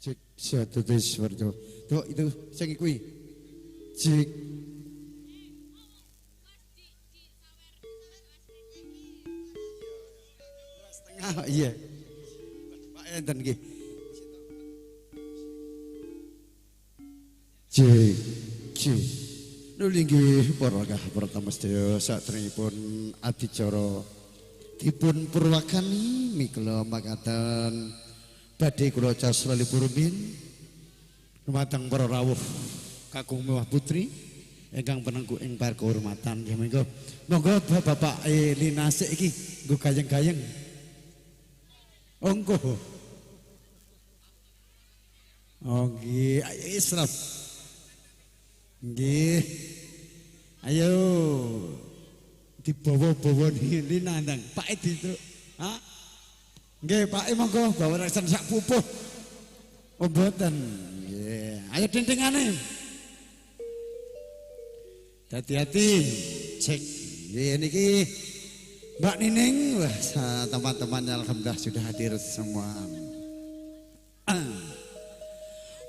Cek satu tes warjo. Tuh itu sing kuwi. Cek. Setengah iya. Pak enten nggih. Cek. Cek. Nulinggi para pertama sedaya satripun adicara dipun purwakani mikala makaten badhe kula cas lalipur rumiyin dumateng para rawuh kakung mewah putri ingkang penengku ing par kehormatan ya monggo bapak linasik iki nggo gayeng-gayeng ongko oh nggih ayo israf nggih ayo dibawa-bawa ini nandang Pak Edi itu ha? Nggih Pak monggo bawa reksan sak pupuh oh mboten nggih ayo dindingane hati-hati cek nggih niki Mbak Nining wah teman-temannya alhamdulillah sudah hadir semua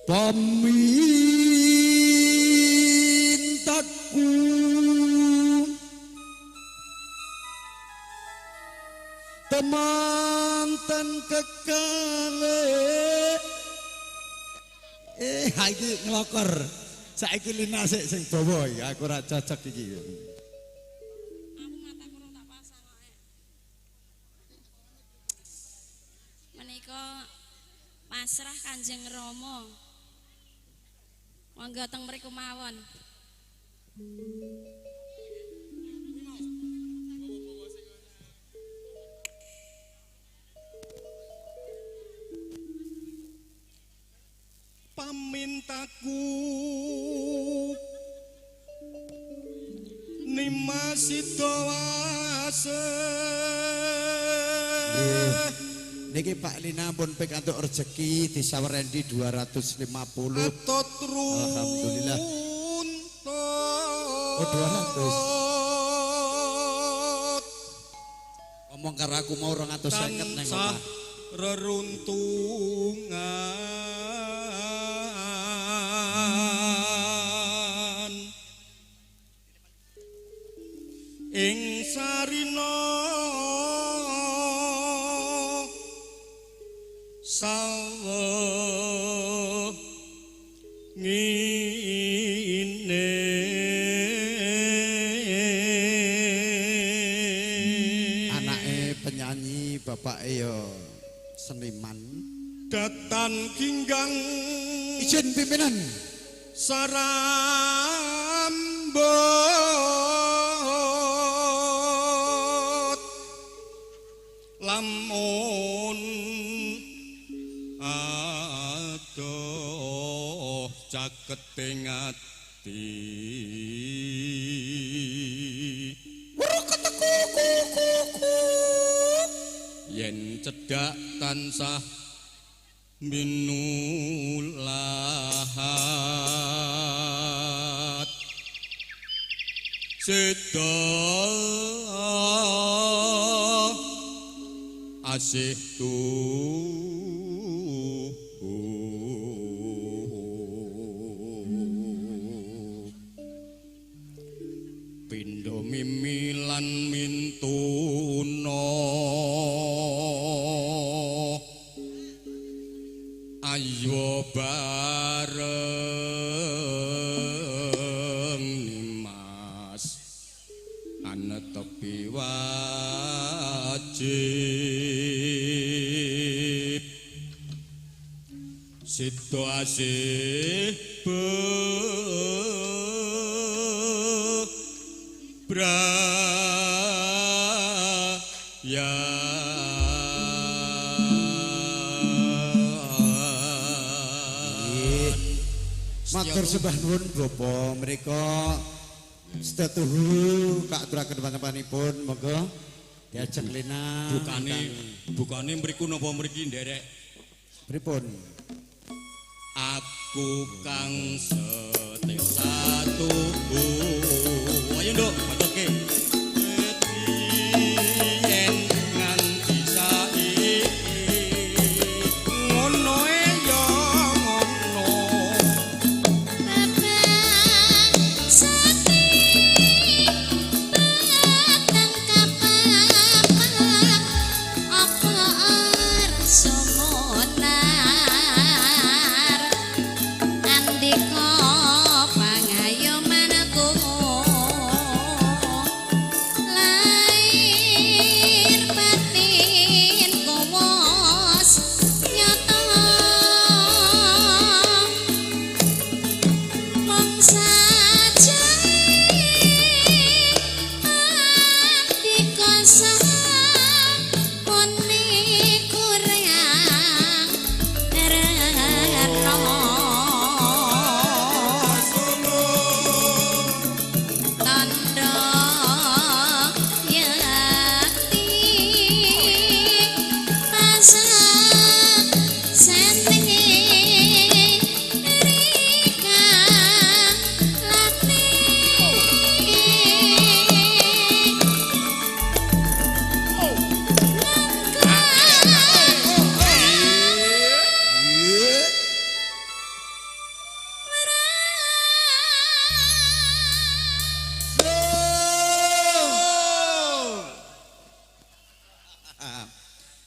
pemintaku temanten kekale iki nglokor saiki linasik sing dawa iki aku ora cocok iki aku mata kurang tak pasang ae menika pasrah Kanjeng Rama monggo teng mriku mawon pamintaku nimasitowase niki Pak Lina pun pikantuk rezeki disawerendi 250 alhamdulillah oh 200 ngomong karo aku mau 250 neng omah reruntungan ing sarina sawa ngine anake penyanyi bapak ya seniman datan kinggang izin pimpinan sarambot lamun adoh caketing ati yen cedhak tansah minulahat seda asih pindha mimilan mintuna ayo bareng nimas anetepi wajib situasi bebraya matur sembah nuwun Bapak mriku setuhu Kak aturaken panjenenganipun monggo diajeng Lina bukane mriku napa mriki nderek pripun aku kang setia satu ayo nduk patoke yen nganti saiki ngono e yo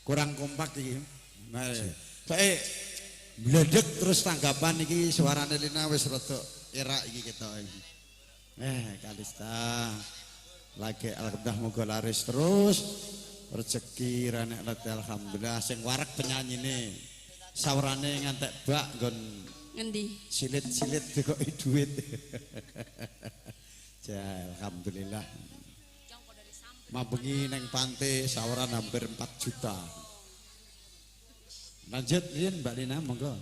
kurang kompak iki. Nah, sae bledek terus tanggapan iki suarane Lina wis rada erak iki ketok iki. Kalista. Lagi alhamdulillah moga laris terus. Rezeki ranek lati alhamdulillah sing wareg penyanyine. Saurane ngantek bak nggon Ngendi? silit-silit dikoki duit. Ja alhamdulillah. Mabengi neng pantai sawaran hampir 4 juta. Lanjut Rin Mbak Lina monggo.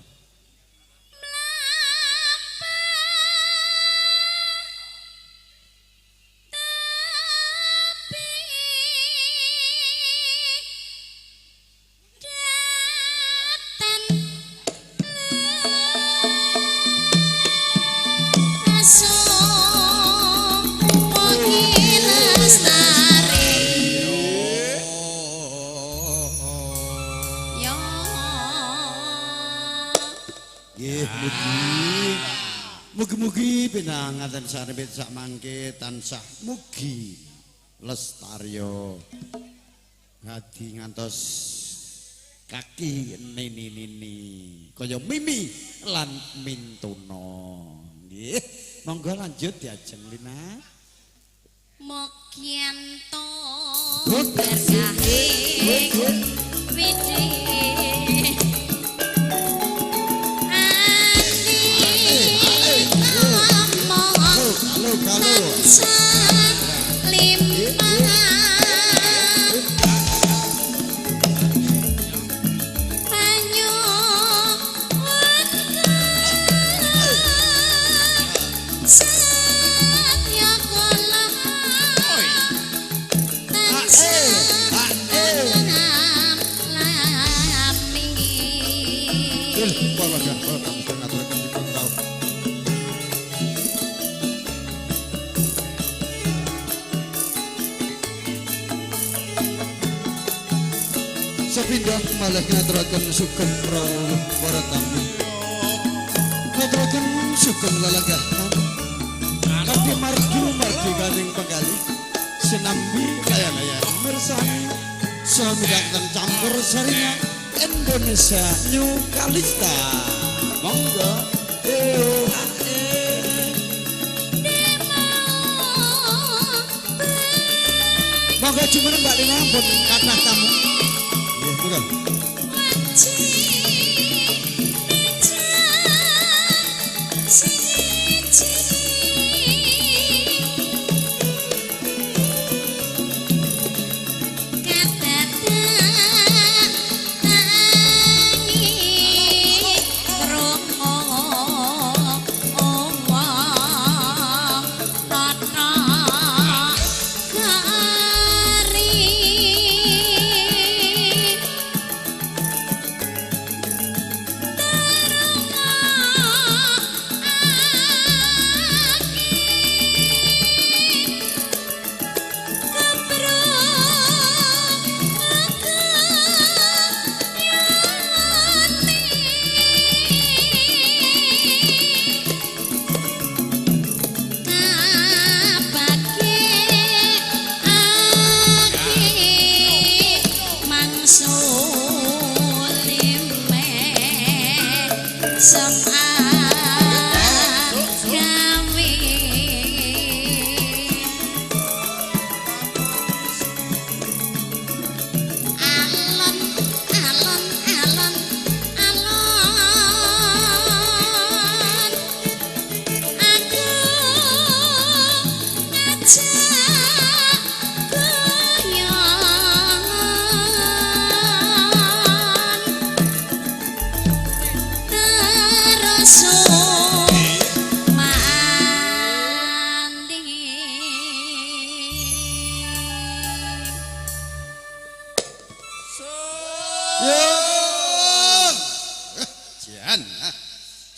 Mugi-mugi pinanganten sarepit sak mangke tansah mugi lestaryo ngadi ngantos kaki nini kaya Mimi lan Mintuna. Nggih, monggo lanjut diajeng Lina. Mokianto berkahe widih Sepindah malah ngaturaken sugeng rawuh para tamu. Ngaturaken sugeng lelagahan. Kabeh margi kaning penggali sinambi kaya-kaya mirsani sami dateng campur sarinya Indonesia New Kalista. Monggo. Monggo jumeneng Mbak Lina pun kathah tamu.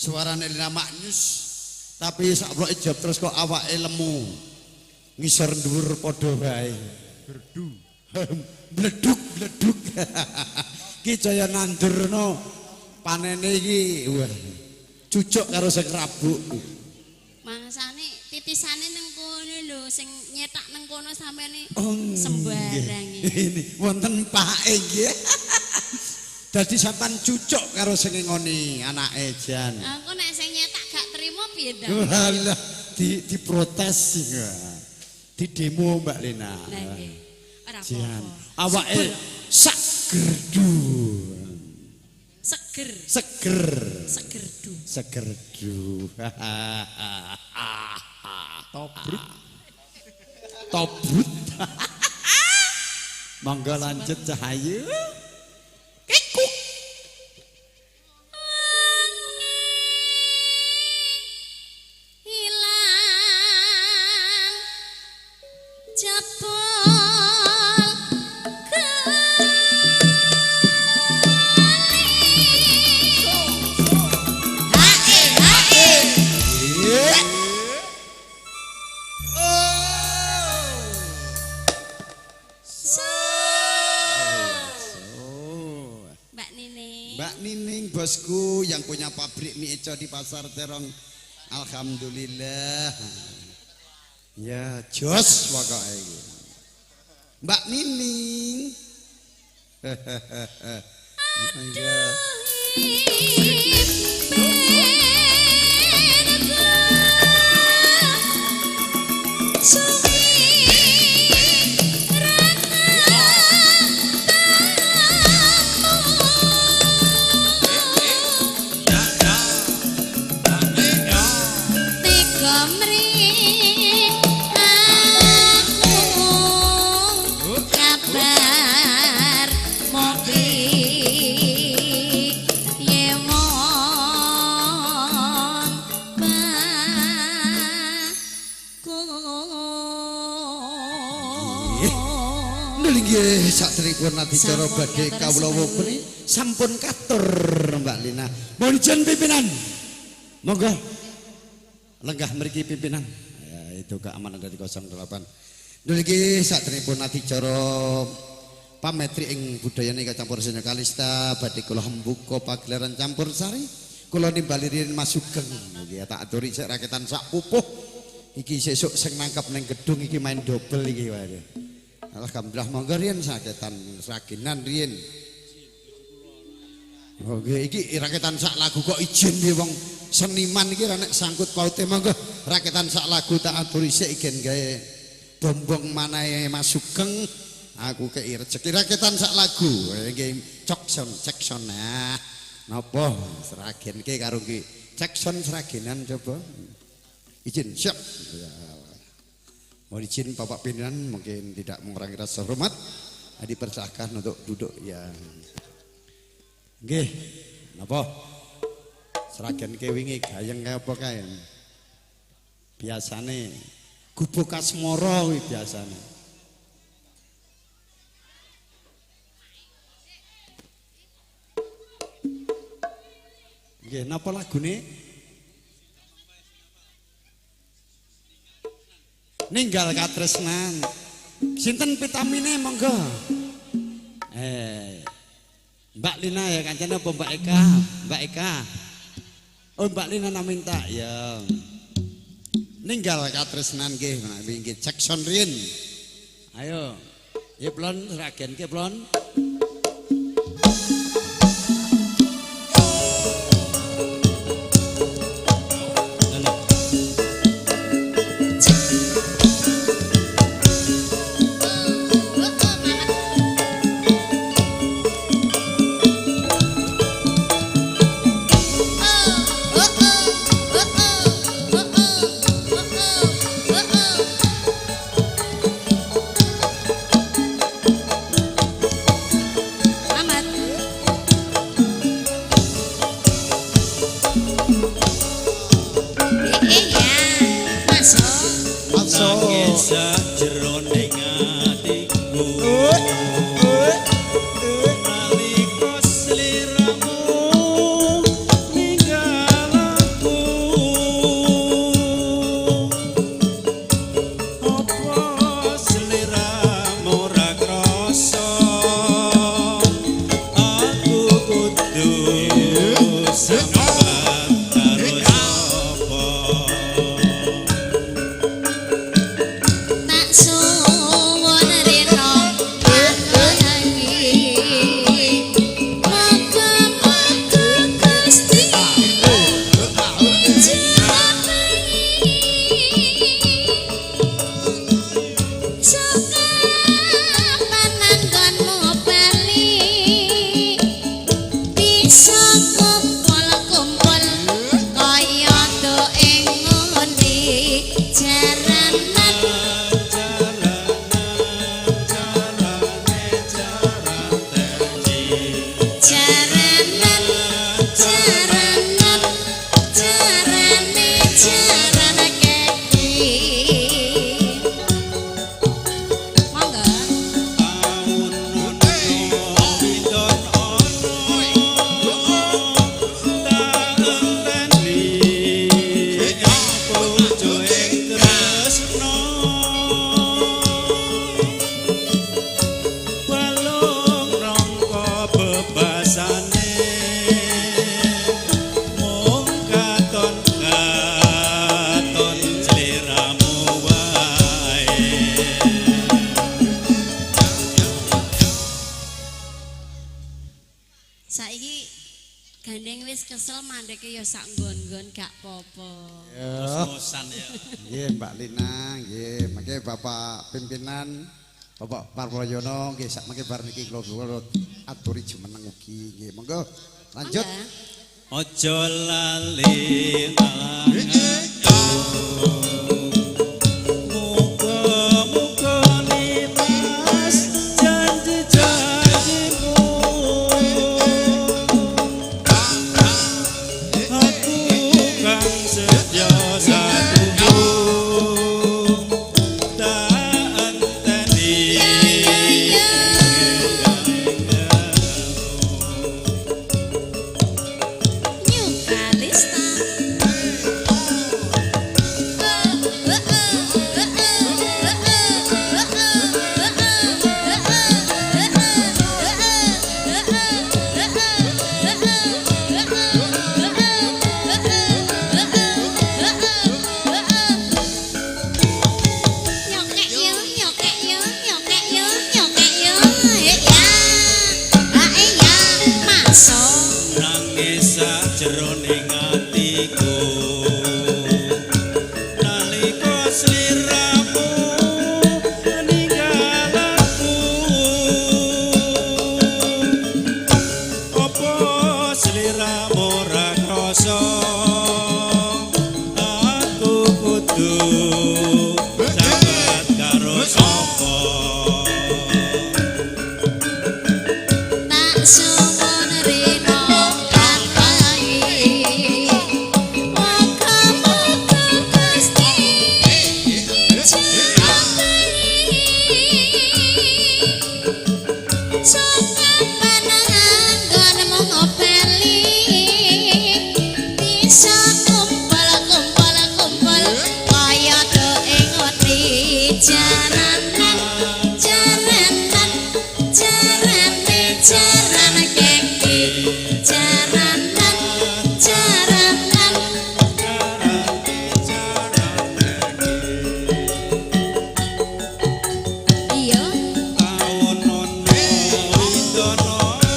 Suarane Lina maknyus tapi sakbloke job terus kok awake lemu. Ngisor dhuwur padha wae. Berdu. Bleduk. Ki jaya nandurno panene iki wah. Cucuk karo sing rabuk. Mangsane titisane nang kono lho sing nyetak nang kono sampeyan Oh, sembarang ini wonten pake nggih. Dadi sampean cucuk karo sing ngoni anake Jan. Aku nek sing nyetak gak trimo piye ta? Walah diprotes sih. Di demo Mbak Lena. Lah nggih. Ora Jan, apa-apa. awake sak gerdu. Seger. Seger. Segerdu. Segerdu. Tobruk. Tobrut. Monggo lanjut Cahayu. Kikuk. Hilang jebol Mbak Nining. Mbak Nining bosku yang punya pabrik mie eco di Pasar Terong. Alhamdulillah. Ya jos pokoknya iki. Mbak Nining. Mangga. Kabar mobil yemong Nggih satripun adicara badhe kawula wupri sampun katur Mbak Lina. Mohon izin pimpinan. Monggo. Lenggah mriki pimpinan. Ya itu keamanan dari 08. Nggih satripun adicara pametri ing budayane Campur Senya Kalista badhe kula mbuka pagelaran campur sari. Kula nimbali riyen Mas Sugeng. Nggih tak aturi sik raketan sak pupuh. Iki sesuk sing nangkep ning gedung iki main dobel iki wae. Alhamdulillah monggo riyen saketan sakinan riyen. Oke iki raketan sak lagu kok izin piye wong seniman iki ra nek sangkut paute monggo raketan sak lagu tak aturi sik igen gawe bombong manahe Mas Sugeng aku kei rezeki raketan sak lagu nggih Jackson nah napa seragenke karo ki Jackson seragenan coba izin siap. Mohon izin Bapak Pimpinan mungkin tidak mengurangi rasa hormat dipersilahkan untuk duduk ya. Nggih, napa? Seragen ke wingi gayeng kaya apa kae? Biasane gubuk asmara kuwi biasane. Nggih, napa lagune? Ninggal katresnan. Sinten vitamine monggo. Mbak Lina ya kancane apa Mbak Eka? Mbak Eka. Oh Mbak Lina minta ya. Ninggal katresnan nggih nggih Jackson riyen. Ayo. Ya plon seragenke plon. babasane mung katon sliramu wae. Saiki gandeng wis kesel mandeke ya sak nggon-nggon gak apa-apa. Kos-kosan ya. Nggih Mbak Lina, nggih mangke Bapak pimpinan Bapak Parwoyono nggih sak mangke bar niki kula aturi jumeneng ugi nggih. Monggo lanjut. Ojo lali alanganku muga-muga nimas janji-janjimu. Aku kang setia satumu tak enteni. New Kalista. Nyokek yo, nyokek yo, nyokek yo, nyokek yo. Ya, ae ya, masuk. Nangis sajroning atiku nalika sliramu ninggal aku. Apa sliramu ora krasa aku kudu sahabat karo sapa. Tak suwun rino katai moga-moga Gusti jerakai saka panangan gonmu ngopeli bisa kumpul kaya do ing oti jaranan jaranan jarane jaran keki jaranan jaranan iya ngilu ngilu sekali bapak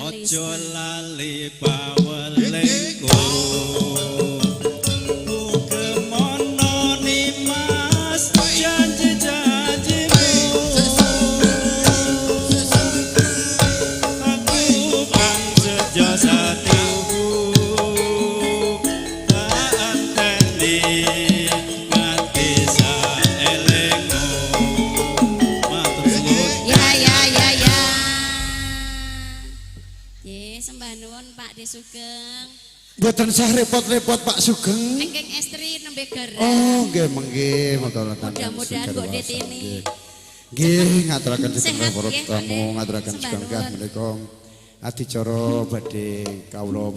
Ojo lali pawelengku Mugemono nimas janji-janjimu Aku kang sejo satuku Tak anteni nganti saelengmu Matur suwun ya. Ye, sembah nuwun Pak De Sugeng. Mboten sah repot-repot Pak Sugeng. Engkeng estri nembe garak. Oh, nggih mengki matur Mudah-mudahan kok detini. Nggih, ngaturaken Sehat, para nggih, tamu, Pak De. ngaturaken Sembah sugeng nuwun. menika adicara badhe kawula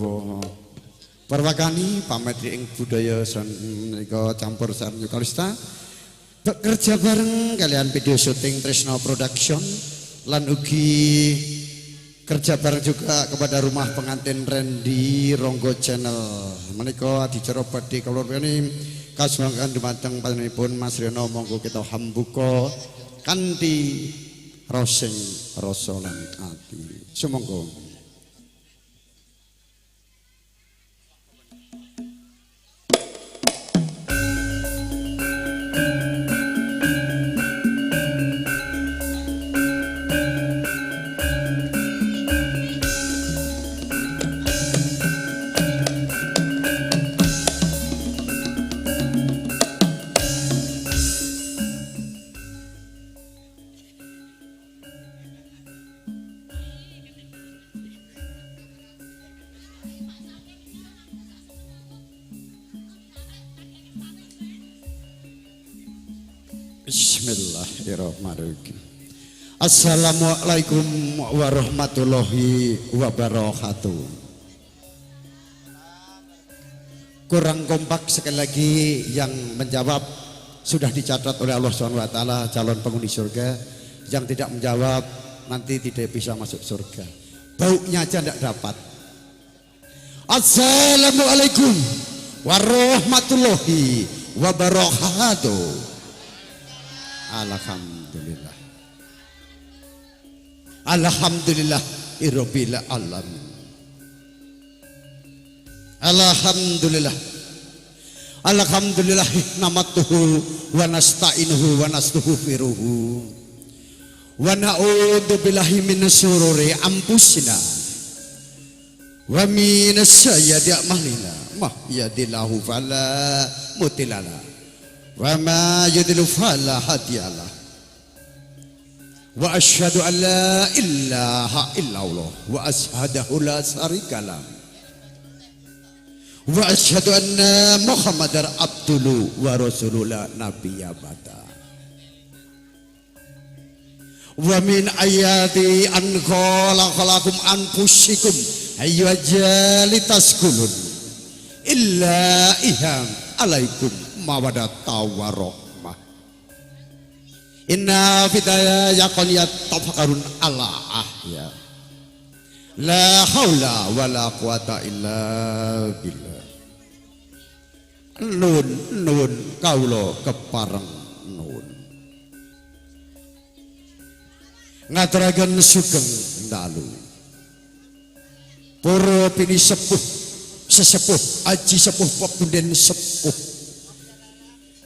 perwakani pamit ing budaya menika campur sareng Kalista. Bekerja bareng kalian video syuting Tresno Production lan ugi kerja bareng juga kepada rumah pengantin Randy Ronggo Channel. Menika adicara badhe kawula rene kasuwangan dumateng panjenenganipun Mas Riono, monggo kita hambuka kanthi rosing rasa lan ati. Sumangga. Bismillahirrahmanirrahim. Assalamualaikum warahmatullahi wabarakatuh. Kurang kompak sekali lagi yang menjawab sudah dicatat oleh Allah SWT calon penghuni surga. Yang tidak menjawab nanti tidak bisa masuk surga. Baunya aja tidak dapat. Assalamualaikum warahmatullahi wabarakatuh. Alhamdulillah. Alhamdulillah irabbil alamin. Alhamdulillah. Alhamdulillah namatuhu wa nasta'inuhu wa nastaghfiruhu wa na'udzu billahi min syururi anfusina wa min sayyiati a'malina ma yahdihillahu fala mudhillalah wa ma yudlil fala hadiyalah. Wa asyhadu an la ilaha illallah wa asyhadu la syarikalah wa asyhadu anna muhammadar abduhu wa rasulullah nabiyya ba'da. Wa min ayati an khalaqalakum anfusikum ayyajalitaskulun illa iham alaikum mawaddatta warahmah. Inna fitaya yakon yatafakkarun ala ahya. La haula wa la quwata illa billah. Nun kaulo kepareng nun. Ngaturaken sugeng dalu. Para pini sepuh sesepuh aji sepuh pepunden sepuh.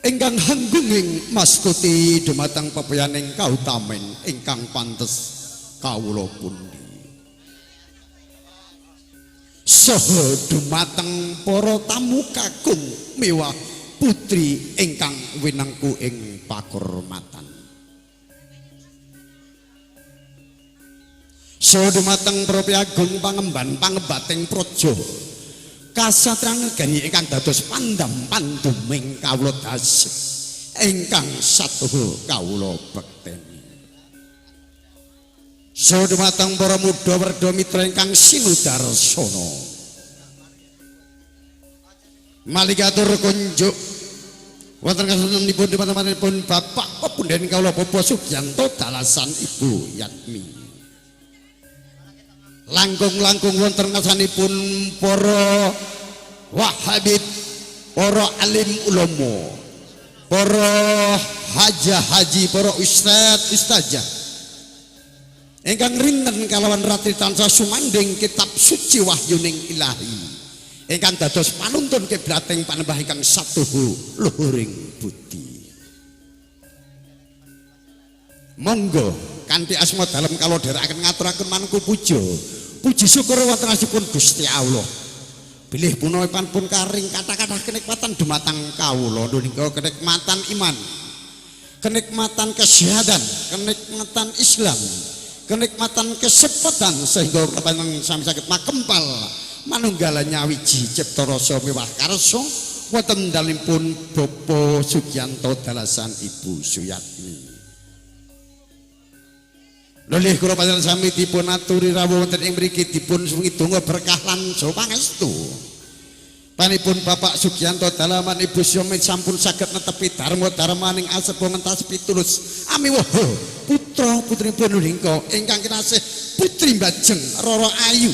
Ingkang hanggunging mastuti dumateng pepayaning kautamen ingkang pantes kawula pundi. Saha dumateng para tamu kakung miwah putri ingkang winengku ing pakurmatan. Saha dumateng para piagung pangemban pangebating praja. Kasatran gani ingkang dados pandam panduming kawula dasih ingkang satuhu kawula bekteni. Saha dumateng para muda werda mitra ingkang sinudarsana. Malikatur kunjuk wonten kasunanipun depan-depanipun Bapak Pepunden kawula Bapak Sugiyanto dalasan Ibu Yatmi. Langkung-langkung wonten ngasanipun para wahabit, para alim ulama, para haji, para ustazah ingkang rinten kalawan ratri tansah sumanding kitab suci wahyuning ilahi ingkang dados panuntun kiblating panembah ingkang satuhu luhuring budi. Monggo kanthi asma dalem kala dherekaken ngaturaken manungku puji syukur wonten asipun Gusti Allah. Bilih punaipun pun karing kata-kata kenikmatan dumateng kawula nika kenikmatan iman, kenikmatan kesehatan, kenikmatan Islam, kenikmatan kesempatan sehingga panjenengan sami saged makempal manunggal nyawiji cipta rasa mewah karsa wonten dalipun Bapak Sugiyanto dalasan Ibu Suyatmi. Lelih kula panjenengan sami dipun aturi rawuh wonten ing mriki dipun suwungi donga berkah lan saha pangestu. Panipun Bapak Sugiyanto dalaman Ibu Suyatmi sampun saged netepi dharma-dharmaning asepuh ngentas pitulus amiwah putra putrinipun ningka ingkang kinasih Putri Mbajeng Roro Ayu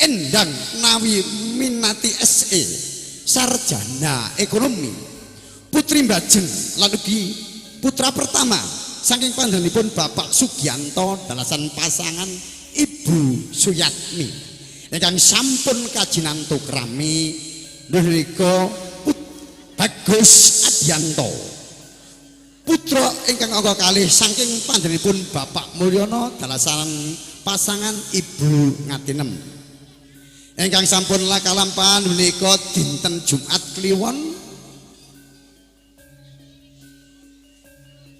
endang nawi minati SE sarjana ekonomi. Putri Mbajeng lan ugi putra pertama saking panjenenganipun Bapak Sugiyanto dalasan pasangan Ibu Suyatmi ingkang sampun kajinantu krami nalika Bagus Adianto putra ingkang angka kalih saking panjenenganipun Bapak Mulyono dalasan pasangan Ibu Ngatinem ingkang sampun lakalampahan menika dinten Jumat Kliwon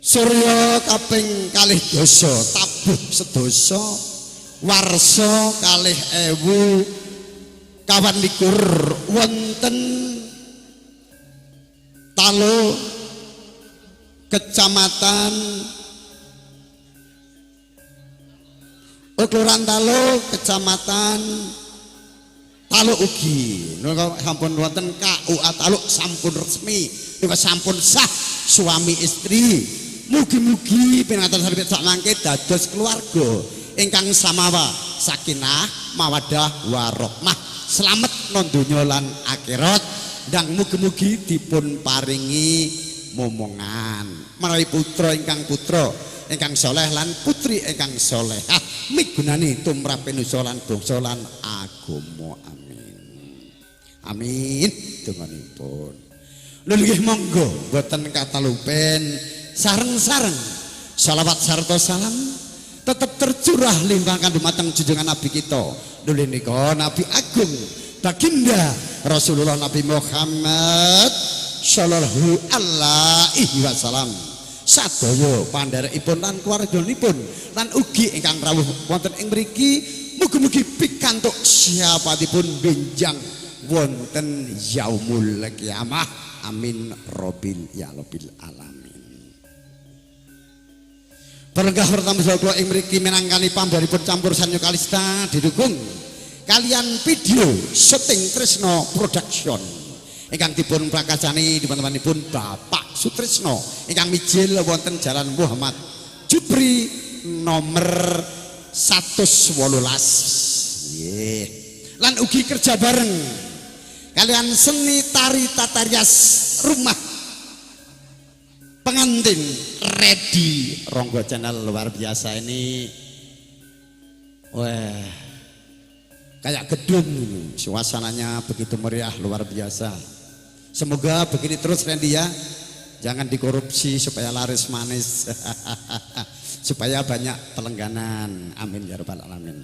Surya kaping 2 tabuh sedasa warsa 2000 kawan likur wonten talo Kecamatan Kelurahan Talo, Kecamatan Talo ugi. Nika sampun wonten KUA Talo sampun resmi. Nika sampun sah suami istri. Mugi-mugi pinanganten saripun sak mangke dados keluarga ingkang samawa sakinah mawaddah warahmah. Slamet non donya lan akhirat. Ndang mugi-mugi dipun paringi momongan menawi putra ingkang saleh lan putri ingkang salehah migunani tumrap panusa lan bangsa lan agama. Amin. Donganipun. Lho nggih monggo boten katalupen sareng-sareng selawat sarta salam tetep tercurah limpahkan dumateng junjungan Nabi kita. Lho nika Nabi Agung Baginda Rasulullah Nabi Muhammad sallallahu alaihi wasallam. Sadaya pandherekipun lan keluarganipun lan ugi ingkang rawuh wonten ing mriki mugi-mugi pikantuk siapatipun benjang wonten yaumul kiamah. Amin robbil ya rabbil alamin. Berkah pertama kula ing mriki minangkani pambaripun campur sanyo kalista didukung kalian video syuting Tresno Production ingkang dipun prakasani teman-temanipun Bapak Sutrisno ingkang mijil wonten Jalan Muhammad Jupri nomor 118. Nggih. Lan ugi kerja bareng kalian seni tari tatarias rumah pengantin ready Ronggo Channel luar biasa ini. Wah, kayak gedung ini, suasananya begitu meriah luar biasa. Semoga begini terus Randy ya, jangan dikorupsi supaya laris manis supaya banyak pelengganan. Amin ya rabbal alamin.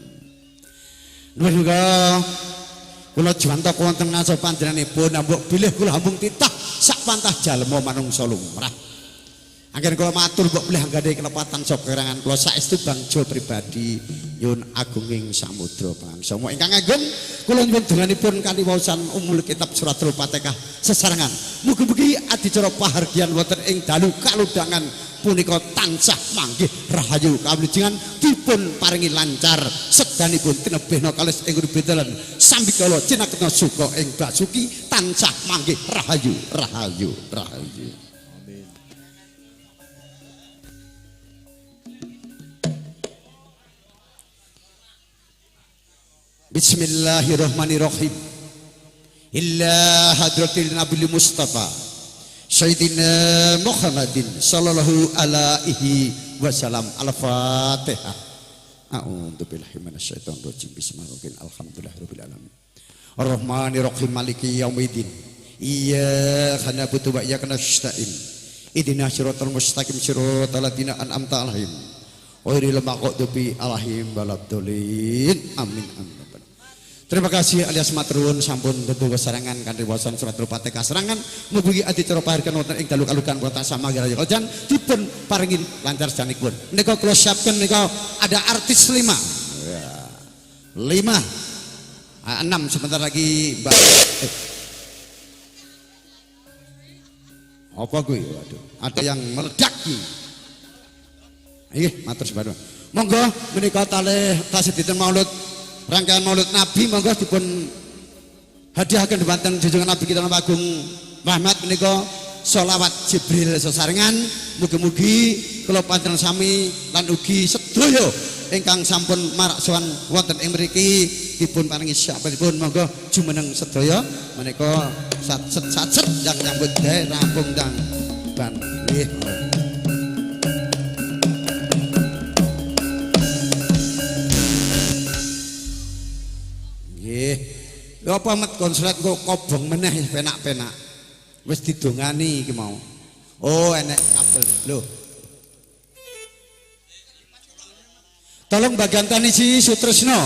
Nuwun juga kula jwantok wonten ngaso panjenenganipun mbok bilih kula hambung titah sak pantah jalma manungsa lumrah. Anggen kula matur mbok bilih anggadhe kelepatan saka kerangan kula saestu bangsa pribadi nyuwun agunging samudra bangsa. Ingkang agung kula nyuwun denganipun kaliwaosan umul kitab suratul Fatihah sesarengan. Mugi-mugi adicara pahargyan wonten ing dalu kaludhangan punika tansah manggih rahayu kawilujengan dipun paringi lancar sedanipun tinebihna kalis ing urip dalan sambikala cinaketna suka ing basuki tansah manggih rahayu. Amin. Bismillahirrahmanirrahim. Illa hadratil Nabi Mustafa Sayyidina Muhammadin sallallahu alaihi wasallam. Al-Fatihah. A'udzu billahi minasyaitonir rajim. Bismillahirrahmanirrahim. Alhamdulillahirabbil alamin. Arrahmanirrahim maliki yaumiddin. Iyyaka na'budu wa iyyaka nasta'in. Ihdinas siratal mustaqim siratal ladzina an'amta 'alaihim ghairil maghdubi 'alaihim waladdallin. Amin. Terima kasih alias maturun sampun tentu kesarangan kanthi wawasan suratul Fatihah serangan mugi adicara pahargyan wonten ing dalu kalugan kota Samagaraya Kojan dipun paringin lancar sanikipun. Menika kula siapkan menika ada artis 5. Ya. 5. 6 sebentar lagi Mbak. Apa kuwi? Waduh, ada yang meledak iki. Nggih, matur sepadon. Monggo menika kalih tasih dinten Maulud rangkaian Maulid Nabi monggo dipun hadiahkan dumateng junjungan Nabi kita Agung Muhammad menika sholawat Jibril sesarengan. Mugi-mugi kula panjenengan sami lan ugi sedaya ingkang sampun marak sowan wonten ing mriki dipun paringi sampun monggo jumeneng sedaya menika satset yang nyambut gawe rampung dang ban nggih. Ya apa met konslet kok kobong meneh penak-penak. Wis didongani iki mau. Oh enek kabel. Loh. Tolong bagian teknisi Sutrisno.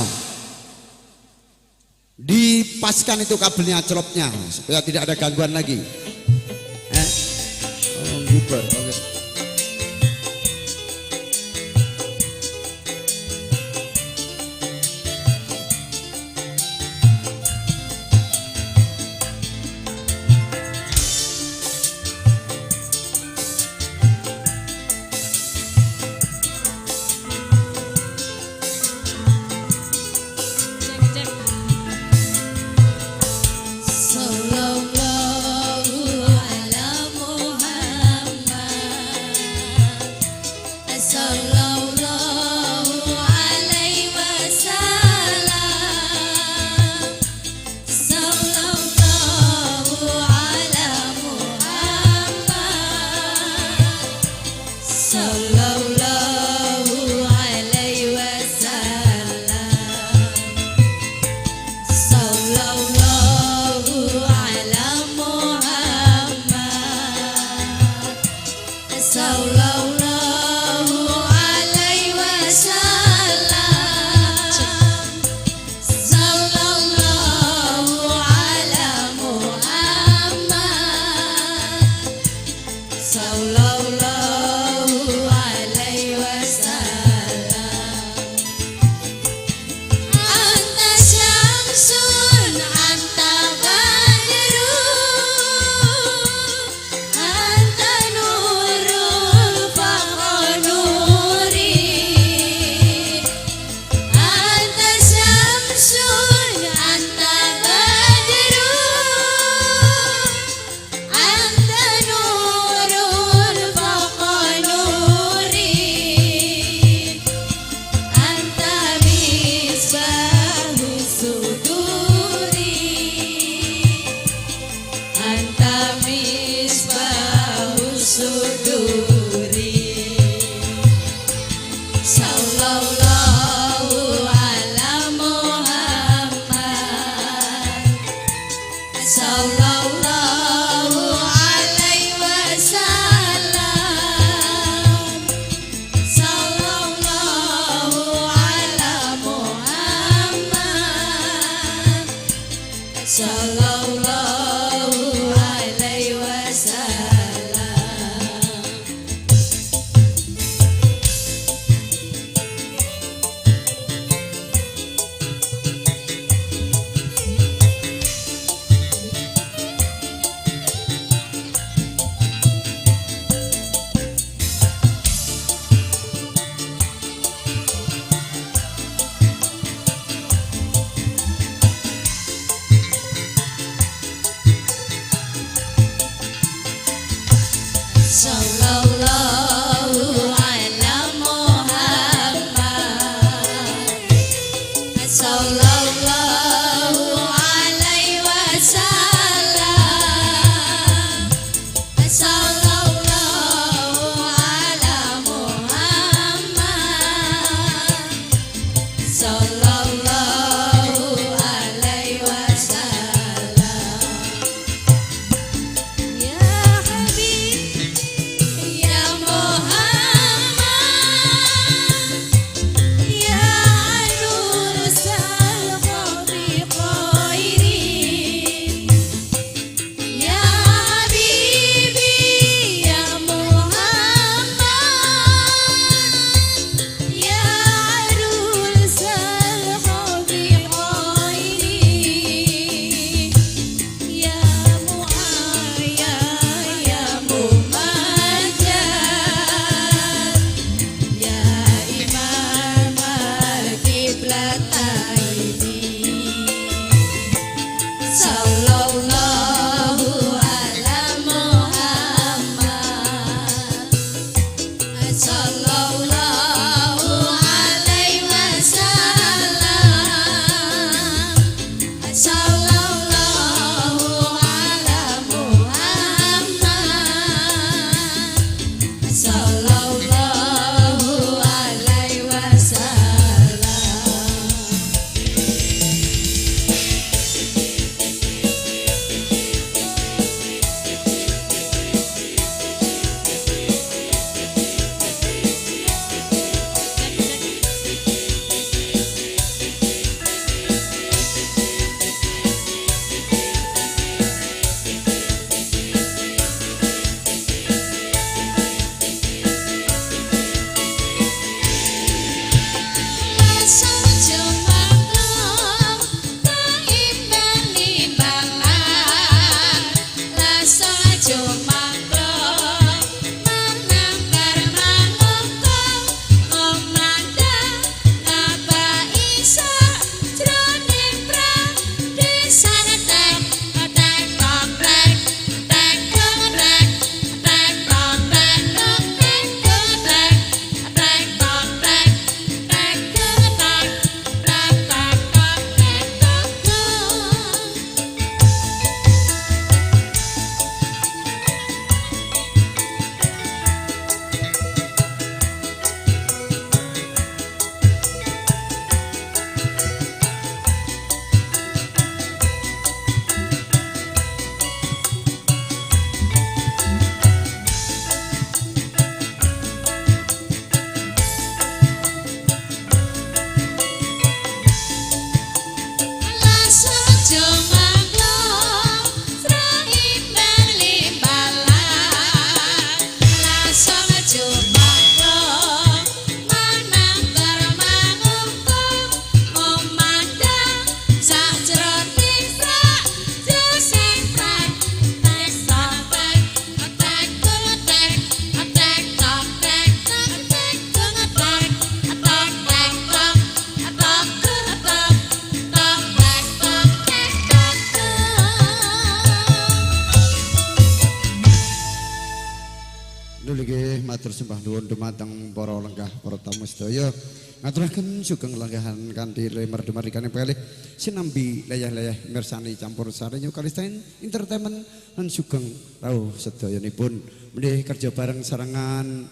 Dipaskan itu kabelnya celopnya supaya tidak ada gangguan lagi. Oh, bubar. Oke. sallallahu alaihi wasallam sallallahu ala Muhammad sallallahu alaihi wasallam. Sallallahu ala Muhammad sallallahu alaihi wasallam sallallahu ala Muhammad sallallahu alaihi wasallam. Ya Habib ya Muhammad ya Nur Salqabi Khairin ya Habibi ya Muhammad ya Nur Salqabi Khairin ya Muhammad ya Mumajjad ya Imam al-Qiblataini sallallahu ala Muhammad sallallahu alaihi wasallam sallallahu ala Muhammad sallallahu alaihi wasallam. matur sembah nuwun dumateng para lenggah para tamu sedaya. Ngaturaken sugeng lenggahan kanthi lemar dumarikan pelih sinambi layah-layah mirsani campur sari Kalisten Entertainment lan sugeng rawuh sedayanipun menih kerja bareng sarengan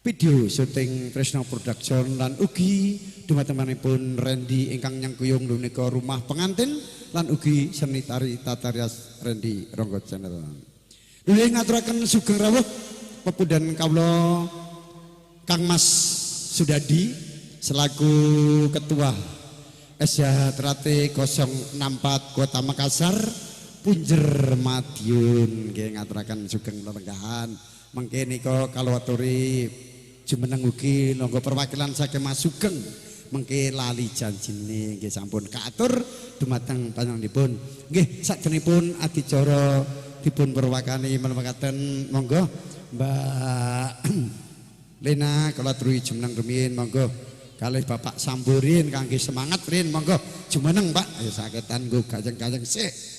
video syuting Tresno Production lan ugi dumatemanipun Randy ingkang nyangkuyung menika rumah pengantin lan ugi seni tari Tatarias Rendi Ronggo Channel. Nuli ngaturaken sugeng rawuh pepundhen kawula Kang Mas Sudadi selaku Ketua Sejahtera-T 064 Kota Makassar Punjer Madiun nggih ngaturaken sugeng lelenggahan mengke nika kalawaturi jumeneng ugi nangga perwakilan saking Mas Sugeng mengke lali janjine nggih sampun katur dumateng panjenenganipun nggih sakjenengipun adicara dipun perwakani menepakaken monggo Mbak Lena kalawaturi jumeneng rumiyin monggo kalih Bapak Samburin kangge semangat rin monggo jumeneng Pak ya saketan nggo gajeng-gajeng sik.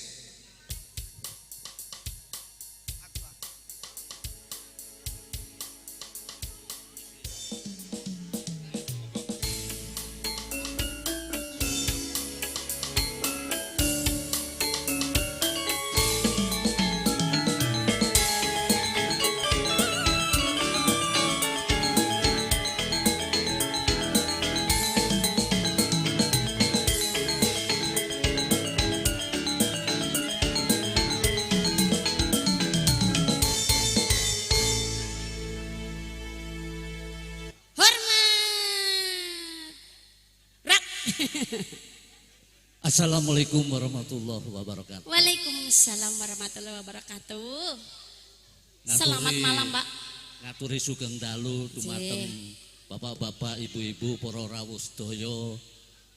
Assalamualaikum warahmatullahi wabarakatuh. Waalaikumsalam warahmatullahi wabarakatuh. Selamat malam, Pak. Ngaturi sugeng dalu dumateng bapak-bapak, ibu-ibu, para rawuh sedaya.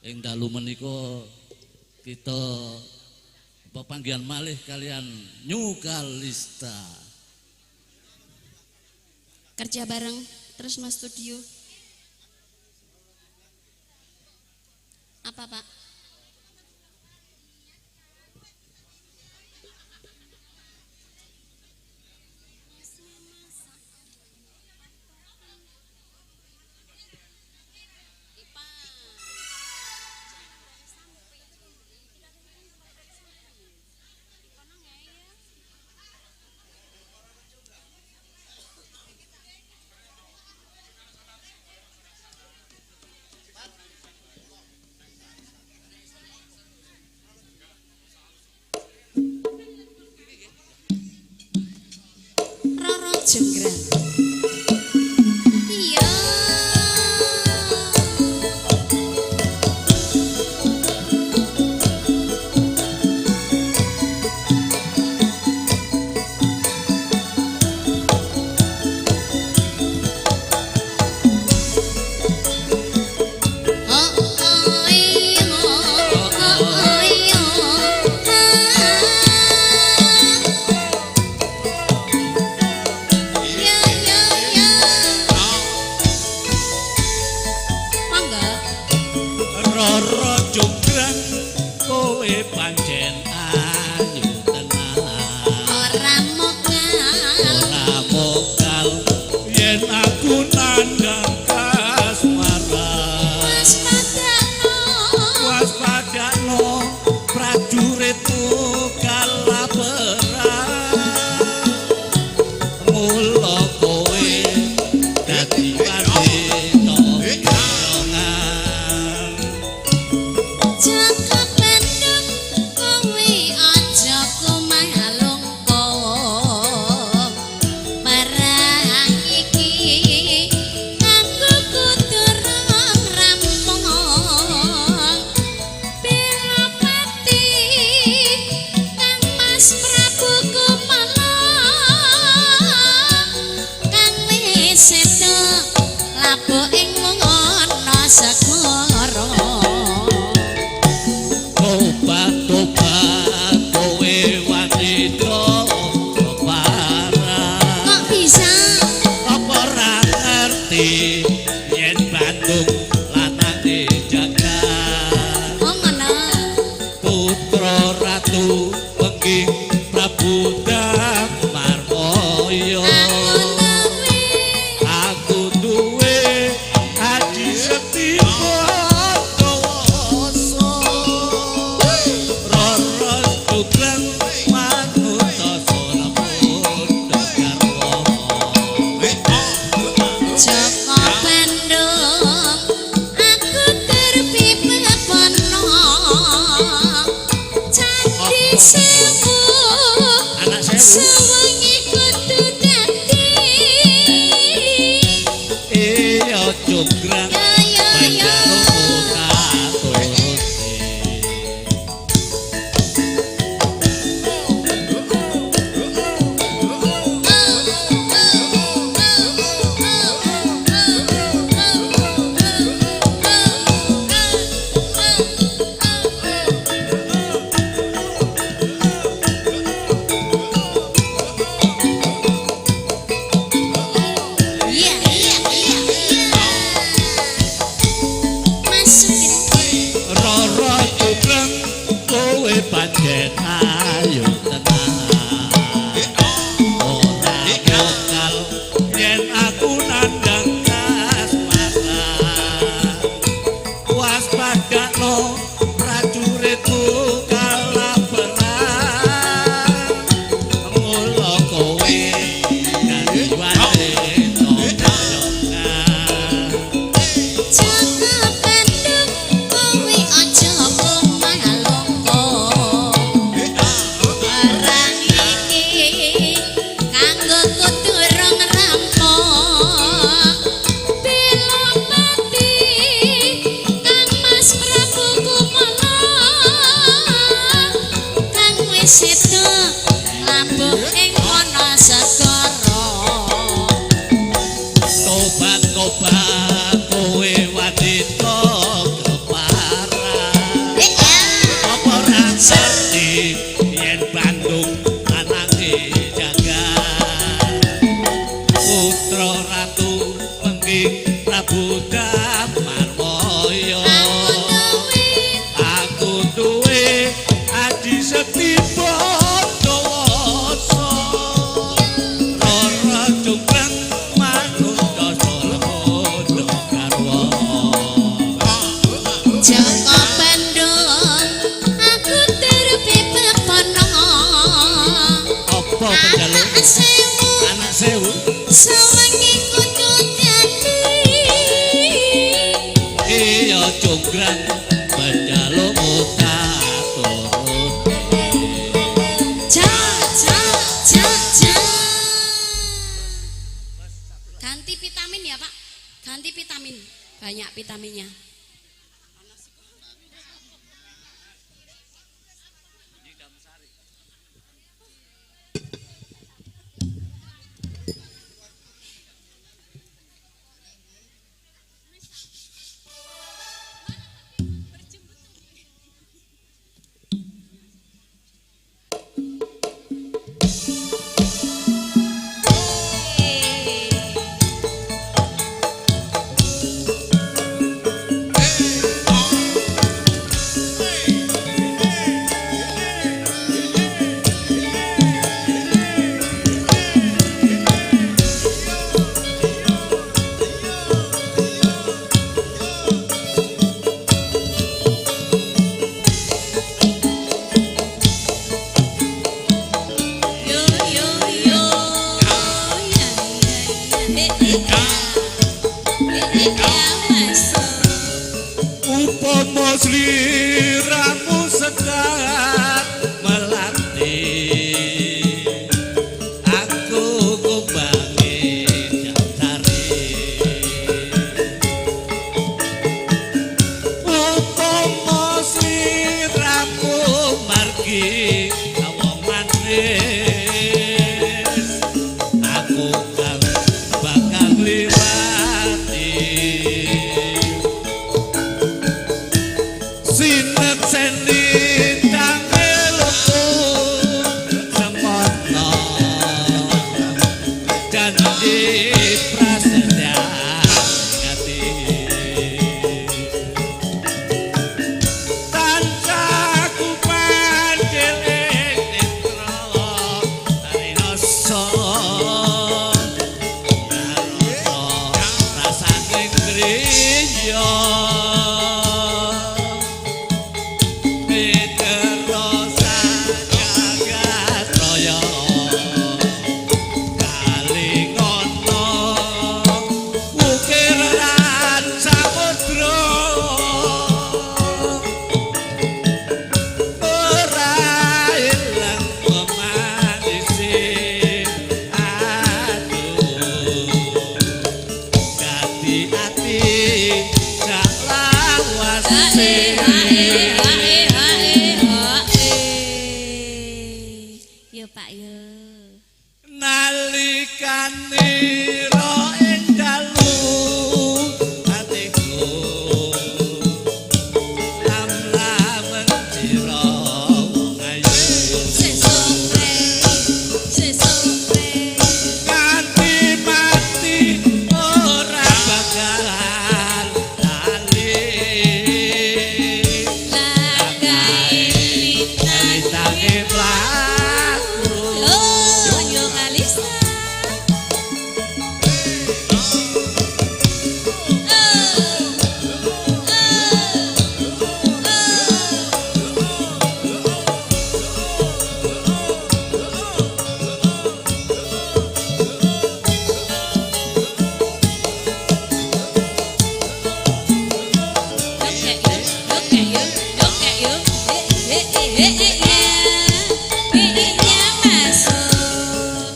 Ing dalu menika kita pepanggihan malih kalian New Kalista. Kerja bareng terus Mas studio. Apa, Pak? Roro Jenggrang. Iya. Roro Jonggrang kowe pancen ayu tenan. Ora Mokal yen aku nandhang kasmaran. Waspadakno prajuritmu kalaperan. Mula kowe dadi pandita golongan. Jaka Bandung kowe aja kumalungkung. Marang iki aku kudu rampung. Bela pati Kang Mas Prabu Kumala kang wis sedo labuh ing ngono segara. Tobat kowe wanita parah. Kok bisa? Apa ora ngerti yen Bandung lanange jagat. Oh ngono. Putra ratu pengging Prabu Damarmoyo. Aku duwe Adi Setimotoso. Roro Jonggrang manut sora podo garwa. Jaka Bandung aku terpipet pono. sewu Sewengi kudu dadi iya jograng ya banjaro tak turuti Iya, iya, iya, iya. Masukin. Roro jograng kowe pancen ayu tenang ora bakal yen aku nandang asmara waspadakno prajuritku kalah perang mula kowe dadi wanita Jaga Bandung kowe aja malongko. Barang iki kanggo kuturung rampok. Bela mati Kang Mas Prabu Kumala. Kang wis sedo labuh ing Wonosegoro. tobat-tobat kowe wanita keparan apa ora ngerti yen Bandung anake jagat putra ratu pengging Prabu Damarwaya aku duwe adi setiba dewasa Roro jograng manut dasa lemut garwa Jaka Bandung aku terpe pepono. apa penjaluk Anak sewu anak sewu sewengi kudu dadi. iya jograng penjaluk tak turut Ja, ja, ja, ja. Ganti vitamin ya Pak. Ganti vitamin. Banyak vitaminnya. Yo yo yo. Ya ya ya. upama sliramu sedang melatih aku kumbangi jantari upama sliramu margi awang manis aku kan bakal liwati sinet seni tangelku semono janji prasetya ngati tancaku pandeling netra Yo Pak yo. nalikane ro ing dalu atiku lam-lamen sira wong ayu Sesopre nganti mati ora bakalan lali lagai tangi pelaku lo yo Kalista.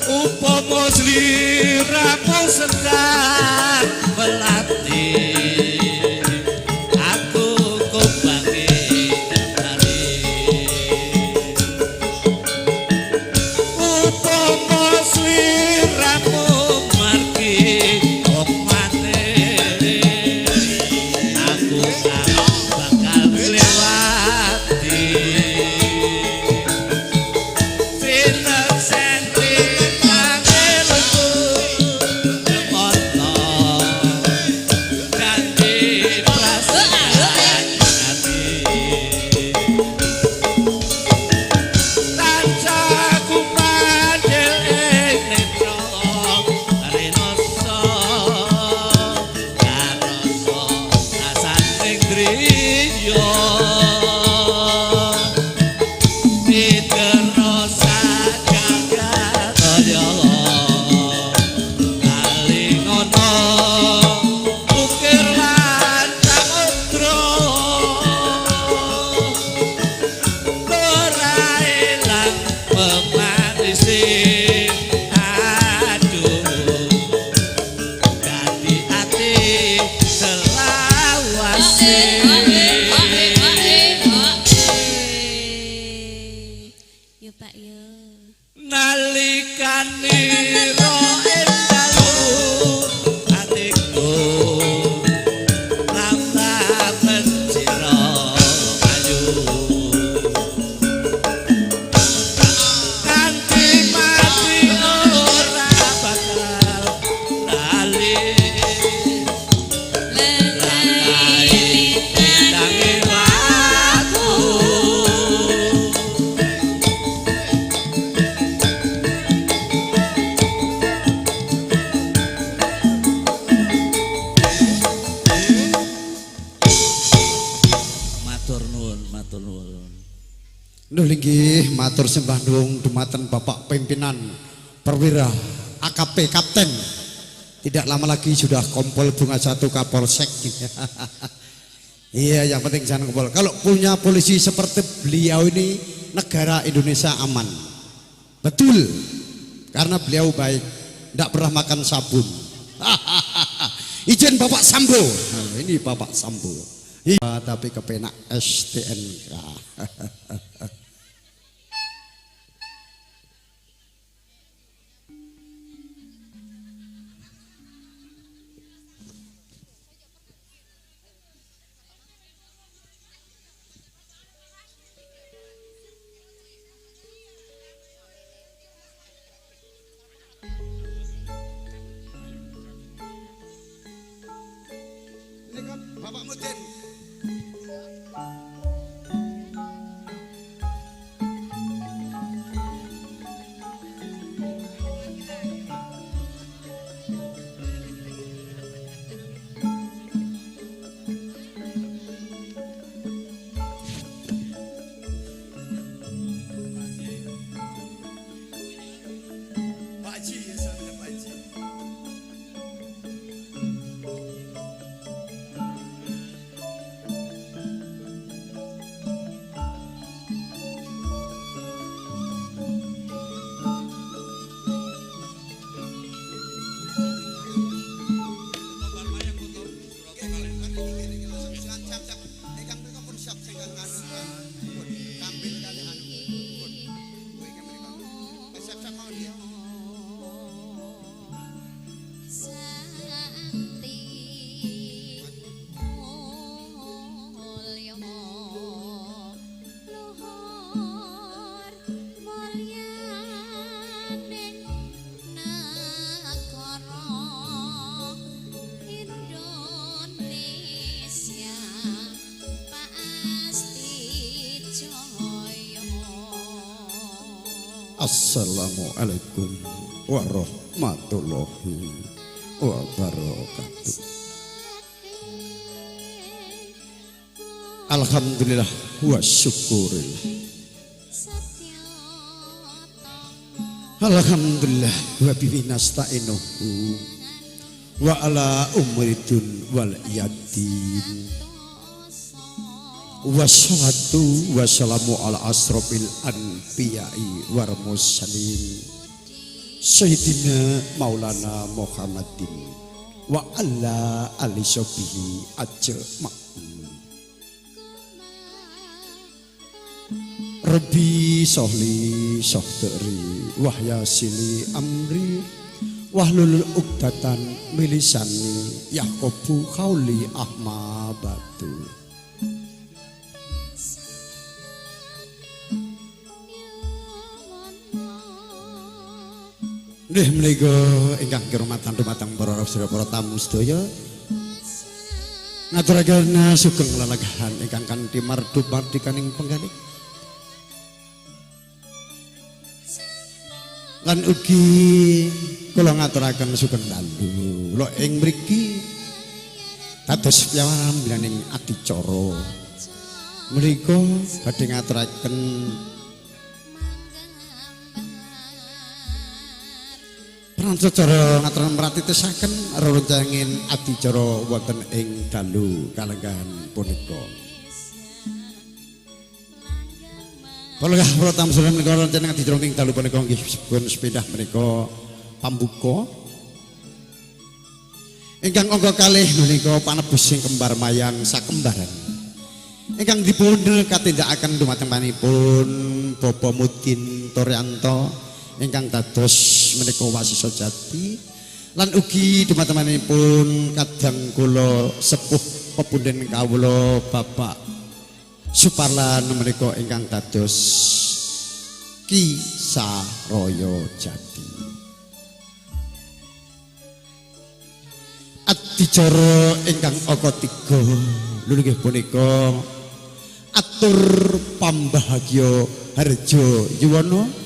upama sliramu sedang belati aku kumbangi kembali upama sliramu margi kok mati aku bakal lewati Yo Pak yo. nalikane ro ing dalu atiku lam-lamen sira ayu kanthi mati ora bakal lali tangi aku matur nuwun. Nuh linggih matur sembah nuwun dumateng Bapak Pimpinan Perwira AKP Kapten. Tidak lama lagi sudah Kompol Bunga 1 Kapolsek. Iya, yang penting jangan kompol. Kalau punya polisi seperti beliau ini, negara Indonesia aman. Betul. Karena beliau baik, tidak pernah makan sabun. Izin Bapak Sambo. Nah, ini Bapak Sambo. Iya, tapi kepenak STNK. Bapak Mudin. Assalamualaikum warahmatullahi wabarakatuh. Alhamdulillah wa syukurillah. Alhamdulillah wa bihi nasta'inuhu wa ala umridun wal yadin. Wassalatu wassalamu ala asrofil anbiya'i war mursalin Sayyidina Maulana Muhammadin wa ala ali sahbihi ajma'in. Rabbi sohli sohdari wahyasili amri wahlul uqdatan milisani yaqobu qauli ahmabatu. Nggih menika ingkang kiromatan dumateng para sedherek para tamu sedaya. Ngaturaken sugeng lelagahan ingkang kanthi mardu mardikaning penggalih. Lan ugi kula ngaturaken sugeng dalu. Lho ing mriki dados piawambilaning adicara. Menika badhe ngaturaken sacara ngaturan meratitesaken rerencangan adicara wonten ing dalu kalenggahan punika. Kalenggahan para tamu sedherek menika rerencangan adicara ing dalu punika nggih pun sepindah menika pambuka. Ingkang angka kalih menika panebusing kembar mayang sakembaran. Ingkang dipun katindakaken dumateng panipun Bapak Mudin Toryanto ingkang dados menika wasisa jati lan ugi dumateng-dumatengipun kadang kula sepuh pepunden kawula Bapak Suparlan menika ingkang dados Ki Saraya Jati. Adicara ingkang angka 3 lho nggih punika atur pambahagya harja yuwana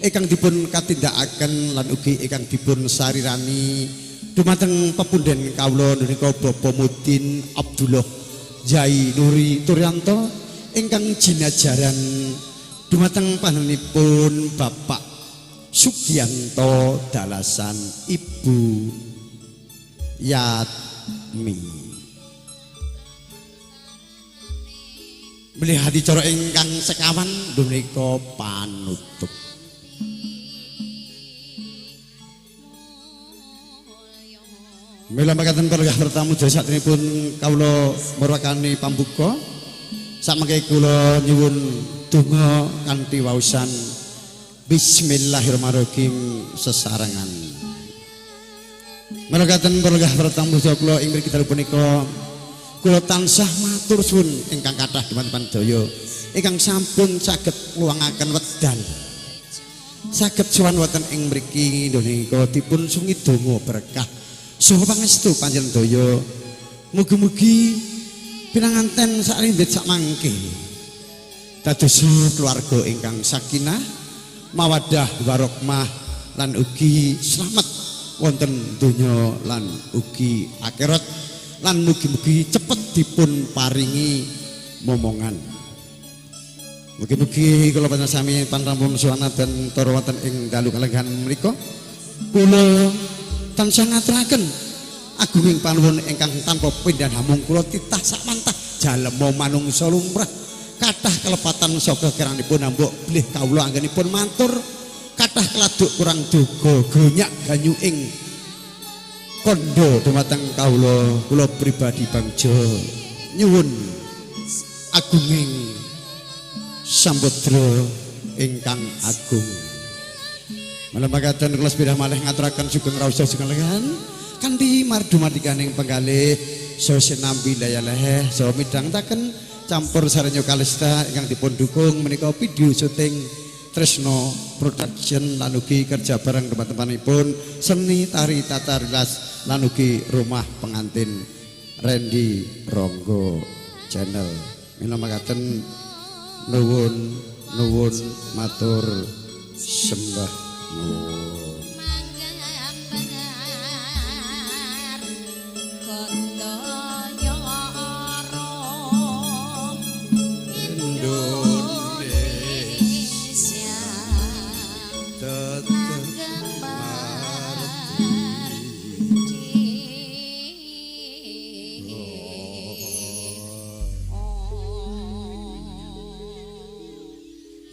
ingkang dipun katindakaken lan ugi ingkang dipun sarirani dumateng pepunden kawula menika Bapak Mudin Abdullah Jai Nuri Turyanto ingkang jinajaran dumateng panjenenganipun Bapak Sugiyanto Dalasan Ibu Yatmi. Melihat adicara ingkang sekawan menika panutup. Mila makaten kalih bertamu jasa satripun kawula marakani pambuka. Samangke kula nyuwun donga kanthi waosan bismillahirrahmanirrahim sesarengan. Makaten kalih bertamu kula ing mriki dalu punika kula tansah matur suwun ingkang kathah dumateng daya ingkang sampun saged ngluwangaken wedal. Saged sowan wonten ing mriki menika dipun sungi donga berkah. Saha pangestu panjenengan. Mugi-mugi pinanganten sarindet sakmangke dados keluarga ingkang sakinah, mawaddah warahmah lan ugi slamet wonten donya lan ugi akhirat lan mugi-mugi cepet dipun paringi momongan. Mugi-mugi kula panjenengan sami panrampun suwana ben tur wonten ing dalu kalenggahan menika kula tansah ngaturaken agunging panuwun ingkang tanpa pindhan hamung kula titah sakmantah jalema manungsa lumrah kathah kelepatan saka kiranipun ambok bilih kawula anggenipun matur kathah keladuk kurang doga gonyak ganyu ing kandha dumateng kula pribadi bangja nyuwun agunging samudra ingkang agung. Malamakaten kula sepindah malih ngaturaken sugeng raosa sugeng lengan kanthi mardu mardikaning penggalih saha sinambi layaleh saha midhangetaken campur sarenyo kalista ingkang dipun dukung menika video syuting Tresno Production lan ugi kerja bareng teman-temanipun seni tari tata rilas lan ugi rumah pengantin Randy Ronggo Channel. Mila makaten nuwun matur sembah nuwun manggambar Gandaya Rom Indonesia tetep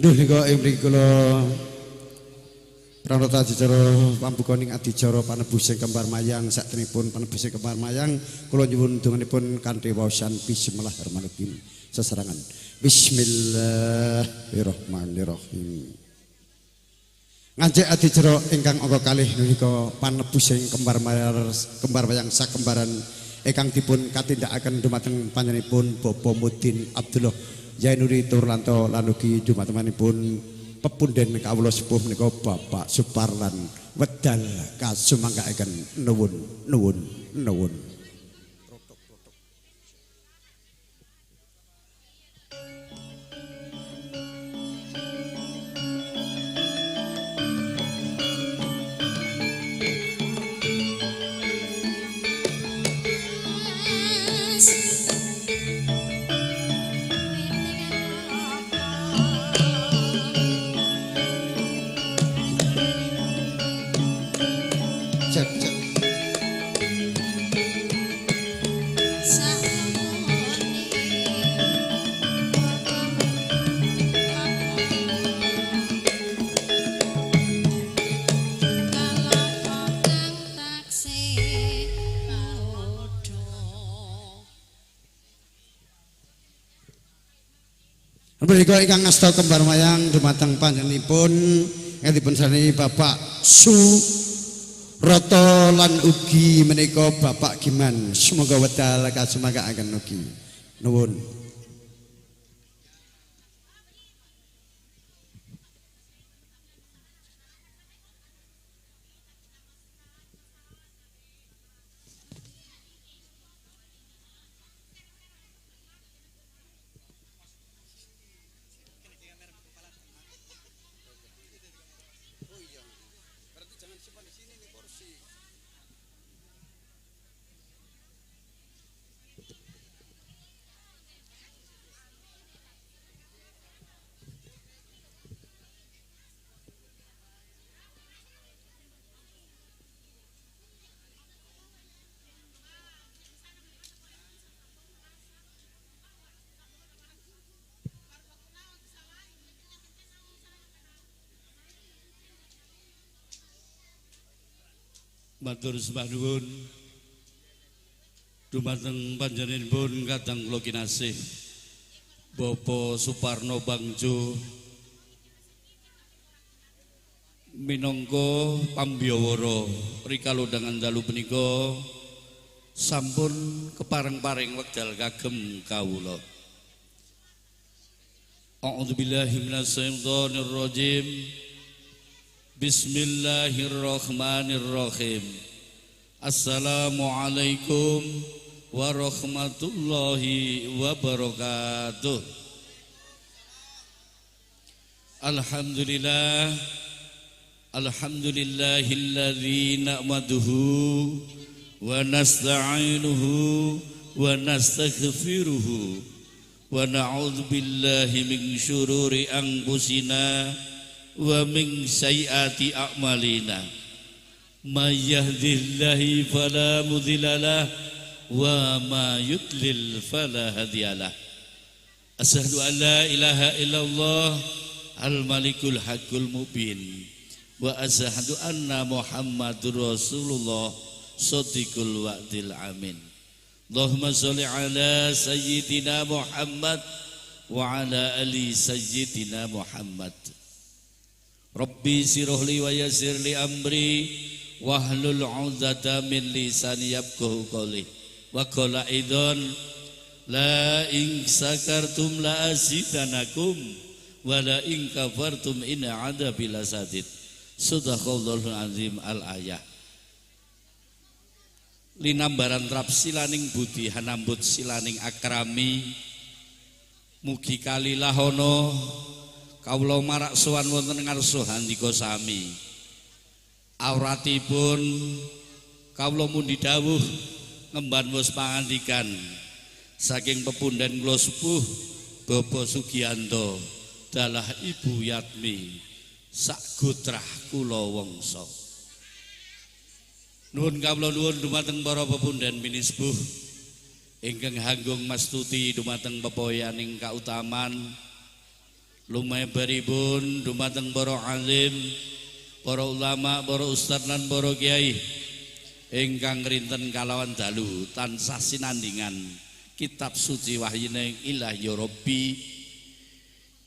Duh nika ing mriki kula pranata adicara pambukaning adicara panebusing kembar mayang saktenipun panebusing kembar mayang kula nyuwun donganipun kanthi waosan bismillahirrahmanirrahim sesarangan bismillahirrahmanirrahim ngajak adicara ingkang angka kalih menika panebusing kembar mayang sakembaran ingkang dipun katindakaken dumateng panjenenganipun Bapak Mudin Abdullah Jainuri Turlanto lan ugi dumatengipun pepunden kawula sepuh menika Bapak Suparlan wedal kasumangkaken nuwun. Menika ingkang ngasta kembar mayang dumateng panjenenganipun ngedipun sani Bapak Suroto lan ugi menika Bapak Giman semoga wedal kasumangkaken ugi nuwun. Matur sembah nuwun dumateng panjenenganipun kadang kula kinasih Bapak Suparno Bangjo minangka pambiyawara rikala dangan dalu punika sampun kepareng-pareng wekdal kagem kawula. A'udzubillahi minasyaitonir rajim. Bismillahirrahmanirrahim. Assalamualaikum warahmatullahi wabarakatuh. Alhamdulillah. Alhamdulillahilladzi na'maduhu wa nasta'inuhu wa nastaghfiruhu wa na'udzu billahi min syururi anfusina wa min sayyiati a'malina may yahdihillahu fala mudhillalah wa ma yudlil fala hadiyalah. Asyhadu an la ilaha illallah al-malikul haqqul mubin wa asyhadu anna muhammadur rasulullah shadiqul wa'dil amin. Allahumma sholli ala sayyidina Muhammad wa ala ali sayyidina Muhammad. Rabbi sirhli wa yassirli amri wahlul 'uqdatam min lisani yafqahu qawli wa qala aidan la in sakartum la azidanakum wa la in kafartum in 'adzabi lasadid. Sadaqallahul azim al-ayah. Linambaran trap silaning budi hanambut silaning akrami mugi kalilahono kawula marak sowan wonten ngarsa handika sami. Awratipun kawula mundi dawuh ngemban wis pangandikan saking pepundhen kula sepuh Bapak Sugiyanto dalah Ibu Yatmi sak gotrah kula wangsa. Nuwun kawula nuwun dumateng para pepundhen minisbuh ingkang hanggung mastuti dumateng pepoyaning kautaman lumebaripun dumateng para alim, para ulama, para ustad lan para kiai ingkang rinten kalawan dalu tansah sinandingan kitab suci wahyine Ilah ya Rabbi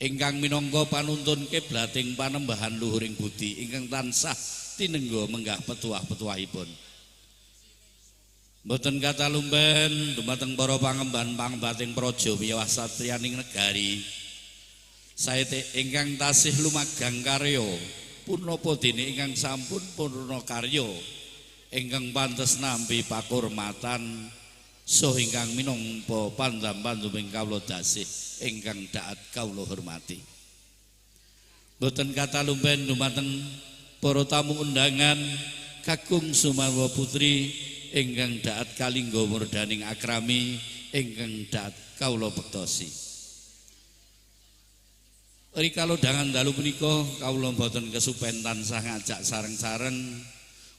ingkang minangka panuntun kiblating panembahan luhuring budi ingkang tansah tinengga menggah petuah-petuahipun. Mboten kata lumben dumateng para pangemban-pangembating praja miwah satriyaning negari. Saete ingkang tasih lumagang karya punapa dene ingkang sampun purna karya ingkang pantes nampi pakurmatan saha ingkang minangka pandam-panduming kawula dasih ingkang daat kawula hormati. Mboten kata lumben dumateng para tamu undangan kakung Sumarwa Putri ingkang daat kalingga murdaning akrami ingkang daat kawula bektosi. Rikala dangan dalu punika kawula boten kesupen tansah ngajak sareng-sareng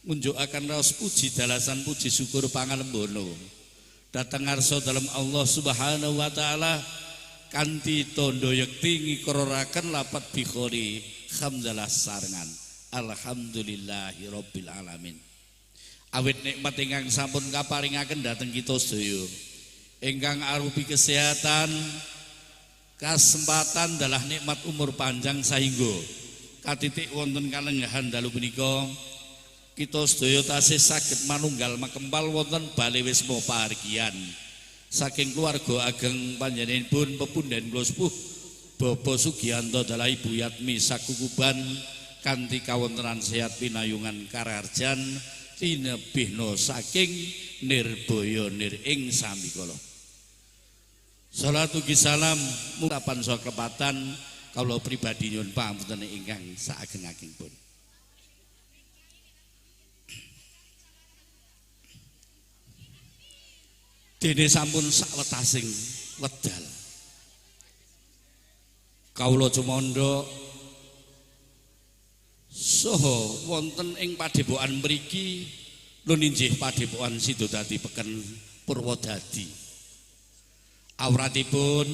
ngunjukaken raos puji dalasan puji syukur pangalembono dhateng ngarsa dalem Allah Subhanahu wa taala kanthi tandha yekti ngikraraken lapat bikhori hamdalah sarengan alhamdulillahi rabbil alamin. Awit nikmat ingkang sampun kaparingaken dhateng kita sedaya ingkang arupi kesehatan, kasempatan dalah nikmat umur panjang sahingga katitik wonten kalenggahan dalu punika kita sedaya tasih saged manunggal makempal wonten bale wisma pahargyan saking keluarga ageng panjenenganipun pepundhen kula sepuh Bapak Sugiyanto dalah Ibu Yatmi sakukuban kanthi kawontenan sehat pinayungan kararjan tinebihna saking nirbaya nir ing samikala. Salatu salam mutapan saha klepatan kawula pribadi nyuwun pangapunten ingkang saageng-agengipun. Dene sampun sawetasing wedal kawula cumandha saha wonten ing padepokan mriki nun inggih padepokan Sidodadi Peken Purwodadi. Awratipun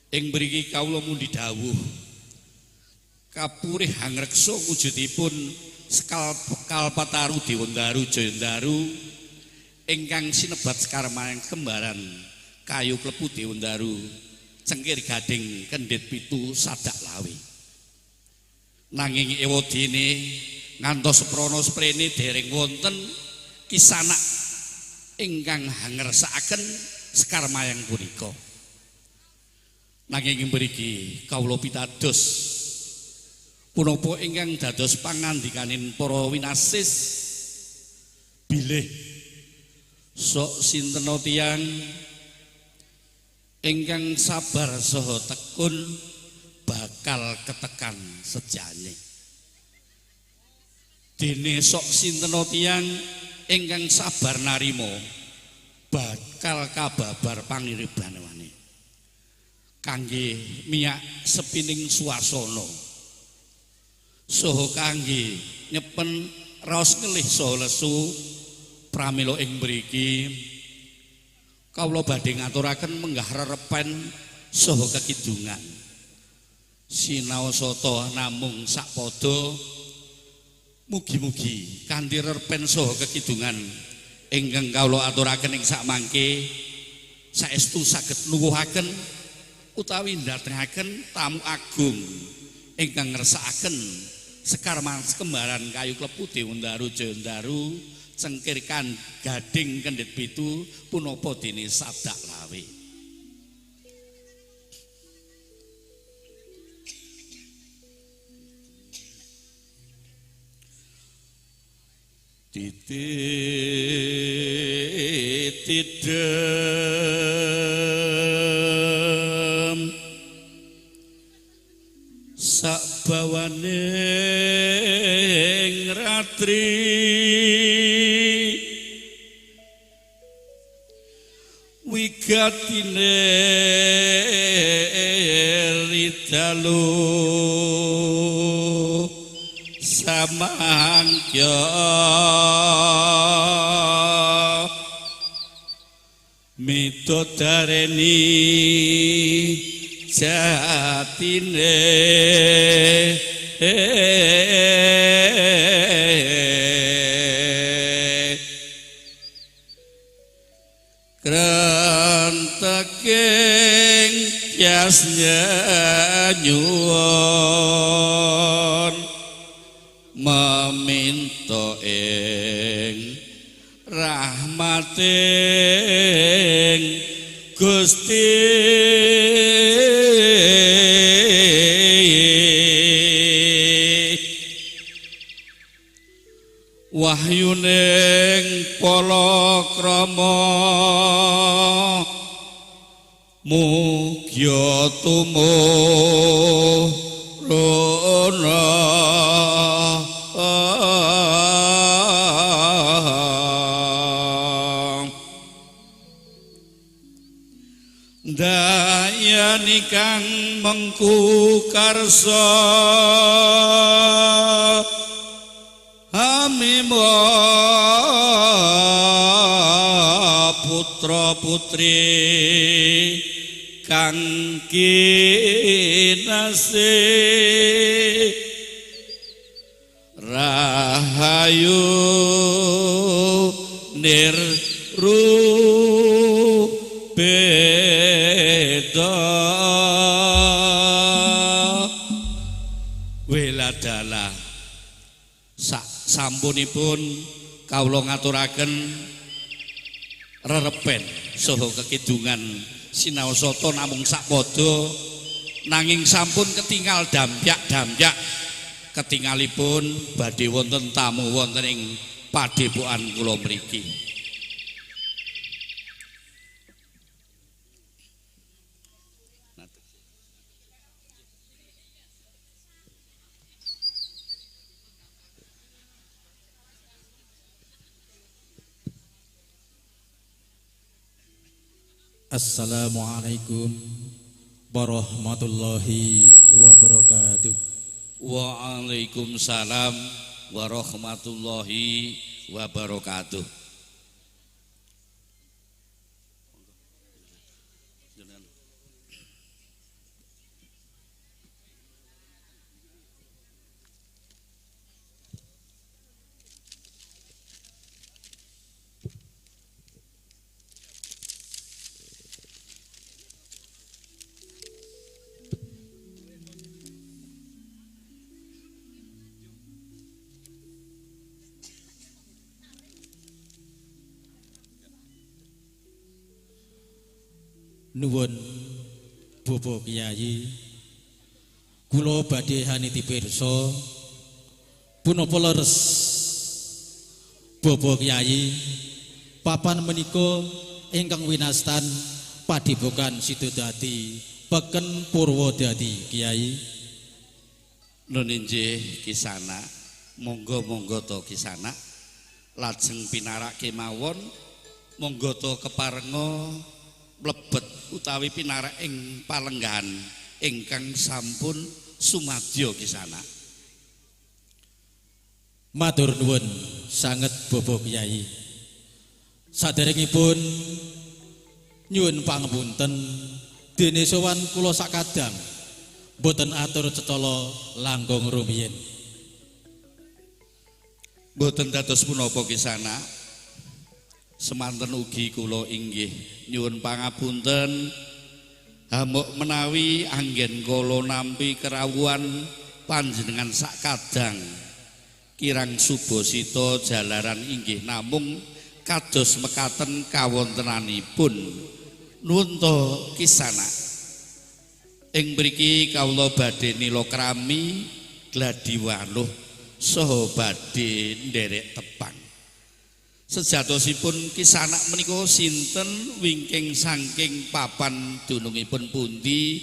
ing mriki kawula mundi dawuh kapurih hangreksa wujudipun Kalpataru Dewandaru Jayandaru ingkang sinebat sekarmayang kembaran kayu klepu Dewandaru cengkir gading kendhit pitu sadak lawi. Nanging ewadene ngantos prana sprene dereng wonten kisanak ingkang hangersakaken sekarmayang punika. Nanging mriki kawula pitados punapa ingkang dados pangandikaning para winasis bilih sok sinten tiyang ingkang sabar saha tekun bakal ketekan sejane. Dene sok sinten tiyang ingkang sabar narima bakal kababar pangiribané kangge miyak sepining swasana saha kangge nyepen raos ngelih saha lesu pramila ing mriki kawula badhe ngaturaken menggah rerepen saha kekidungan sinaosata namung sakpada mugi-mugi kanthi rerepen saha kekidungan ingkang kawula aturaken ing sakmangke saestu saged nuwuhaken utawi ndatengaken tamu agung ingkang ngersakaken sekarman kembaran kayu klepu Dewandaru Jayandaru cengkir gading kendhit pitu punapa dene sadak lawe. Tidem nyatri wigatine ridalu samangkya mitodareni jatine kranteking yasnya nyuwun meminta ing rahmating Gusti wahyuning palakrama mugya tumuruna dayani kang mengku karsa hamima putra putri kang kinasih rahayu nirbeda weladala sampunipun kawula ngaturaken rerepen saha kekidungan sinaosata namung sakpada nanging sampun ketingal dampyak ketingalipun badhe wonten tamu wonten ing padepokan kula mriki. Assalamualaikum warahmatullahi wabarakatuh. Waalaikumsalam warahmatullahi wabarakatuh. Nuwun Bapak Kyai, kula badhe haniti pirsa punapa leres Bapak Kyai papan menika ingkang winastan Padepokan Sidodadi Peken Purwodadi Kyai. Nun inggih Kisana, monggo to Kisana lajeng pinarak kemawon, monggo to keparenga mlebet utawi pinarak ing palenggahan ingkang sampun sumadya Kisana. Matur nuwun sanget Bapak Kyai. Saderengipun nyuwun pangapunten dene sowan kula sakadang boten atur cetala langkung rumiyin. Boten dados punapa Kisana. Semanten ugi kula inggih nyuwun pangapunten hamuk menawi anggen kula nampi kerawuhan panjenengan sakadang kirang subasita jalaran inggih namung kados mekaten kawontenanipun. Nuwun to Kisana. Ing mriki kawula badhe nila krami gladi waluh saha badhe nderek tepang. Sejatosipun Kisana menika sinten wingking saking papan dunungipun pundi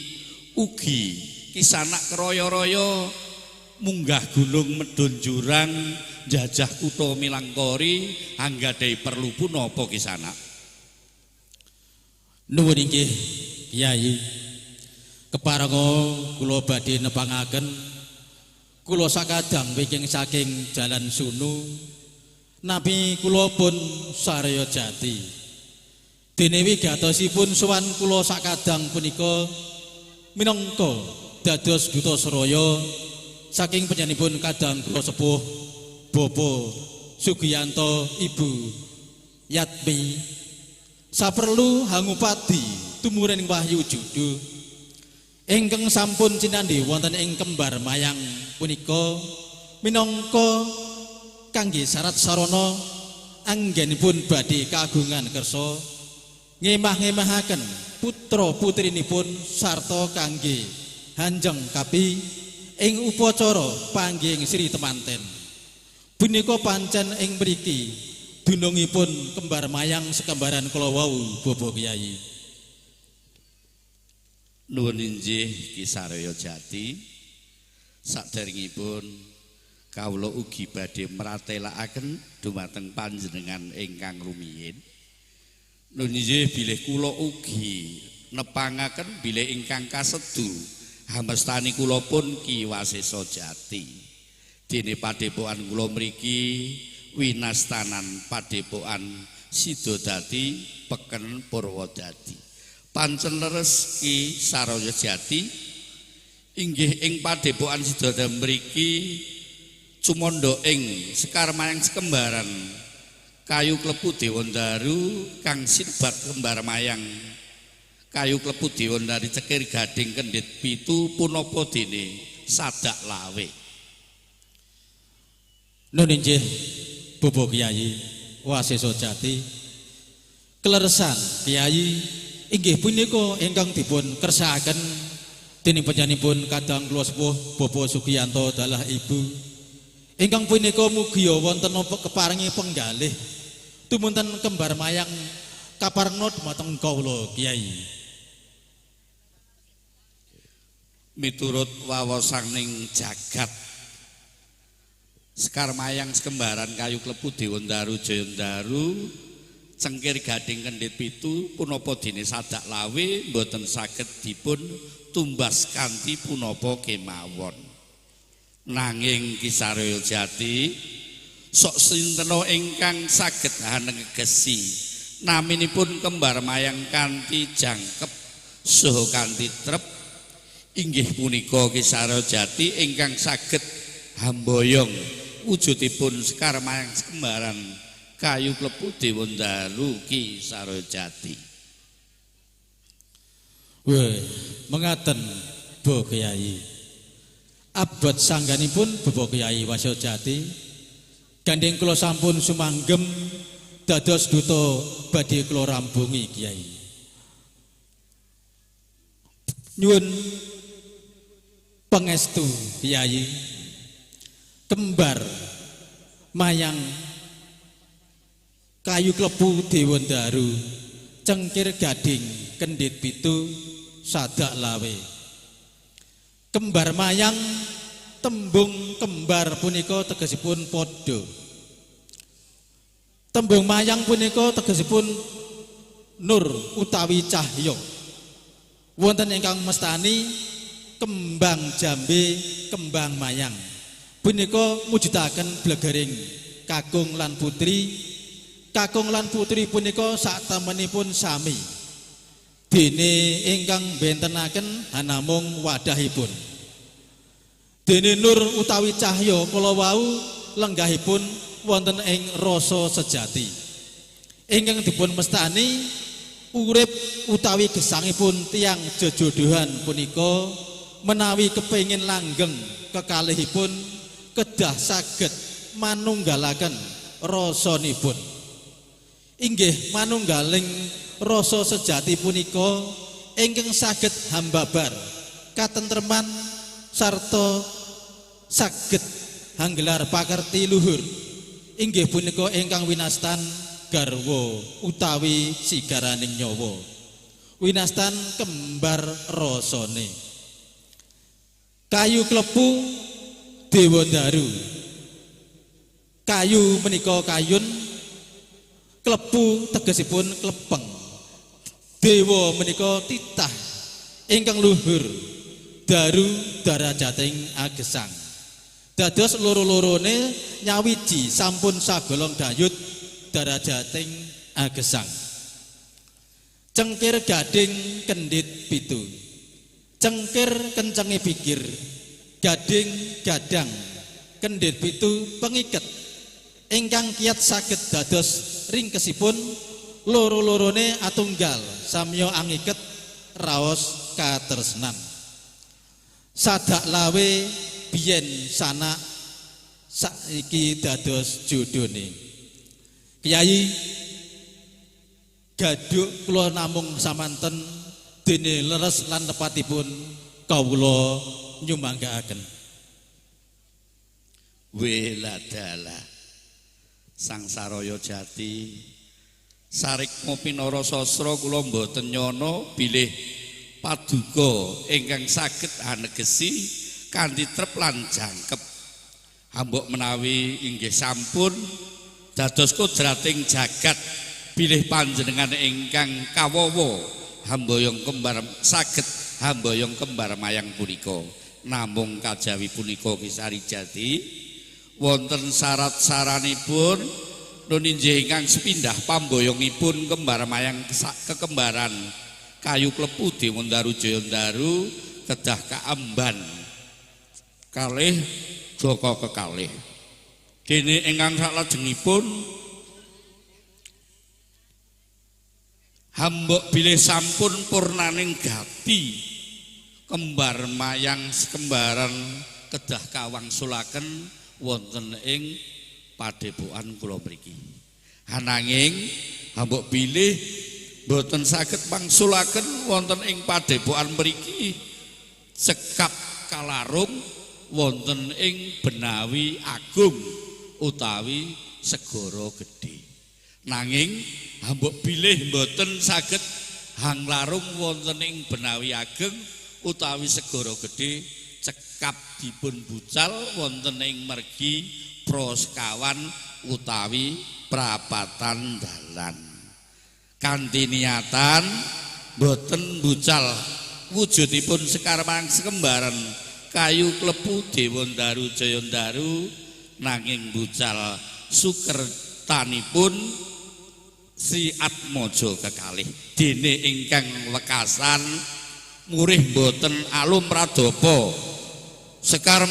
ugi Kisana kraya-raya munggah gunung medun jurang jajah kutha Milangkori anggadhahi perlu punapa kisana. Nuwun inggih Kyai. Keparenga kula badhe nepangaken kula sakadang wiking saking Jalan Sunu nami kula pun saraya jati. Dene wigatosipun sowan kula sakadang punika minangka dados duta Saraya saking panjenenganipun kadang kula sepuh Bapak Sugiyanto Ibu Yatmi saperlu hangupati tumuring wahyu judu ingkang sampun cinandhi wonten ing kembar mayang punika minangka kangge syarat sarana anggenipun badhe kagungan kersa ngemah-ngemahaken putra putrinipun sarta kangge hanjeng kapi ing upacara panggih sri temanten. Punika pancen ing mriki dunungipun kembar mayang sekembaran kula wau Bapak Kyai. Nuwun inggih Ki Saraya Jati. Saderengipun kawula ugi badhe mratelakaken dumateng panjenengan ingkang rumiyin. Nuwun inggih bilih kula ugi nepangaken bilih ingkang kasedu hamestani kula pun Ki Wasesa Jati. Dene padepokan kula mriki winastanan padepokan Sidodadi Peken Purwodadi. Pancen leres Ki Saraya Jati inggih ing padepokan Sidodadi mriki cumandha ing Sekar Mayang Sekembaran kayu klepu Dewandaru kang sinebat kembar mayang kayu klepu Dewandari cekir gading kendhit pitu punapa dene Sadak Lawe. Nuwun inggih Bapak Kyai Wasesa Jati. Kleresan Kyai inggih punika ingkang dipun kersakaken dening panjenenganipun kadang kula sepuh Bapak Sugiyanto dalah Ibu ingkang punika mugi wonten napa keparingi penggalih tumunten kembar mayang kaparna dumateng kawula Kyai. Miturut wawasaning jagat Sekar Mayang Sekembaran kayu klepu Dewandaru Jayandaru cengkir gading kendhit pitu punapa dene Sadak Lawe mboten saged dipun tumbas kanthi punapa kemawon. Nanging Ki Saraya Jati sok sintena ingkang saged hanegesi naminipun kembar mayang kanthi jangkep saha kanthi trep inggih punika Ki Saraya Jati ingkang saged hamboyong wujudipun Sekar Mayang Sekembaran kayu klepu Dewandaru Ki Saraya Jati. Weh, mengaten Bapak Kyai. Abot sangganipun Bapak Kyai Wasesa Jati gandeng kula sampun sumanggem dados duta badhe kula rambungi Kyai. Nyuwun pangestu Kyai kembar mayang kayu klepu Dewandaru cengkir gading kendhit pitu Sadak Lawe. Kembar mayang tembung kembar punika tegesipun padha. Tembung mayang punika tegesipun nur utawi cahya. Wonten ingkang mestani kembang jambe kembang mayang. Punika mujudaken blegering kakung lan putri. Kakung lan putri punika saktemenipun sami. Dene ingkang bentenaken hanamung wadahipun. Dene nur utawi cahya kala wau lenggahipun wonten ing rasa sejati. Ingkang dipun mestani urip utawi gesangipun tiyang jejodohan punika menawi kepengin langgeng kekalihipun kedah saged manunggalaken rasanipun. Inggih manunggaling rasa sejati punika ingkang saged hambabar katentreman sarta saged hanggelar pakerti luhur. Inggih punika ingkang winastan garwa utawi sigaraning nyawa. Winastan kembar rasane. Kayu klepu Dewa Daru. Kayu menika kayun klepu tegesipun klepeng. Dewa menika titah ingkang luhur. Daru darajating agesang. Dados loro-lorone nyawiji sampun sagolong dayut darajating agesang. Cengkir gading kendit pitu. Cengkir kencenge pikir. Gading gadang kendit pitu pengiket. Ingkang kiat saged dados ringkesipun loro-lorone atunggal samya angiket raos katresnan. Sadak lawe biyen sanak saiki dados jodhone. Kyai gaduk kula namung samanten dene leres lan nepatipun kawula nyumanggaaken. Weladala Sang Saraya Jati sarik ngopinara sastra kula mboten nyono bilih paduka ingkang saged anegesi kanthi trep lan jangkep. Hambuk menawi inggih sampun dados kodrating jagat bilih panjenengan ingkang kawawa hamboyong kembar saged hamboyong kembar mayang punika. Namung kajawi punika Kisari Jati wonten syarat-saranipun nun inggih ingkang sepindah pamboyongipun kembar mayang kekembaran kayu klepu Dewandaru Jayandaru kedah kaamban kalih Joko kekalih. Dene ingkang salajengipun hambuk bilih sampun purnaning gati kembar mayang sekembaran kedah kawangsulaken wonten ing padepokan kula mriki. Ananging hambuk bilih boten saged mangsulaken wonten ing padepokan mriki cekap kalarung wonten ing Benawi Agung utawi Segara Gedhe. Nanging hambuk bilih boten saged hanglarung wonten ing Benawi Ageng utawi Segara Gedhe cekap dipun bucal wonten ing mergi Proskawan utawi prapatan dalan. Kanthi niatan boten bucal wujudipun sekar marang sekembaran kayu klepu Dewandaru Jayandaru nanging bucal sukertanipun Sri Atmaja kekalih. Dene ingkang wekasan murih boten alum pradapa sekar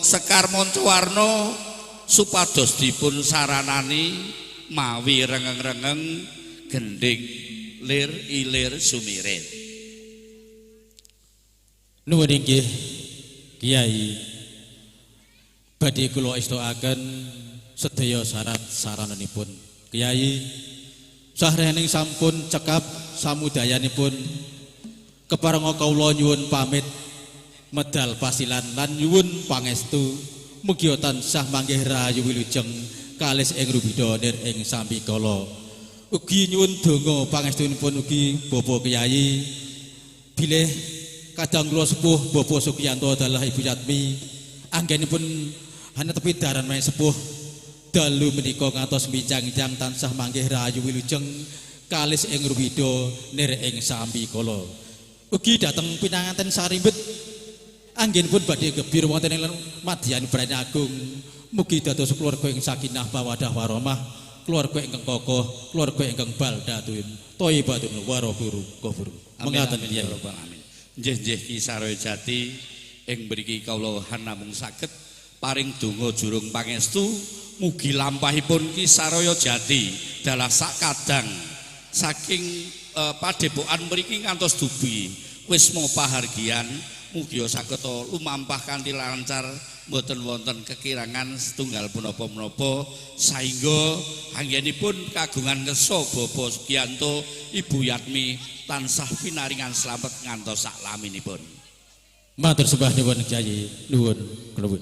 Sekar Mancawarna supados dipun saranani mawi rengeng-rengeng gending lir ilir sumirin. Nuwun inggih Kyai badhe kula estokaken sedaya syarat sarananipun. Kyai sahrening sampun cekap samudayanipun keparenga kawula nyuwun pamit medal pasilan lan nyuwun pangestu mugi tansah manggih rahayu wilujeng kalis ing rubida nir ing sambikala. Ugi nyuwun donga pangestunipun ugi Bapak Kyai bilih kadang kula sepuh Bapak Sukiyanto adalah Ibu Yatmi anggenipun ana tepi daran main sepuh dalu menika ngantos bincang-bincang tansah manggih rahayu wilujeng kalis ing rubida nir ing sambikala. Ugi dhateng pinanganten sarimbet anggenipun badhe gebir wonten ing madyan Brani Agung. Mugi dados keluarga ing sakinah mawaddah warahmah, keluarga ingkang kokoh, keluarga ingkang baldatun, thayyibatun warahmatullahi. Mengaten Kyai. Amin. Nggih Ki Saraya Jati ing mriki kawula namung saged paring donga jurung pangestu mugi lampahipun Ki Saraya Jati dalah sakadang saking padepokan mriki ngantos dubi wisma pahargyan mugi saged lumampah kanthi lancar mboten wonten kekirangan setunggal punapa-punapa saengga anggenipun kagungan kersa Bapak Sukiyanto Ibu Yatmi tansah pinaringan slamet ngantos saklaminipun. Matur sembah nyuwun Kyai, nuwun nuwun.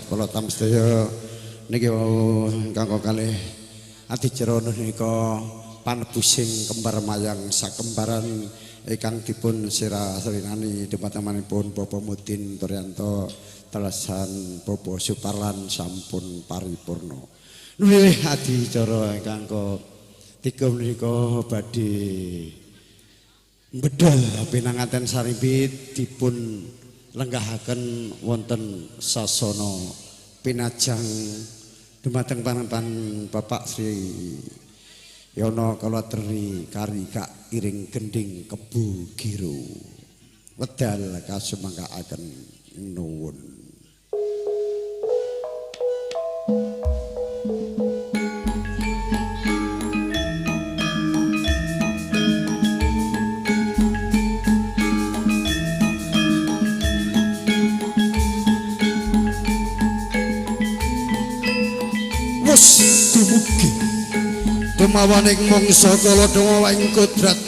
Para tamu sedaya niki wau kanggo kalih adicara nika panebusing kembar mayang sakembaran ingkang dipun sirah-sirinani depatemanipun Bapak Mudin Turyanto Telesan Bapak Suparlan sampun paripurna. Nggih adicara ingkang tiga menika badhe bedal pinanganten sarimpit dipun lenggahaken wonten sasana pinajang dumateng pangapunten Bapak Sri Yono Kalatri Kari Kak Iring Gending Kebu Giro wedal kasumangkaaken nuwun. Dumugi dumawaning mangsa kala dawa ing kodrat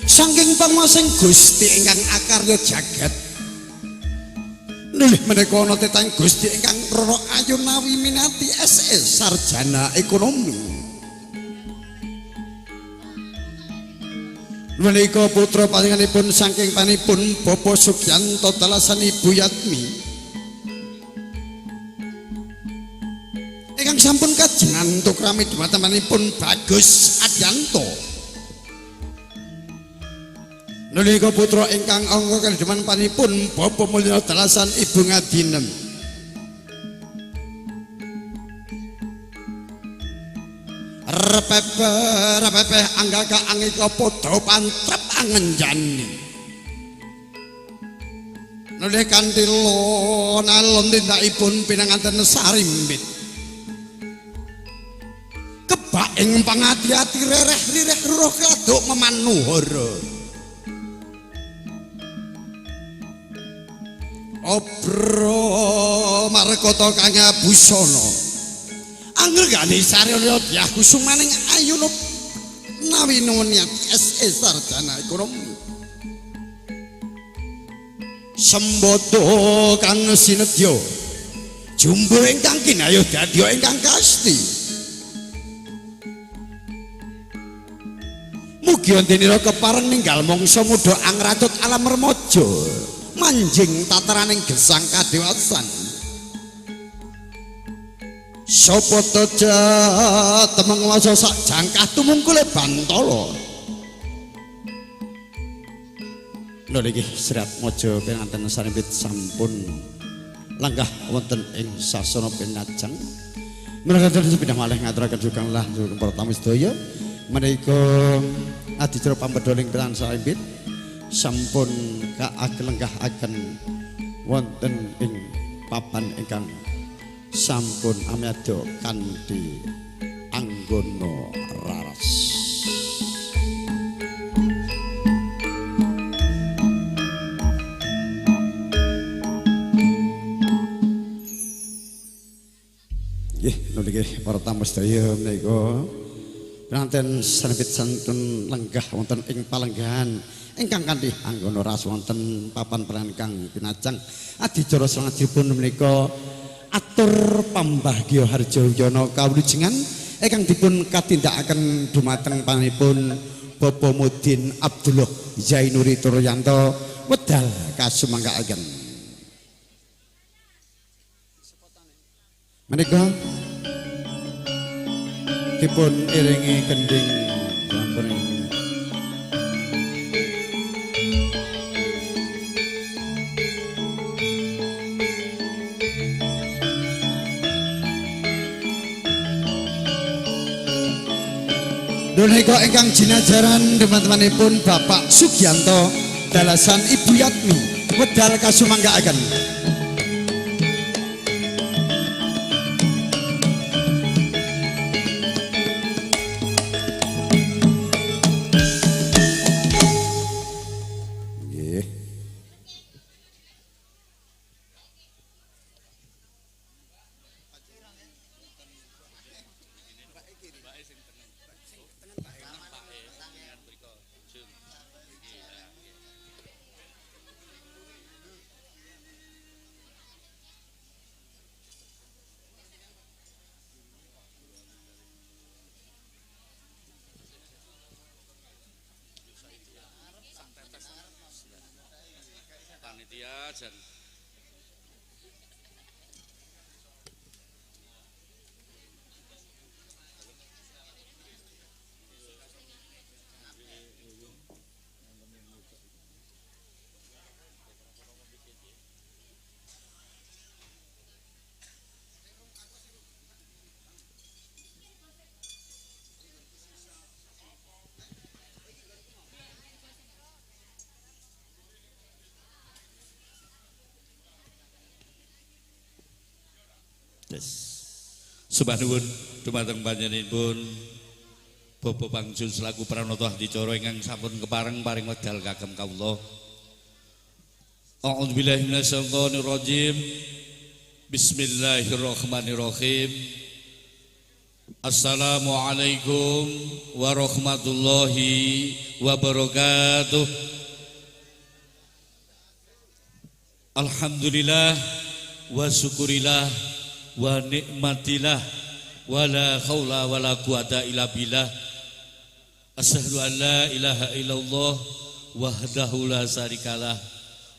saking panguwasing Gusti ingkang akarya jagat nulih menika ana tetang Gusti ingkang Rara Ayunawi minati SS sarjana ekonomi menika putra palinganipun saking panipun Bapak Sugiyanto Telesan Ibu Yatmi ingkang sampun kajengan untuk rami dumatemanipun Bagus Adyanto. Nalika putra ingkang angka kalideman panipun Bapak Mulya Telesan Ibu Ngadinem. Repepe anggaka angika padha pantrep angenjani. Nalika kanthi lonalon tindakipun pinanganten sarimbit. Kebak ing pangati-ati rereh-rireh ruruh kaduk memanuhara. Obro marekata kang busana. Anggegane sarana dyah kusumaning ayuna nawinuniat SE sarjana ekonomi. Sembodo kang sinedya. Jumbo ingkang kinayuh dadya ingkang kasti. Mugi wontenira kepareng ninggal mangsa muda angratut alam remaja manjing tataraning gesang kadewasan. Sapa teja temeng wasa sak jangkah tumungkule bantala. Lha niki Serat Maja pinanganten sarimpit sampun langgah wonten ing sasana pinajang. Menawi sepindah malih ngaturaken sugeng lah para tamu sedaya menika adicara pambedoling kelan saimbit sampun kaaglenggah-aken wonten ing papan ingkang sampun amyado kanthi anggana raras. Nggih, niki para tamu sedaya menika Ranten sanebit santun lenggah wonten ing palenggahan ingkang kanthi anggana ras wonten papan peran kang pinajang adicara salajengipun menika atur pambagya harja yana kawlujengan ingkang dipun katindakaken dumateng panjenenganipun Bapak Mudin Abdullah Zainuri Turyanto wedal kasumangkaaken menika dipun iringi kending sampun Donika ingkang jinajaran teman-temanipun Bapak Sugianto dalasan Ibu Yatmi wedal kasumangkaaken panitia jan Sembah nuwun dumateng panjenenganipun Bapak Pangjul selaku pranata adicara ingkang sampun kepareng paring wedal kagem kawula. A'udzubillahi minasyaitonir rajim. Bismillahirrahmanirrahim. Assalamualaikum warahmatullahi wabarakatuh. Alhamdulillah wa syukurillah wa nikmatillah wa la haula wa la quwata illa billah. Asyhadu an la ilaha illallah wahdahu la syarikalah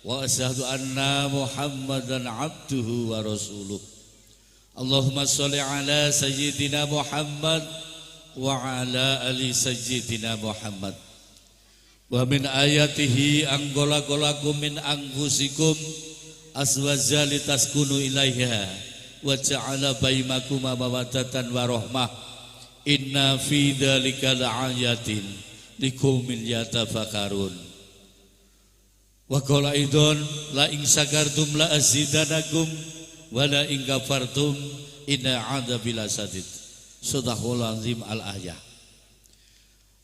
wa asyhadu anna Muhammadan abduhu wa rasuluh. Allahumma sholli ala sayyidina Muhammad wa ala ali sayyidina Muhammad. Wa min ayatihi anggolakolakum min anfusikum aswaja litaskunu ilaiha wa ja'ala bainakum mawaddatan wa rahmah. Inna fi dzalika laayatin liqaumin yatafakkarun. Wa qala idon la in syakartum la azidanakum wa la in kafartum inna 'adzabi lasadid. Sadaqallahul azim al ayah.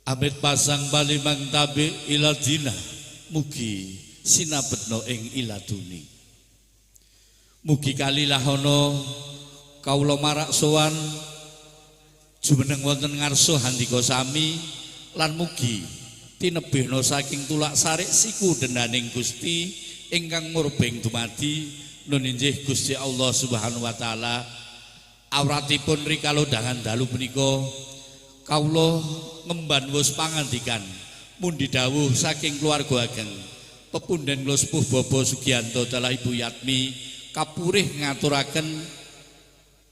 Amit pasang palimang tabi iladina mugi sinabetno ing iladuni. Mugi kalilah ana kawula marak sowan jumeneng wonten ngarsa handika sami lan mugi tinebihna saking tulak sarik siku denaning Gusti ingkang murbeng dumadi nun injih Gusti Allah Subhanahu wa taala. Awratipun rikala dangan dalu punika kawula ngemban wus pangandikan mundi dawuh saking keluarga ageng pepundhen kula sepuh Bapak Sugianto dalah Ibu Yatmi kapurih ngaturaken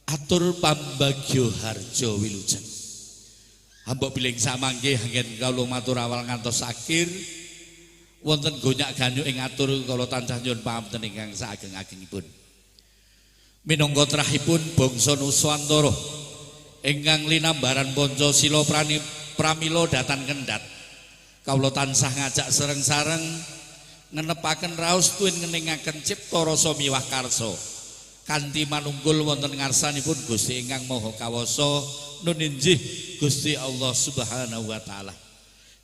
atur pambagya harja wilujeng. Hamba piling samangke anggen kawula matur awal ngantos akhir wonten gonyak ganyuk ing atur kala tansah nyuwun pamunten ingkang saageng-agengipun. Minangka trahipun bangsa Nuswantara ingkang linambaran Pancasila pramila datan kendhat kawula tansah ngajak sareng-sareng ngenepaken raos tuwin ngeningaken cipta rasa miwah karsa kanthi manunggul wonten ngarsanipun Gusti ingkang Maha Kawasa nun injih Gusti Allah Subhanahu wa taala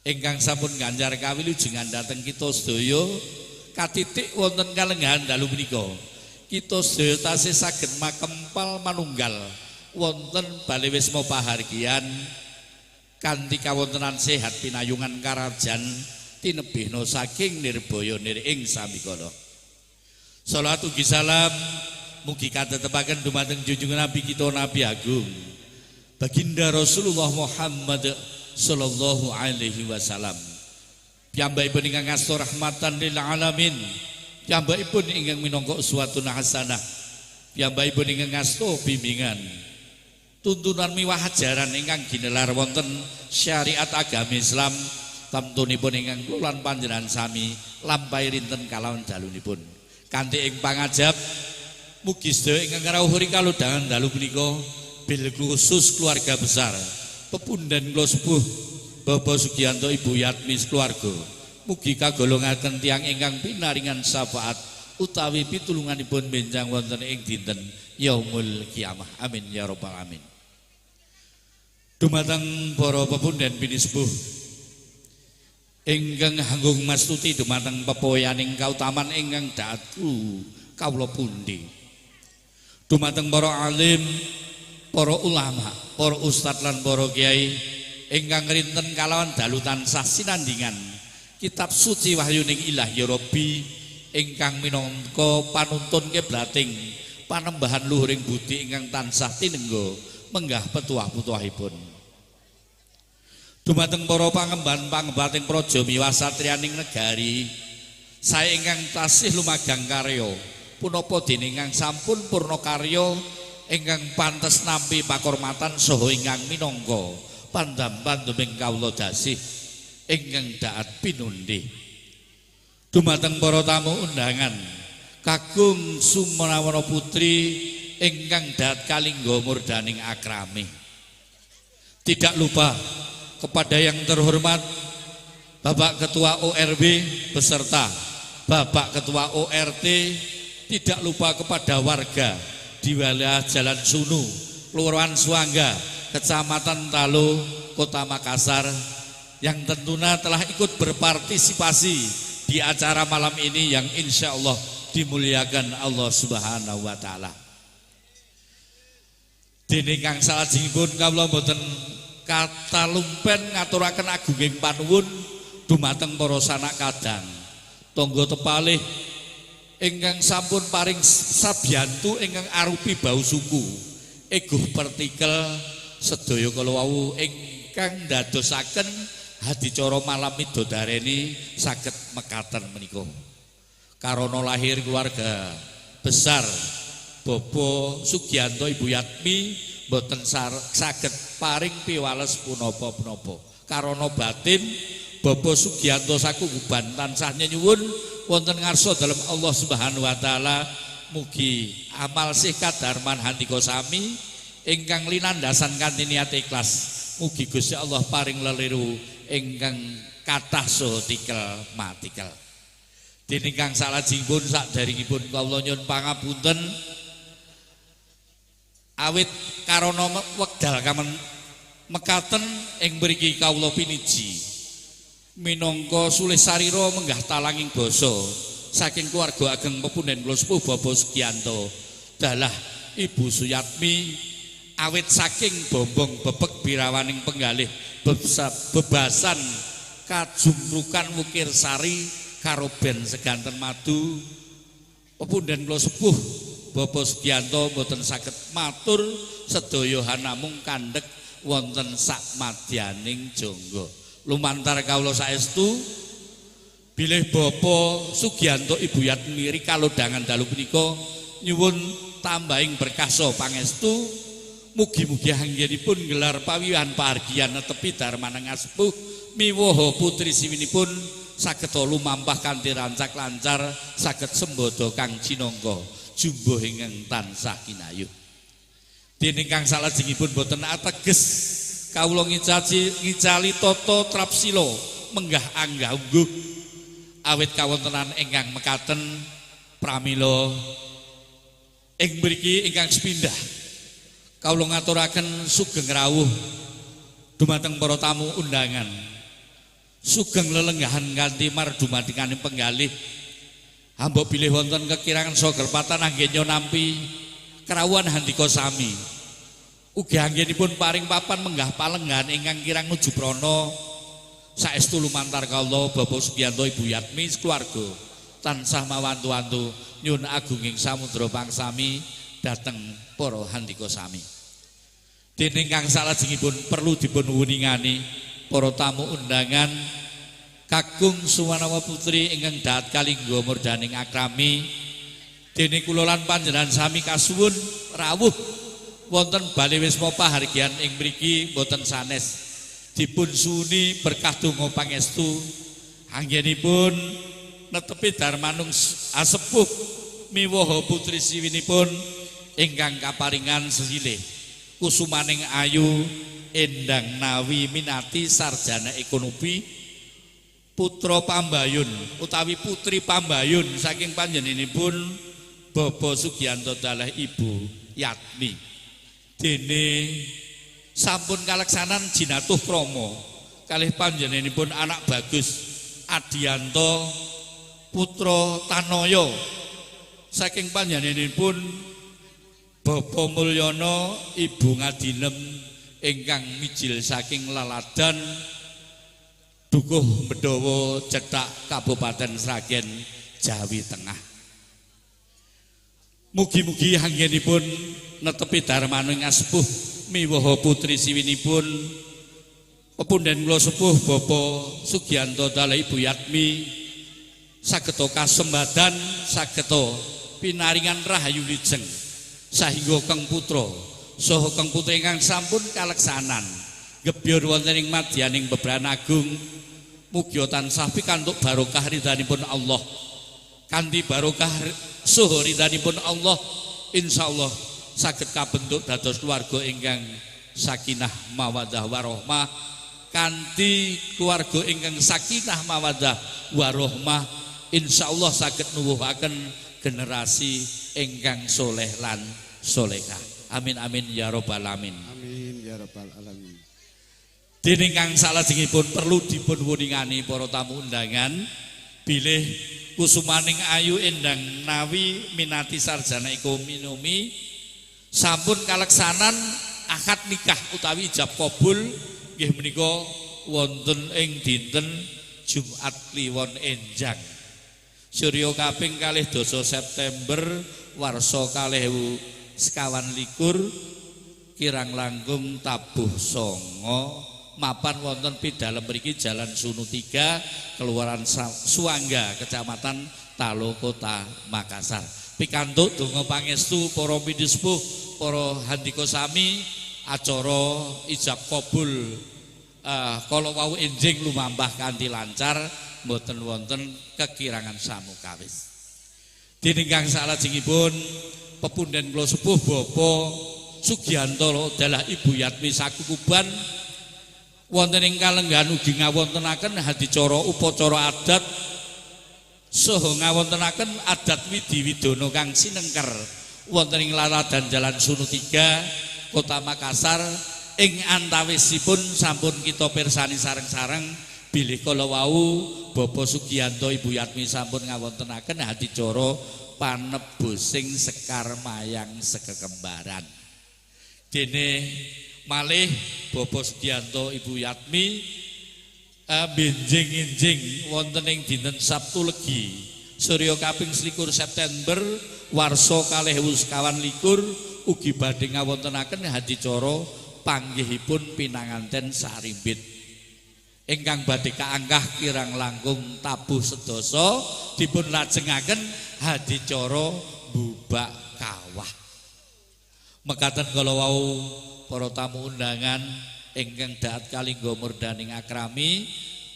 ingkang sampun ganjar kawilujengan dhateng kita sedaya katitik wonten kalenggahan dalu menika kita sedaya tasih saged makempal manunggal wonten bale wisma pahargyan kanthi kawontenan sehat pinayungan karajan tinebihna saking nirbaya niring samikala. Shalawat ugi salam mugi katetepaken dumateng junjungan Nabi kita Nabi Agung Baginda Rasulullah Muhammad sallallahu alaihi wasallam. Piyambakipun ingkang ngasta rahmatan lil alamin. Piyambakipun ingkang minangka uswatun hasanah. Piyambakipun ingkang ngasta bimbingan tuntunan miwah ajaran ingkang ginelar wonten syariat agama Islam tamtunipun ingkang kula lan panjenengan sami lampahi rinten kalawan dalunipun. Kanthi ing pangajab mugi sedaya ingkang rawuh kalodhangan dalu punika bil khusus keluarga besar pepundhen kula sepuh Bapak Sugiyanto Ibu Yatmi keluarga mugi kagolongaken tiyang ingkang pinaringan syafaat utawi pitulunganipun benjang wonten ing dinten yaumul kiamah amin ya rabbal alamin. Dumateng para pepundhen pinisepuh ingkang hanggung mastuti dumateng pepoyaning kautaman ingkang dhatku kawula pundi dumateng para alim, para ulama, para ustadz lan para kiai ingkang rinten kalawan dalu tansah sinandingan kitab suci wahyuning Ilahi Rabbi ingkang minangka panuntun kiblating panembahan luhuring budi ingkang tansah tinengga menggah petuah-petuahipun. Dumateng para pangemban-pangembating praja miwah satriyaning negari sae ingkang tasih lumagang karya punapa dene ingkang sampun purna karya ingkang pantes nampi pakurmatan saha ingkang minangka pandampan tuming kawula dasih ingkang dhaat pinundih. Dumateng para tamu undangan kagum Sumenawana Putri ingkang dhaat kalingga murdaning akrami. Tidak lupa kepada yang terhormat Bapak Ketua ORB beserta Bapak Ketua ORT, tidak lupa kepada warga di wilayah Jalan Sunu, Kelurahan Suangga, Kecamatan Talo, Kota Makassar yang tentunya telah ikut berpartisipasi di acara malam ini yang insya Allah dimuliakan Allah Subhanahu wa taala. Dene kang salajengipun kawula mboten kata lumpen ngaturaken agunging panuwun dumateng para sanak kadang tangga tepalih ingkang sampun paring sabiyantu ingkang arupi bau suku eguh partikel sedaya kala wau ingkang ndadosaken hadicara malam midodareni saged mekaten menika karana lahir keluarga besar Bapak Sugiyanto Ibu Yatmi boten saged paring piwales punapa-punapa karana batin Bapak Sugiyanto sakukuban tansah nyuwun wonten ngarsa dalem Allah Subhanahu wa taala mugi amal sih kadarman handika sami ingkang linandasan kanthi niat ikhlas mugi Gusti Allah paring leliru ingkang kathah saha tikel matikel. Dene ingkang salajengipun sakderengipun kawula nyuwun pangapunten awit karana wekdal mekaten ing mriki kawula piniji minangka sulih sarira menggah talanging basa saking keluarga ageng pepundhen kula sepuh Bapak Sugiyanto dalah Ibu Suyatmi awit saking bombong bebek birawaning penggalih bebasan kajumrukan Wukir Sari karo ben seganten madu pepundhen kula sepuh Bapak Sugiyanto boten saged matur sedaya hanamung kandhek wonten sak madyaning jangga. Lumantar kawula saestu bilih Bapak Sugiyanto Ibu Yatmi kalodhangan dalu punika nyuwun tambahing berkah saha pangestu mugi-mugi anggenipun gelar pawihan pahargyan netepi darmaneng sepuh miwaha putri siwinipun saged lumampah kanthi rancak lancar saged sembodo kang jinangka jumbuh ingkang tansah kinayuh. Dene ingkang salajengipun boten ateges kawula ngicali tata trapsila menggah anggah ungguh awit kawontenan ingkang mekaten pramila ing mriki ingkang sepindhah kawula ngaturaken sugeng rawuh dumateng para tamu undangan sugeng lelenggahan kanthi mardumadinganing penggalih hamba bilih wonten kekirangan saha gerpatan anggenyo nampi kerawuhan handika sami ugi anggenipun paring papan menggah palenggan ingkang kirang nuju prana saestu lumantar kawula Bapak Sugiyanto Ibu Yatmi keluarga tansah mawantu-wantu nyuwun agunging samudra pangsami dhateng para handika sami. Dene ingkang salajengipun perlu dipun wuningani para tamu undangan Kakung Sumanawa Putri ingkang dahat kalingga murdaning akrami dene kula lan panjenengan sami kasuwun rawuh wonten bali wisma pahargyan ing mriki boten sanes dipun suni berkah donga pangestu anggenipun netepi darmanung asepuh miwaha putri siwinipun ingkang kaparingan sesilih kusumaning ayu endang nawi minati sarjana ekonomi putra Pambayun utawi putri Pambayun saking panjenenganipun Bapak Sugiyanto dalah Ibu Yatmi dene sampun kaleksanan jinatuh krama kalih panjenenganipun anak bagus Adianto putra Tanoyo saking panjenenganipun Bapak Mulyono Ibu Ngadinem ingkang mijil saking Laladan Dukuh Bedowo Cetak Kabupaten Sragen Jawi Tengah. Mugi-mugi anggenipun netepi darmaning asepuh miwaha putri siwinipun pepundhen kula sepuh Bapak Sugiyanto dalah Ibu Yatmi sageta kasembadan sageta pinaringan rahayu lijeng sahingga kang putra saha kang putri ingkang sampun kaleksanan gebyur wonten ing madyaning bebrahan agung mugi tansah pikantuk barokah ridhanipun Allah kanthi barokah saha ridhanipun Allah insyaallah saged kabentuk dados keluarga ingkang sakinah mawaddah warahmah kanthi keluarga ingkang sakinah mawaddah warahmah insyaallah saged nuwuhaken generasi ingkang soleh lan solehah amin amin ya rabbal alamin Amin ya rabbal alamin. Dene ingkang salajengipun perlu dipun wuningani para tamu undangan bilih kusumaning ayu endang nawi minati sarjana ekonomi sampun kaleksanan akad nikah utawi ijab kabul nggih menika wonten ing dinten Jumat Kliwon enjang Surya kaping 2 September warsa 2021 kirang langkung tabuh songo mapan wonten pidalem mriki Jalan Sunu 3 Kelurahan Suangga Kecamatan Talo Kota Makassar pikantuk donga pangestu para pidhuspuh para handika sami acara ijab kabul kala wau enjing lumampah kanthi lancar mboten wonten kekirangan samukawis. Dene ingkang salajengipun pepundhen kula sepuh Bapak Sugiyanto dalah Ibu Yatmi Sakukuban wonten ing kalenggahan ugi ngawontenaken hadicara upacara adat saha ngawontenaken adat widi-widana kang sinengker wonten ing Laladan Jalan Sunu 3 Kota Makassar ing antawisipun sampun kita pirsani sareng-sareng bilih kala wau Bapak Sugiyanto Ibu Yatmi sampun ngawontenaken hadicara panebusing Sekar Mayang Sekekembaran. Dene malih Bapak Sugiyanto Ibu Yatmi benjing-enjing wonten ing dinten Sabtu Legi Surya kaping 21 September warsa 2021 ugi badhe ngawontenaken hadicara panggihipun pinanganten sarimbit ingkang badhe kaanggah kirang langkung tabuh sedasa dipun lajengaken hadicara bubak kawah. Mekaten kala wau para tamu undangan ingkang dahat kalingga murdaning akrami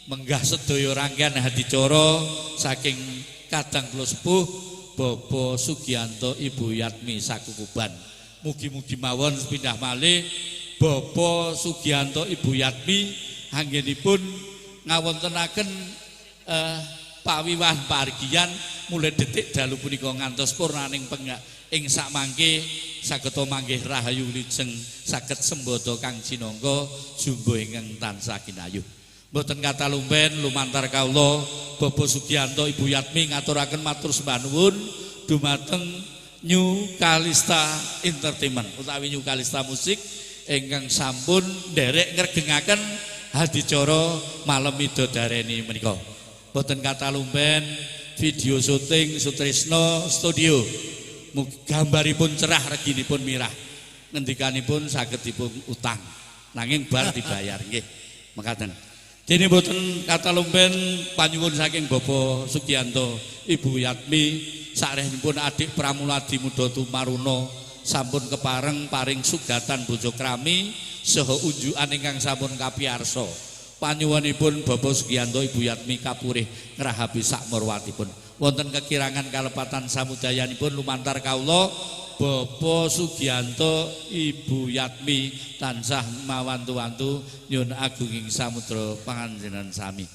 menggah sedaya rangkaian hadicara saking kadang kula sepuh Bapak Sugiyanto Ibu Yatmi Sakukuban. Mugi-mugi mawon pindah malih Bapak Sugianto Ibu Yatmi anggenipun ngawontenaken pawiwahan pargian mulai detik dalu punika ngantos purnaning ing sakmangke sageta manggih rahayu lijeng saged sembodo Kang Jinangga jumbo ingkang tansah kinayuh. Mboten kata lumben lumantar kawula Bapak Sugianto Ibu Yatmi ngaturaken matur sembah nuwun dumateng New Kalista Entertainment utawi New Kalista Musik ingkang sampun nderek ngregengaken hadicara malam midodareni menika. Mboten kata lumben video syuting Sutrisno Studio. Gambaripun cerah reginipun mirah. Ngendikanipun saged dipun utang. Nanging bar dibayar nggih. Mekaten. Dene mboten kata lumben panyuwun saking Bapak Sugianto Ibu Yatmi sarenipun adik Pramuladi Muda Tumaruna sampun kepareng paring sugatan bojo krami saha unjukan ingkang sampun kapiyarsa. Panyuwunipun Bapak Sugianto Ibu Yatmi kapurih ngrahapi sak marwatipun. Wonten kekirangan kalepatan samudayanipun lumantar kawula Bapak Sugianto Ibu Yatmi tansah mawantu-wantu nyuwun agunging samudra panganjenan sami.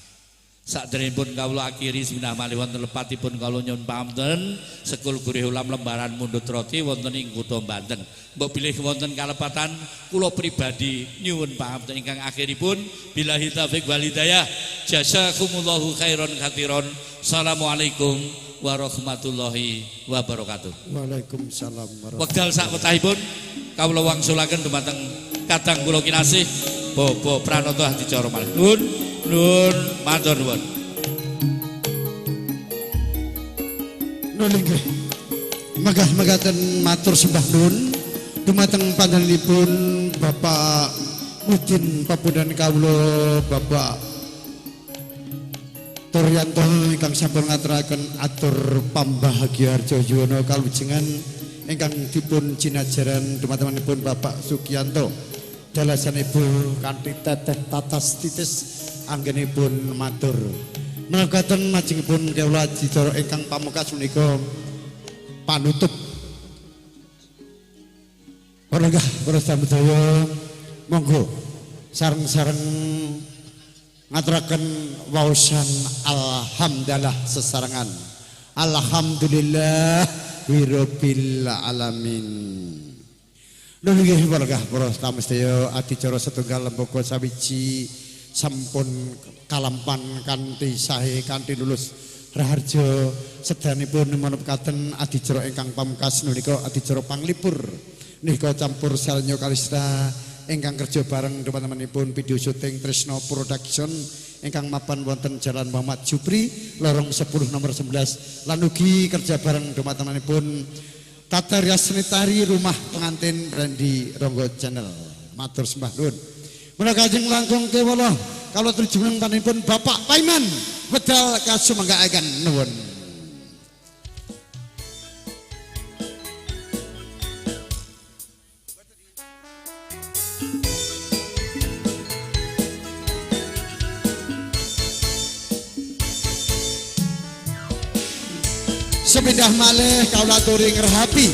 Sakderengipun kawula akhiri sinah malih wonten lepatipun kawula nyuwun pamunten sekul gurih ulam lembaran mundhut roti wonten ing kutha Banten. Mbok bilih wonten kalepatan kula pribadi nyuwun pamunten ingkang akhiripun billahi taufik wal hidayah. Jazakumullahu khairan katsiran. Assalamualaikum warahmatullahi wabarakatuh. Waalaikumsalam warahmatullahi. Wekdal sak wetahipun kawula wangsulaken dumateng kadang kula kinasih Bapak Pranoto Hadicara malih. Nuwun matur nuwun. Nuwun inggih. Megah-megaten matur sembah nuwun dumateng panjenenganipun Bapak Mudin Papundan kawula Bapak Turyanto ingkang sampun ngaturaken atur pambahagia harja yuwana kalujengan ingkang dipun jinajaran dumatengipun Bapak Sugianto dalasanipun kanthi teteh tatas titis anggenipun matur menakaten majengipun kawula adicara ingkang pamungkas menika panutup para samudaya monggo sareng-sareng ngaturaken waosan alhamdulillah sesarengan. Alhamdulillah wirabbil alamin. Nuwun inggih para tamu sedaya adicara setunggal lembaga sawiji sampun kalampan kanthi sae kanthi lulus raharja sedanipun menepkaten adicara ingkang pamungkas menika adicara panglipur nika campur salnya kalista ingkang kerja bareng teman-temanipun video syuting Trisno Production ingkang mapan wonten Jalan Muhammad Jupri lorong 10 nomor 11 lan ugi kerja bareng teman-temanipun Tata Rias Seni Tari Rumah Pengantin Randy Ronggo Channel. Matur sembah nuwun. Menawi kajeng langkung kewala kalau terjemah panjenenganipun Bapak Paiman wedal kasumenggaaken nuwun. Sepindah malih kaula aturi ngrehapi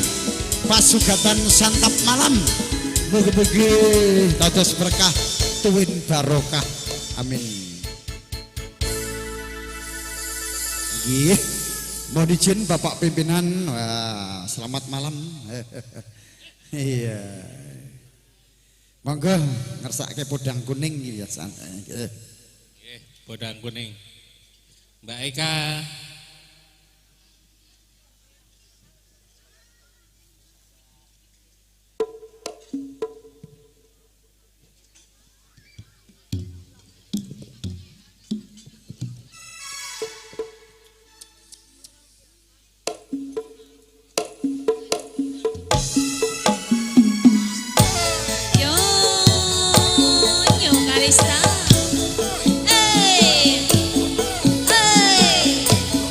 pasugatan santap malam mugi-mugi dados berkah tuwin barokah amin. Nggih mohon izin Bapak pimpinan selamat malam. Iya monggo ngersake podang kuning ya nggih Podang kuning Mbak Eka. Kalista. Hey. Hey.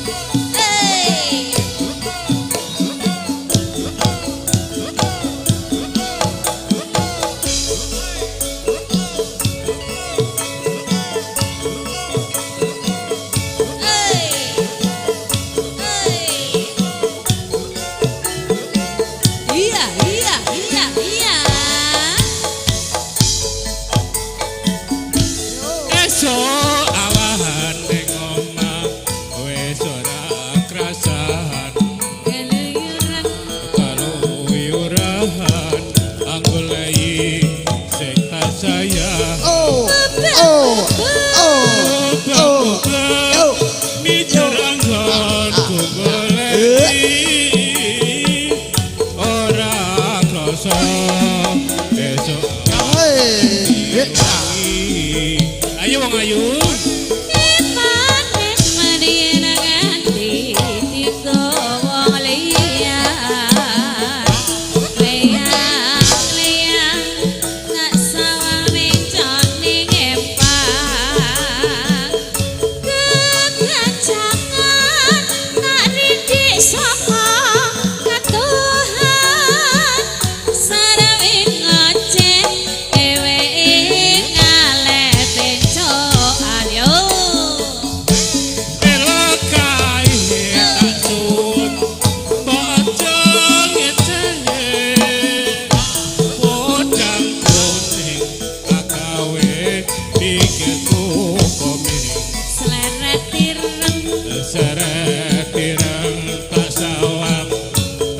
seret ireng tak sawang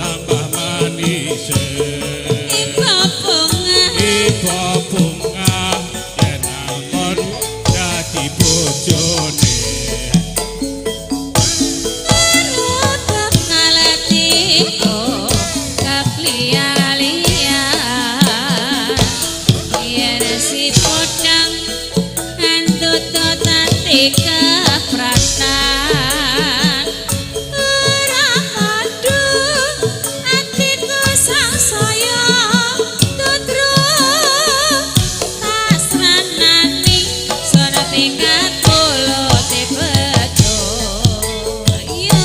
tambah manis Ibu bunga ibu bunga yen angkon dadi bojone Nutup ngaletiku kepliya-liya Yen si podang antutut ati kepratan Ora madu atiku sangsaya tutruk tasranani sora tingkat polote bejo yo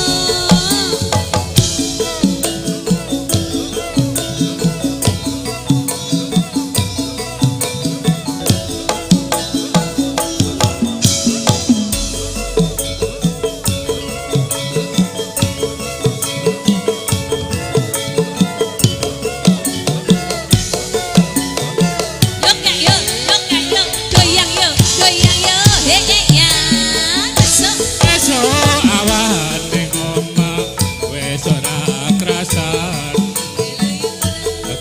goyang yo he ya besok esok awan ning omah wis ora krasan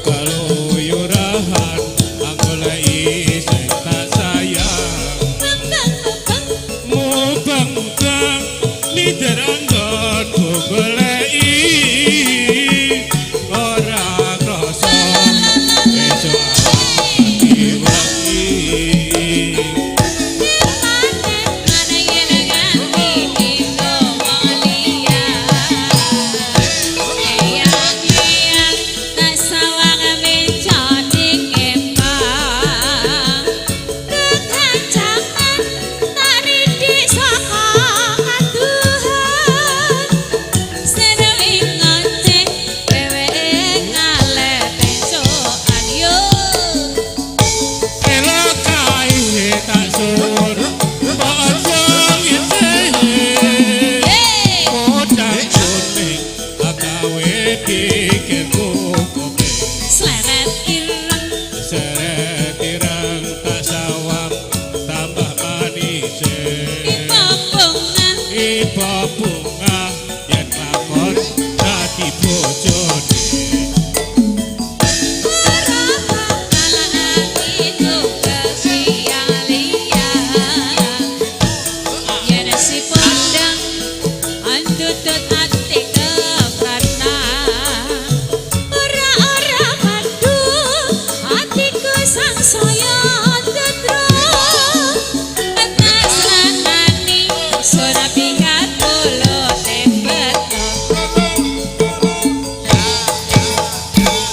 keluyurahan anggoleki sing tak sayang mubeng-mubeng lider anggonku goleki ora krasa esok diwangi Sleret ireng seret ireng tak sawang tambah manis ibu bunga ibu bunga yen lakon dadi bojone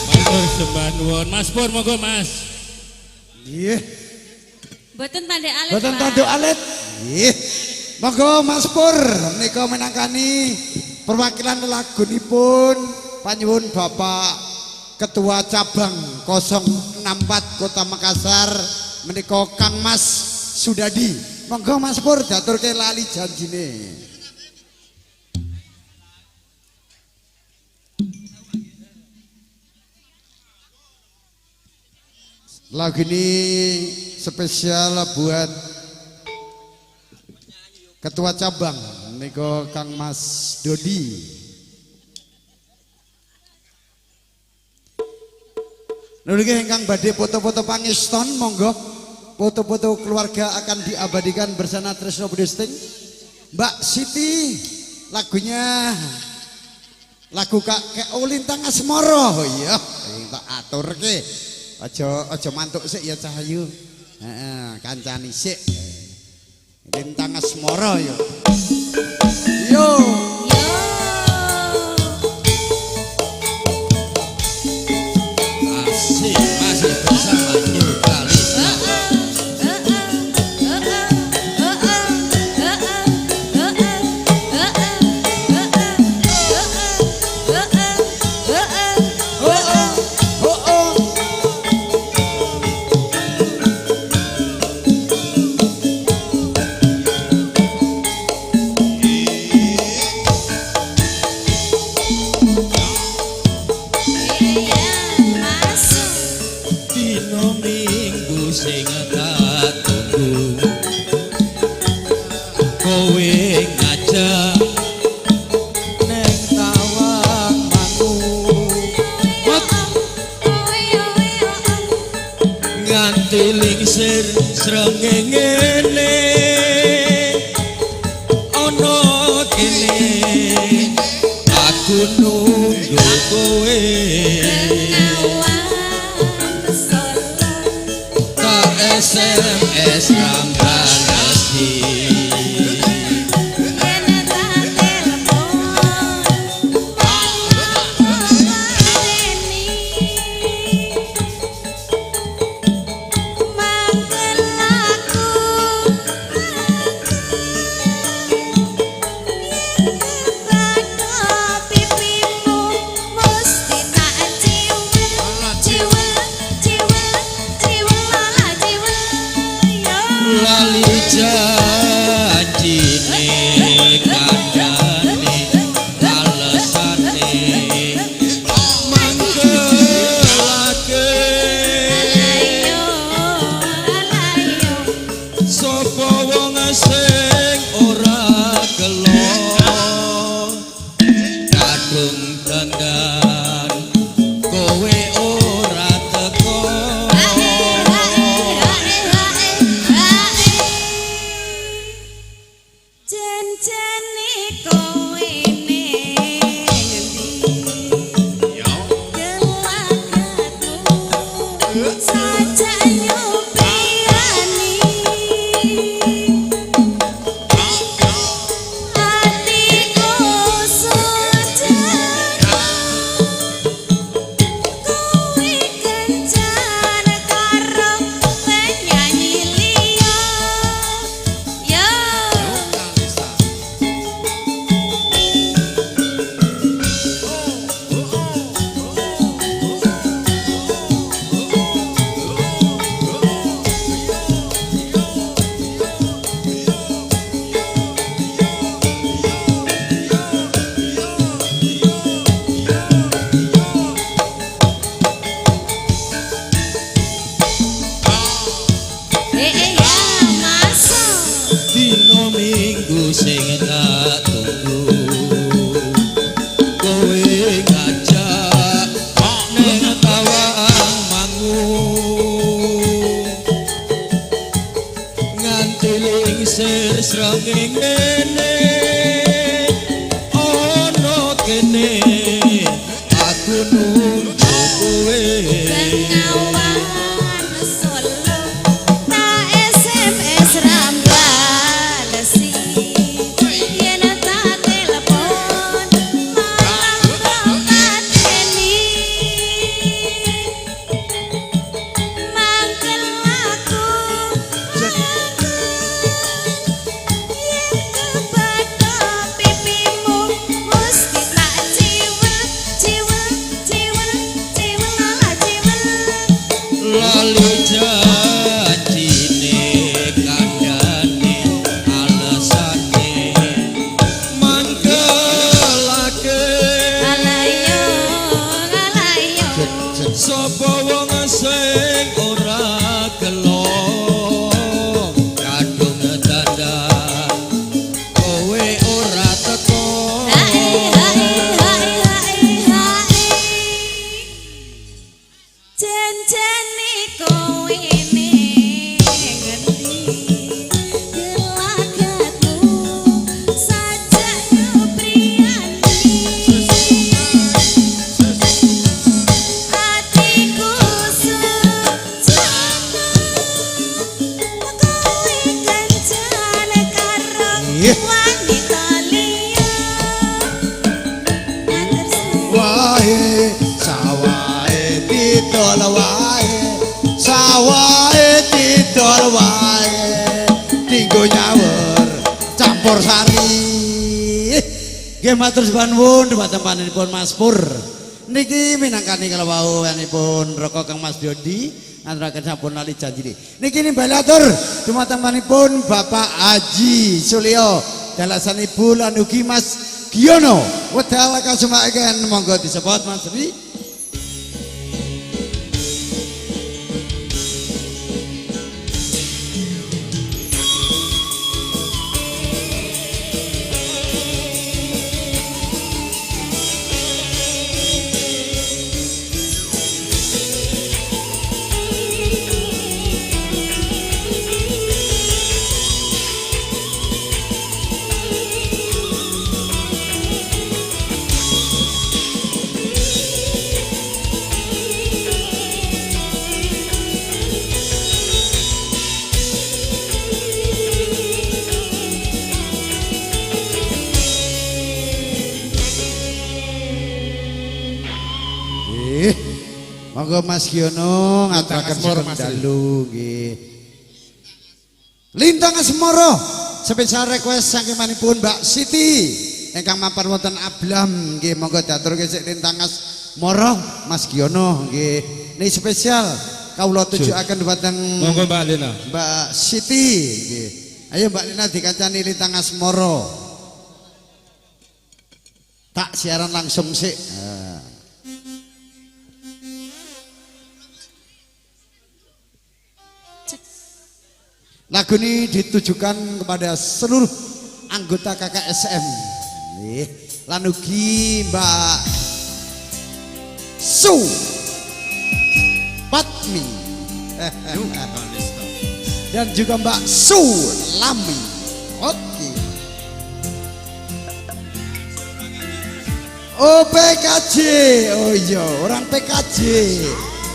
matur sembah nuwun Mas Pur monggo Mas Nggih, Boten tanda alit boten Pak. tanduk alit. Nggih. Monggo Mas Pur menika menangkani perwakilan lagunipun panyuwun Bapak Ketua Cabang 064 Kota Makassar menika Kang Mas Sudadi. Monggo Mas Pur daturke lali janjine. Lagu ini spesial buat Ketua Cabang Niko Kang Mas Dodi. Niki ingkang badhe foto-foto pangeston monggo. Foto-foto keluarga akan diabadikan bersama Tresno Budesting. Mbak Siti lagunya lagu Kak Ulintang Asmoro ya. Tak aturke. Aja mantuk sik ya Cahayu. Heeh, kancani sik. Lintang Asmoro ya. Yo. Asik masih bersama New Kalisma. dino minggu sing tak tunggu kowe ngajak sir srengenge ono kene aku nunggu kowe tak SMS rambalasi lali janjine kandhane alesane mangkelake sapa wong sing ora gelo kadung dandan kowe ora teko Jen-jene kowe ning endi gelagatmu sajak nyupiani hatiku sujana kowe kencan karo penyanyi liya yo ya masuk dino minggu sing tak tunggu kowe ngajak ning tawang manggung nganti lingsir srengenge ono kene aku nunggu kowe Bengawan Solo tak SMS rambalesi yen tak telepon malah mateni mangkel aku yen kebato pipimu mesti tak ciwel ciwel ciwel ciwel ala ciwel lali janjine kandhane alesane mangkelake alayo sapa wong sing ora gelo kadung dandan kowe ora teko Jen-jene kowe ning endi gelagatmu sajak nyupriani hatiku sujana kowe kencan karo wanita liya Wae sawahe didol wae sawahe didol wae dinggo nyawur campur sari nggih matur nuwun dhumateng panjenenganipun Mas Pur niki minangkani kelawuhanipun Raka Kang Mas Biondi aturaken sampun lali janjine niki nimbali atur dhumateng panjenenganipun Bapak Haji Sulyo dalasanipun lan ugi Mas Giono wedal kasumakaken monggo disebut Mas Ri Monggo Mas Giono ngaturaken Asmoro, sugeng Mas dalu nggih. Lintang Asmoro spesial request saking manipun Mbak Siti ingkang mampir wonten Ablam nggih monggo diaturke sik Lintang Asmoro Mas Giono nggih. Ini spesial kawula tujuaken dhateng Monggo Mbak Lina. Mbak Siti nggih. Ayo Mbak Lina dikancani Lintang Asmoro. Tak siaran langsung sik. Lagu ini ditujukan kepada seluruh anggota KKSM. Nih, lan ugi Mbak Su Patmi dan juga Mbak Su Lami. Oke. Oh PKJ, oh iya orang PKJ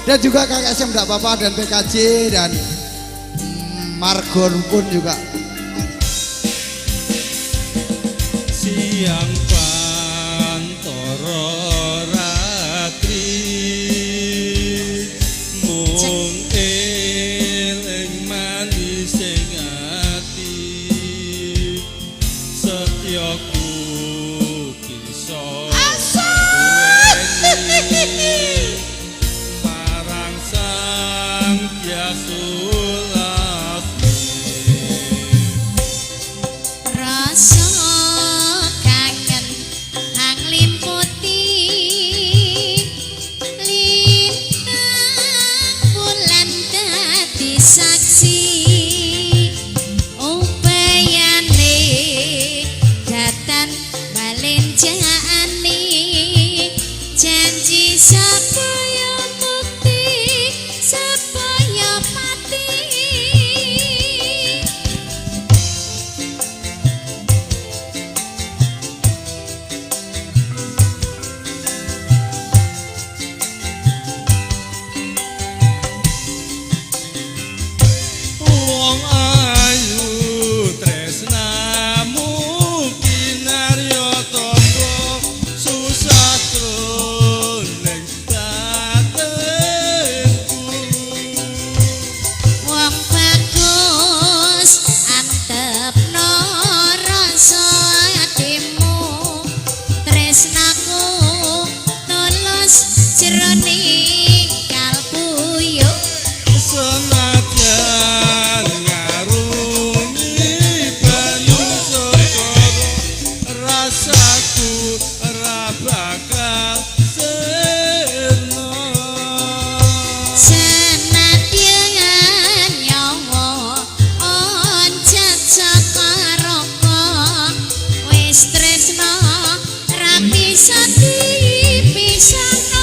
dan juga KKSM enggak apa-apa dan PKJ dan Margon pun juga. Siang pantoro ratri mung eling manis sing ati setyaku bisa marang sang Yasulah Rasa kangen hang limputi lintang bulan dadi saksi upayane datan balen jaane janji sapaya mukti sapaya mati. Wong ayu tresnamu kinarya tapa susah kroning batinku Wong bagus antepno rasa atimu tresnaku tulus jroning kalbu yo senajan ngarungi banyu segara rasaku ora bakal sirna senadyan nyawa onjak saka raka wis tresno ra bisa dipisahno.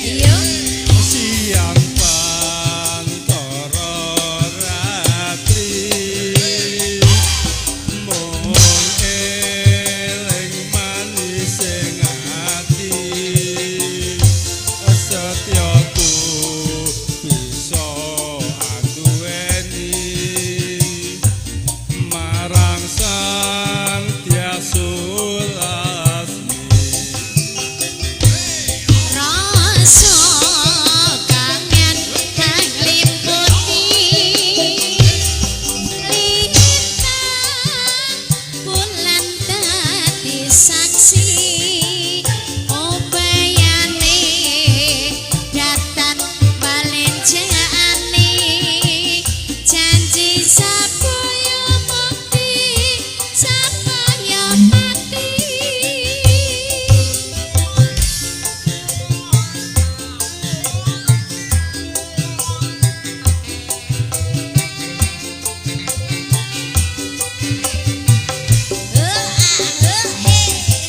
Yo siang pantoro ratri mung eling manis sing ati setyaku bisa anduweni marang sang Tyasulasmi rasa kangen hang limputi lintang bulan dadi saksi upayane datan balen jaane janji sapaya mukti sapaya mati.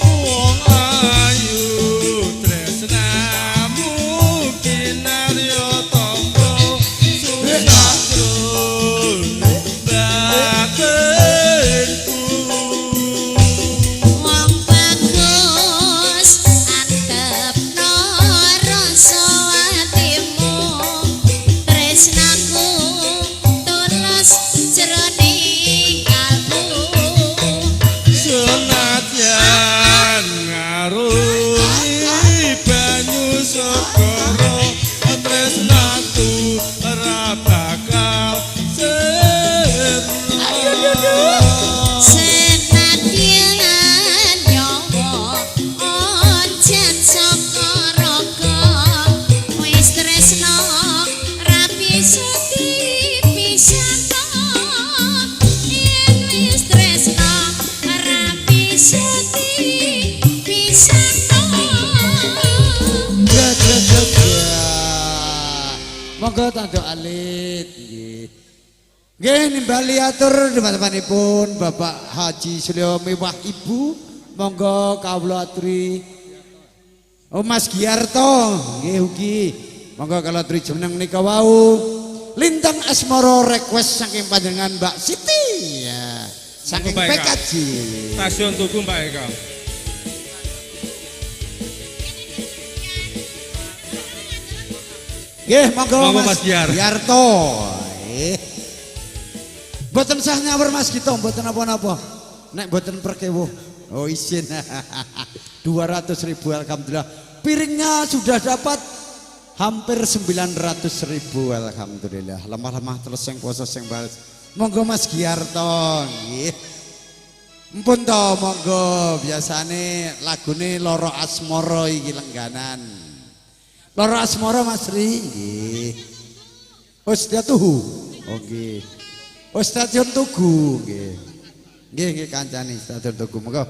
Wong Monggo tanduk alit nggih. Nggih nimbali atur teman-temanipun Bapak Haji Sulyo Mewah Ibu. Monggo kawula aturi. Oh Mas Giarto nggih ugi. Monggo kala aturi jeneng menika wau. Lintang Asmara request saking panjenengan Mbak Siti ya. Saking PKJ. Stasiun Tugu Mbak Eka. Nggih, monggo Mas Giarto. Mboten sah nyawur Mas Gito, mboten apa-apa. Nek mboten perkewuh. Oh izin. 200.000 alhamdulillah. Piringnya sudah dapat hampir 900.000 alhamdulillah. Lemah-lemah terus sing poso sing bales. Monggo Mas Giarto nggih. Mpun to monggo biasane lagune Loro Asmara iki lengganan. Loro Asmara Mas Ri nggih. Ustaz Tuhu. Oh nggih. Stasiun Tugu nggih. Nggih kancane Stasiun Tugu monggo.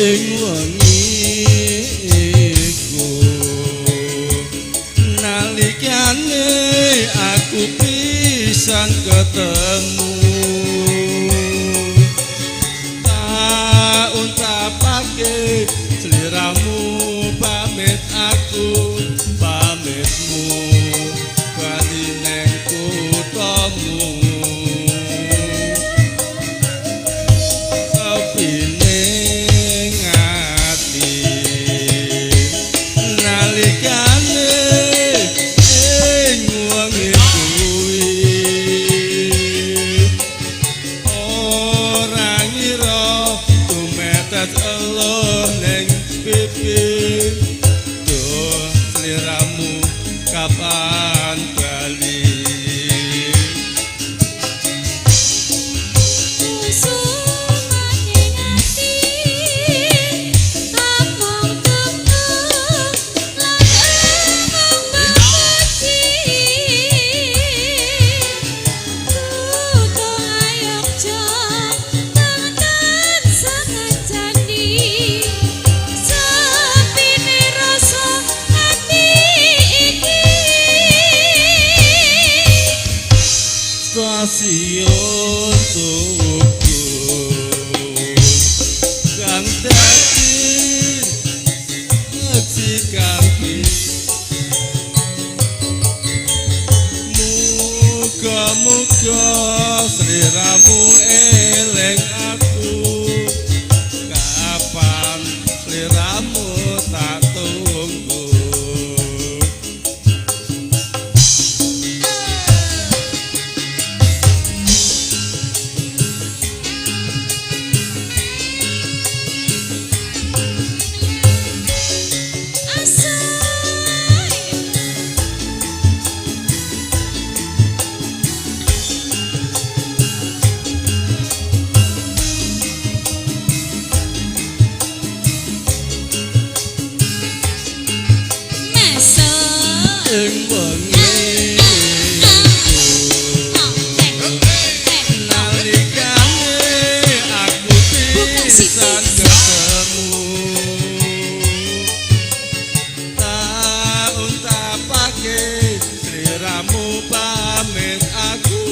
Ing wengi iku nalikane aku pisan ketemu tak uncapake sliramu pamit aku pamitmu bali neng kuthamu kapan bali stasiun Tugu kang dadi ngecikanku muga-muga sliramu eling aku kapan sliramu tak tunggu. Ing wengi nalikane aku pisan ketemu tak uncapake sliramu pamit aku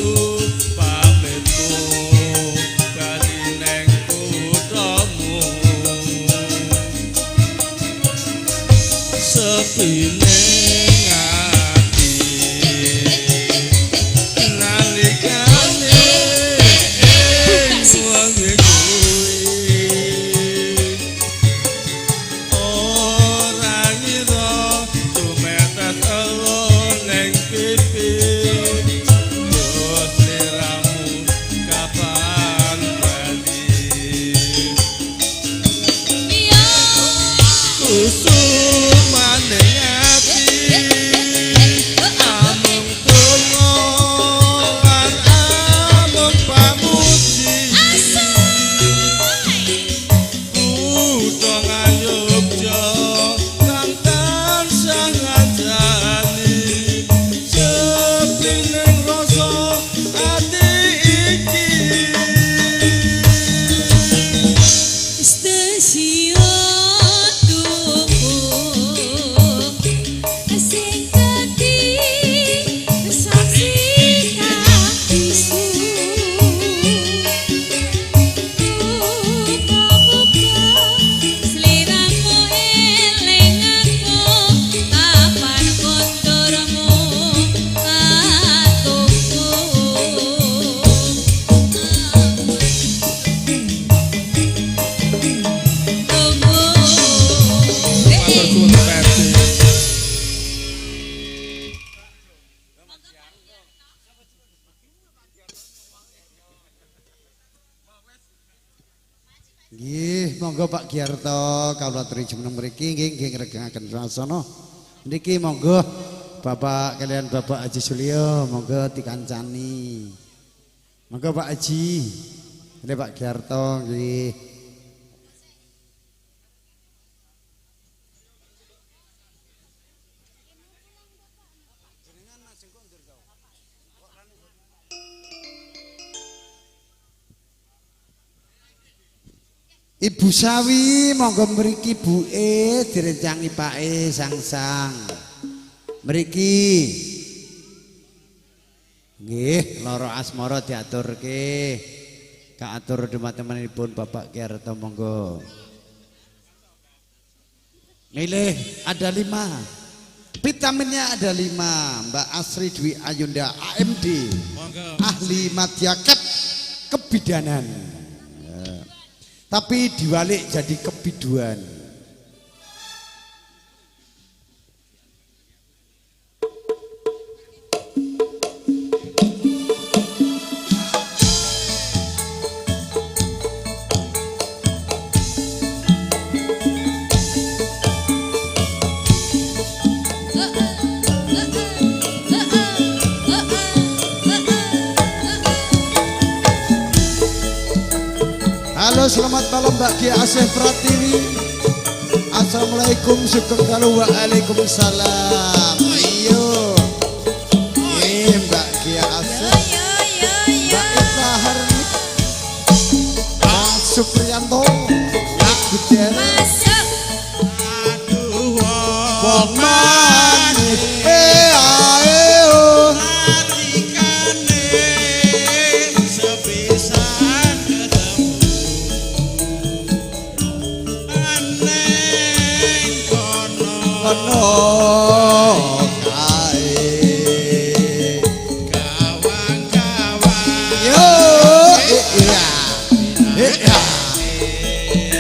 pamitku bali neng kuthamu sepine Kusumane Nggih, monggo Pak Giarto kawula aturi jumeneng mriki nggih ngregengaken rasana. Niki monggo Bapak kalian Bapak Haji Sulyo monggo dikancani. Monggo Pak Haji. Ini Pak Giarto nggih. Ibu Sawi monggo mriki buke direncangi pake sang-sang. Mriki. Nggih, lara asmara diaturke. Kaatur teman-temanipun Bapak Giarto monggo. Milih ada 5. Vitaminnya ada 5. Mbak Asri Dwi Ayunda AMD. Monggo. Ahli Madyaket Kebidanan. Tapi diwalik jadi kebiduan. Halo, selamat malam Mbak Gia Asih Pratiwi. Assalamualaikum, sugeng dalu, waalaikumsalam. Ayo. Mbak Gia Asih. Mbak Ita Harni. Pak Supriyanto. Gudera. Masuk. Wong manis.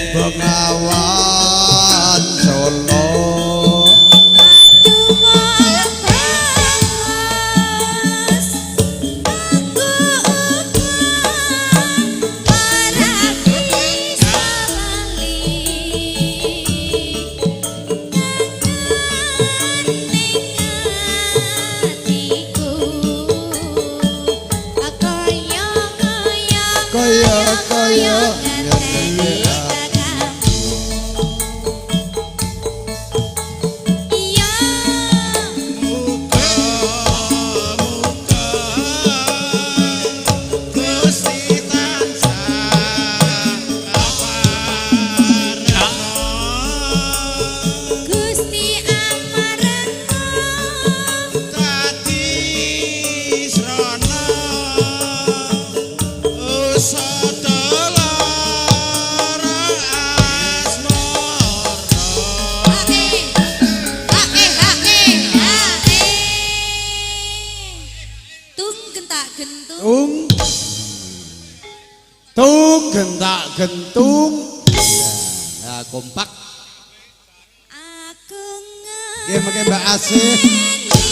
Bengawan Solo. Tung gentak gentung. Ya, kompak. Nggih mengke Mbak Asih.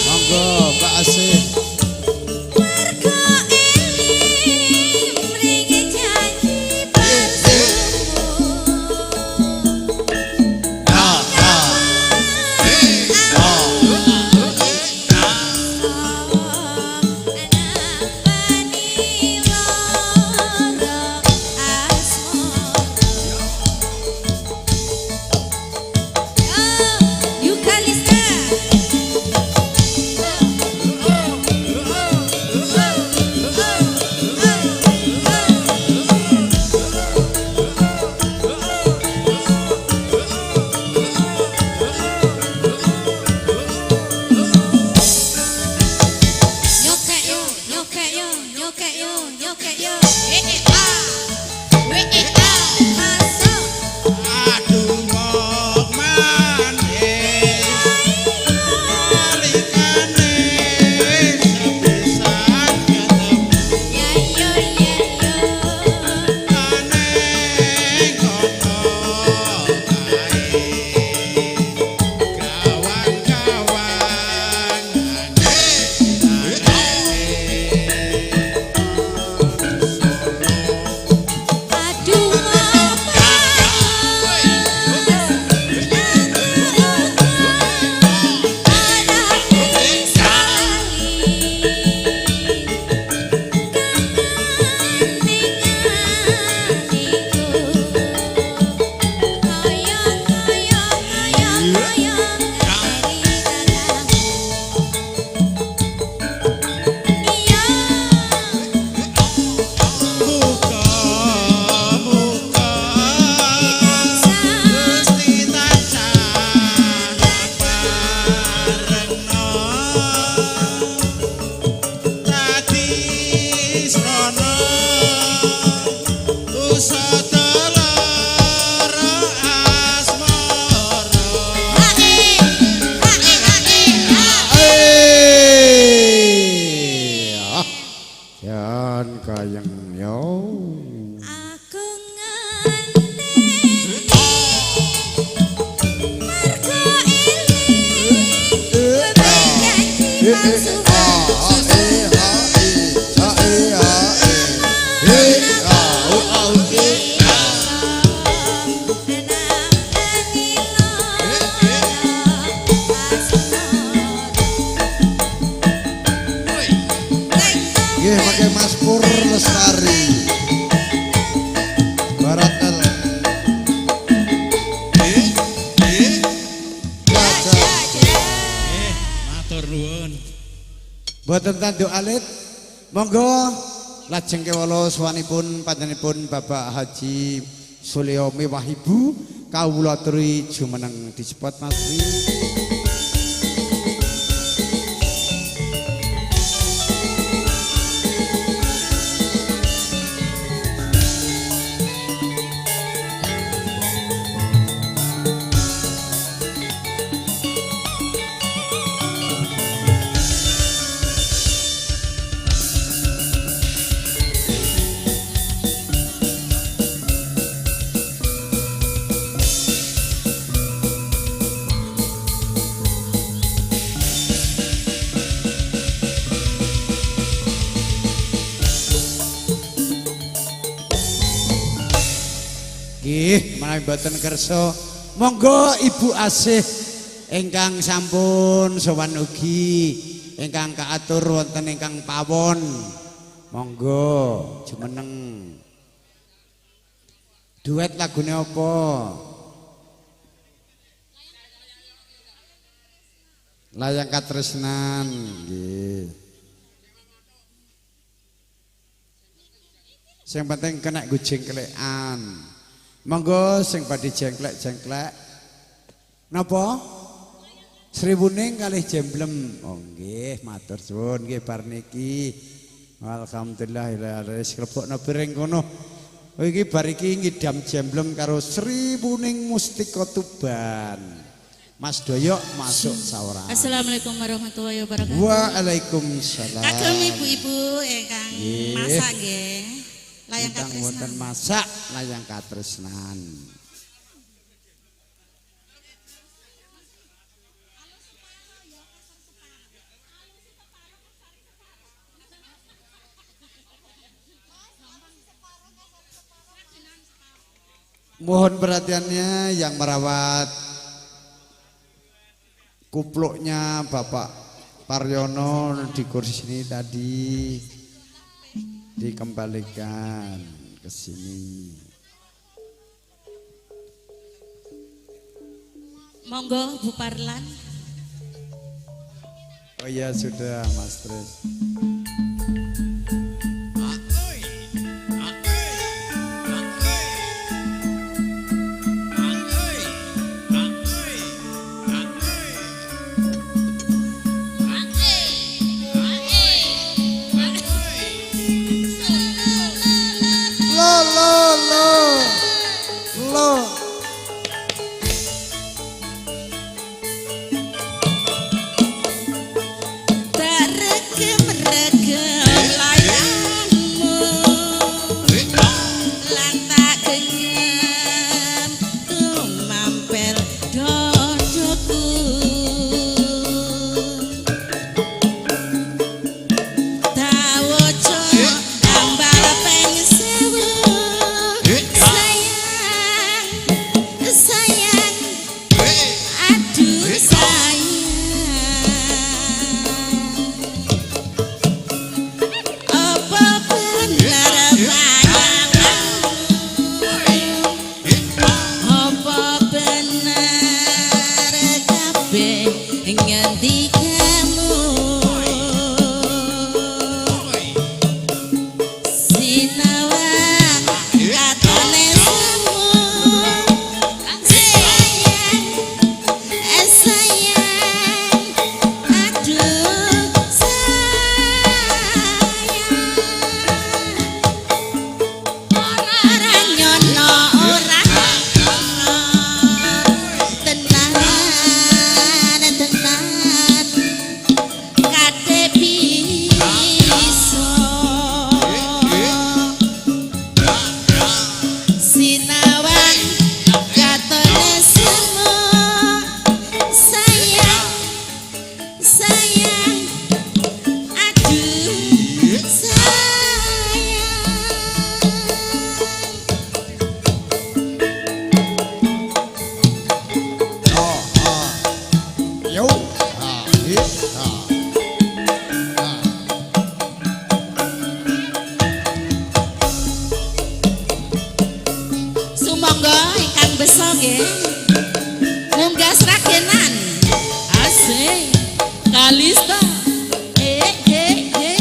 Monggo Mbak Asih. Yukalista. Nggih pakai Mas Pur Lestari. Baratel. Matur nuwun. Boten tanduk alit. Monggo lajeng kewala sawanipun panjenenganipun Bapak Haji Sulyo Mewahibu kawula aturi jumeneng disebut Mas Tri. Nggih, menawi boten kersa, monggo Ibu Asih ingkang sampun sowan ugi ingkang kaatur wonten ingkang pawon. Monggo jumeneng. Duet lagune apa? Layang Katresnan, nggih. Sing penting kena nggo jengklekan. Monggo sing badhe jengklek-jengklek. Napa? Sriwuning kalih jemblem. Oh nggih, matur suwun nggih bar niki. Alhamdulillah wis klebokno bareng kono. Oh iki bar iki ngidam jemblem karo Sriwuning Mustika Tuban. Mas Doyok masuk saurang. Assalamualaikum warahmatullahi wabarakatuh. Waalaikumsalam. Kagem ibu-ibu ingkang masak nggih. Layang Ingkang Katresnan. wonten masak layang katresnan. Mohon perhatiannya yang merawat kupluknya Bapak Paryono di kursi ini tadi dikembalikan ke sini. Monggo Bu Parlan. Oh iya sudah Mas Tris. Bareke merek Sumangga ingkang besa nggih. Munggah sragenan. Asik. Kalista.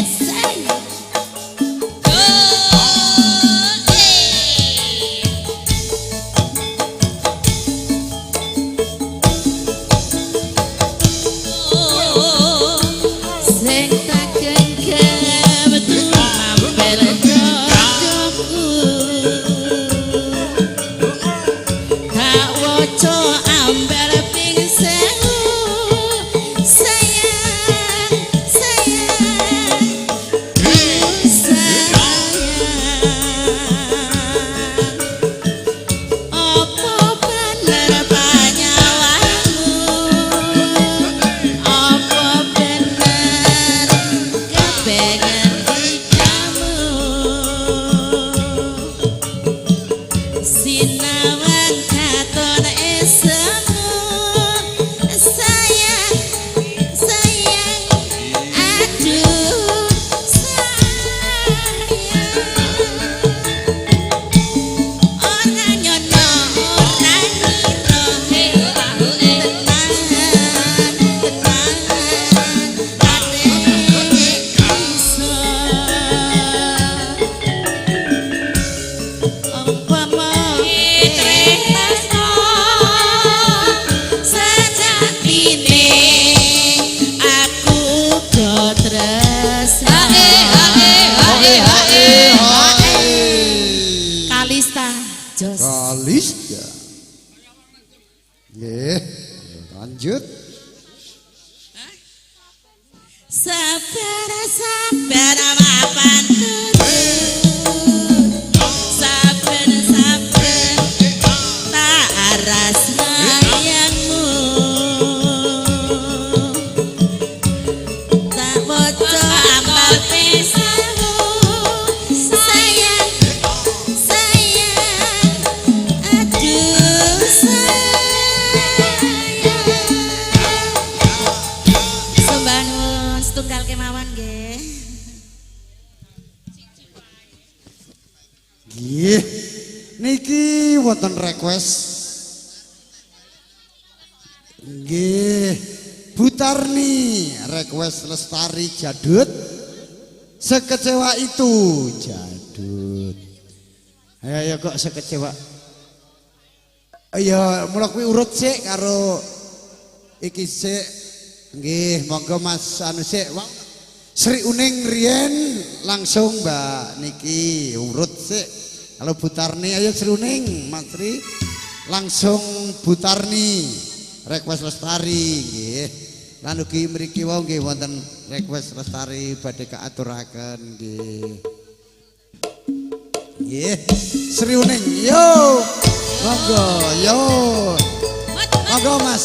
Say. Sing tak genggam mampir jodohku. Tak waca ambar ping sewu. Sayang, sayang, sayang. Apa bener panyawamu? Apa bener kepengen kamu? Sinawan katon esemu. Sayang, sayang, aduh sayang. Ora nyono, ora ngira, tenang, tenang, ate iso. Umpama tresno sejatine aku go tresno. Kalista Jos. Kalista. Nggih, lanjut. Sabar sabar mapan turun. Sabar sabar tak aras sayangmu. Tak waca ambal pesamu. Sayang, sayang, aduh sayang. Sembah nuwun setunggal kemawon nggih. Nggih. Niki wonten request. Nggih. Butarni request Lestari Jadut. Sekecewa itu Jadut. Ayo kok sekecewa. Ya mula kuwi urut sik karo iki sik. Nggih, monggo Mas anu sik. Sri Uning riyen langsung Mbak niki urut sik. Kalau Butarni ayo Sri Uning, Mas Sri. Langsung Butarni request Lestari nggih. Lan ugi mriki wau nggih wonten request Lestari badhe kaaturaken nggih. Nggih. Sri Uning yo. Monggo yo. Monggo Mas.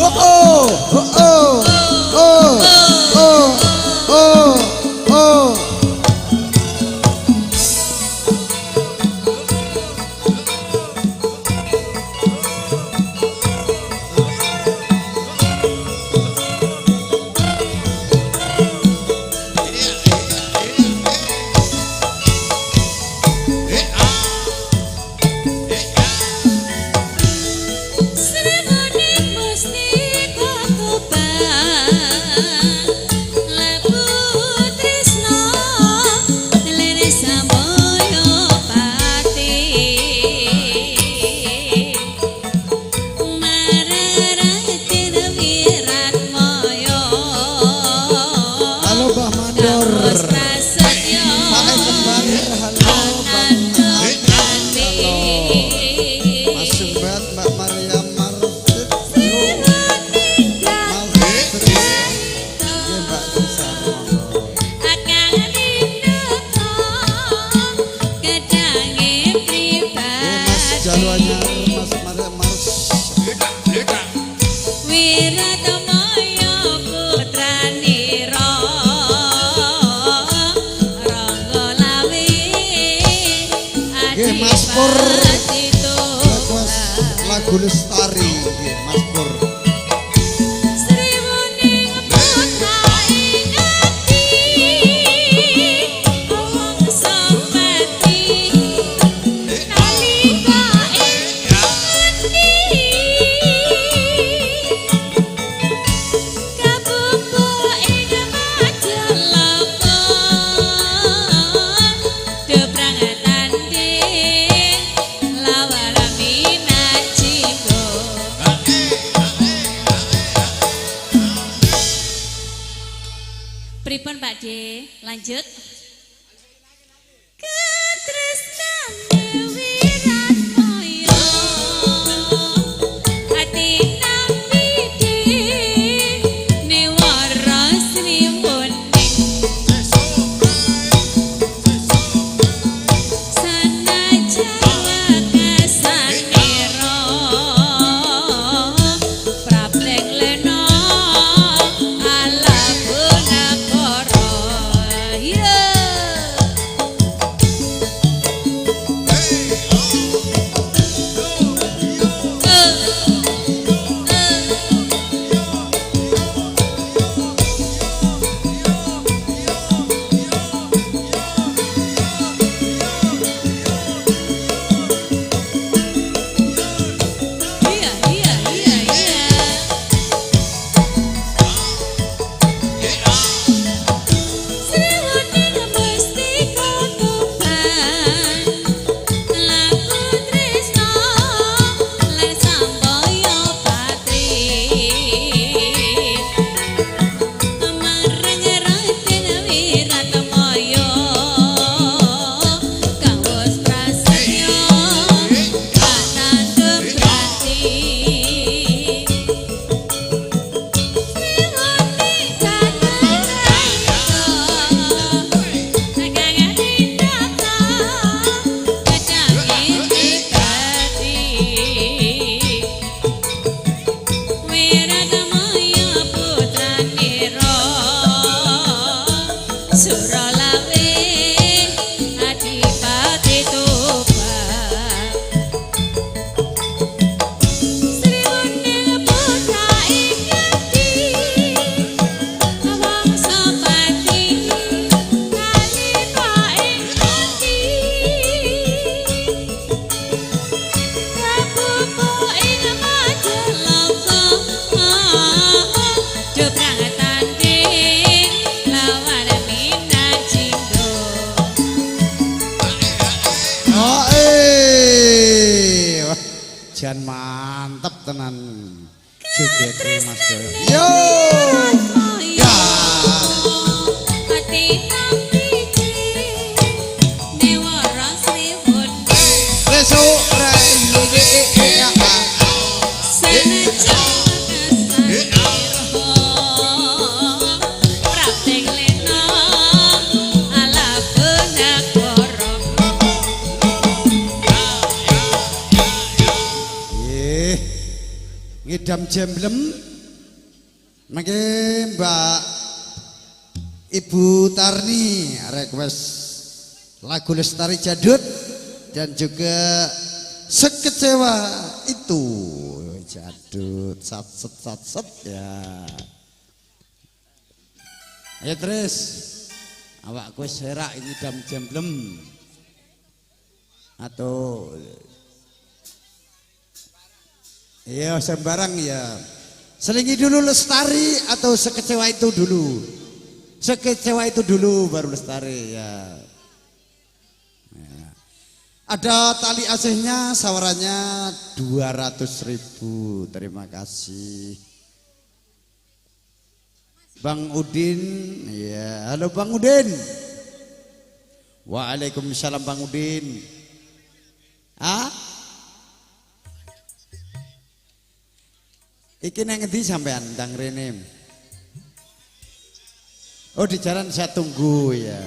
Oh oh oh oh oh oh oh oh. Sremuning mesti kok lagu lestari nggih Mas Pur. Sriwoning putra ing ati wong sopati nalika ing ati kabupuk ing majalaka deprang tanding lawar minajiko. Pripun Pak D? Lanjut. Ketresnane wirat moyo ati nampidi newara srimuning sanajan wekasanira prableng lena ala punakara ya. Iya iya iya iya. Sriwoning mustika tuban laku tresna lan sambaya patri marang rating wirat moyo kawus prasetyo kanandhem berarti sriwoning kanarayo nagangan indata kecangin dikati wirat moyo putranira suralawe adipati tuban. Sriwoning putra ing ati wong sopati kalina ing ati kabupuk ing majalaka deprang tanding lawan minajinggo. Oh, wah, jan mantep tenan joget Mas Doyo. Yo. Moyo ati nampidi newara sriwuning Besok rayu ya. sanajan wekasanira prableng lena ala punakara. Nggih. Ngidam jemblem. Mangke Mbak Ibu Tarni request lagu lestari jadut dan juga sekecewa itu jadut satset ya. Ayo terus awakku serak ngidam jemblem atau iya sembarang ya. Selingi dulu lestari atau sekecewa itu dulu. Sekecewa itu dulu baru lestari ya. Ya. Ada tali asihnya sawarannya 200.000. Terima kasih. Bang Udin, ya. Halo Bang Udin. Waalaikumsalam Bang Udin. Ah? Iki nang ngendi sampean ndang rene? Oh di jalan saya tunggu ya.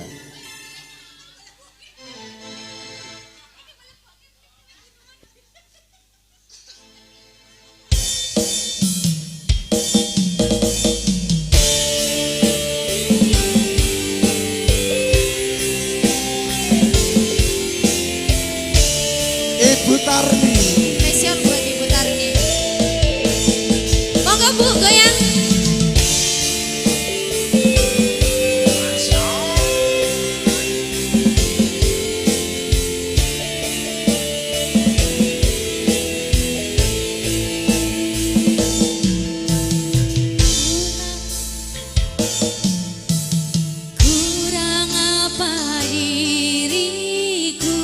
Ibu Tarni. Spesial buat Ibu Tarni. Bu goyang. Kurang apa diriku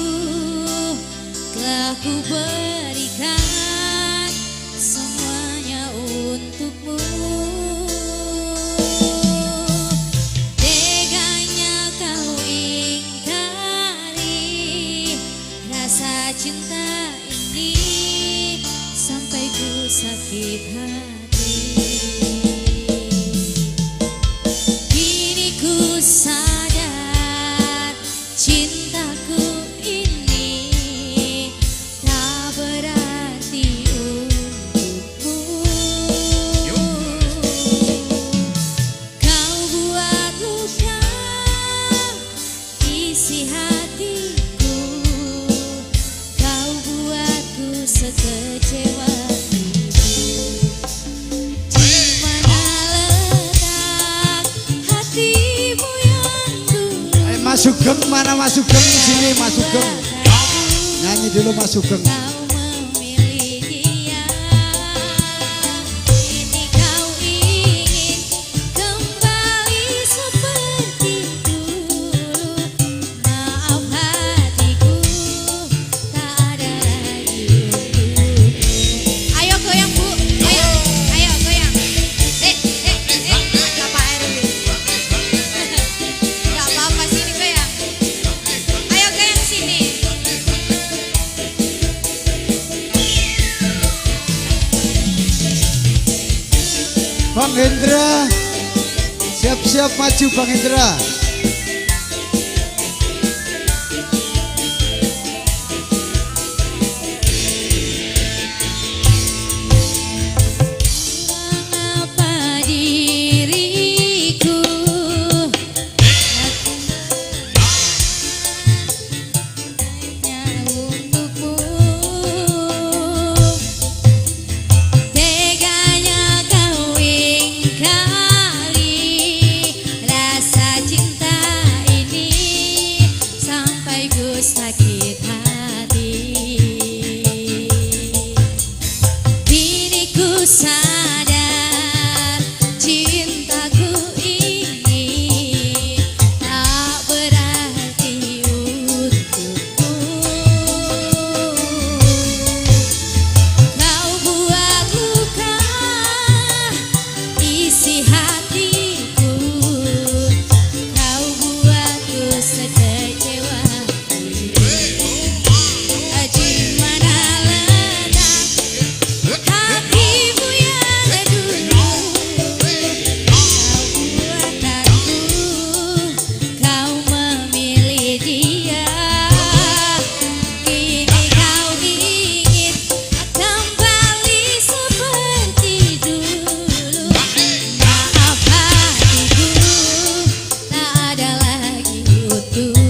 telah ku berikan semuanya untukmu. Teganya kau ingkari rasa cinta ini sampai ku sakit hati. Kini ku sadar cintaku ini tak berarti untukmu. Kau buat luka isi hatiku, kau buatku sekecewa itu. Di mana letak hatimu yang dulu? Mas Sugeng mana Mas Sugeng? Sini Mas Sugeng. Nyanyi dulu Mas Sugeng. Kau memilih dia, kini kau ingin kembali seperti dulu. Maaf hatiku, tak ada lagi untukmu. Ayo goyang Bu, ayo goyang. Ada Pak Erwin. Gak apa-apa sini goyang. Ayo goyang sini. Bang Hendra, siap-siap maju Bang Hendra. Mengapa diriku hanya untukmu? Teganya kau ingkari rasa cinta ini sampai ku sakit hati. Kini ku sadar cintaku ini tak berarti untukmu. Kau buat luka isi hatiku, kau buatku sekecewa itu. Di mana letak hatimu yang dulu? Kau buat aku, kau memilih dia. Kini kau ingin kembali seperti dulu. Maaf hatiku, tak ada lagi untukmu.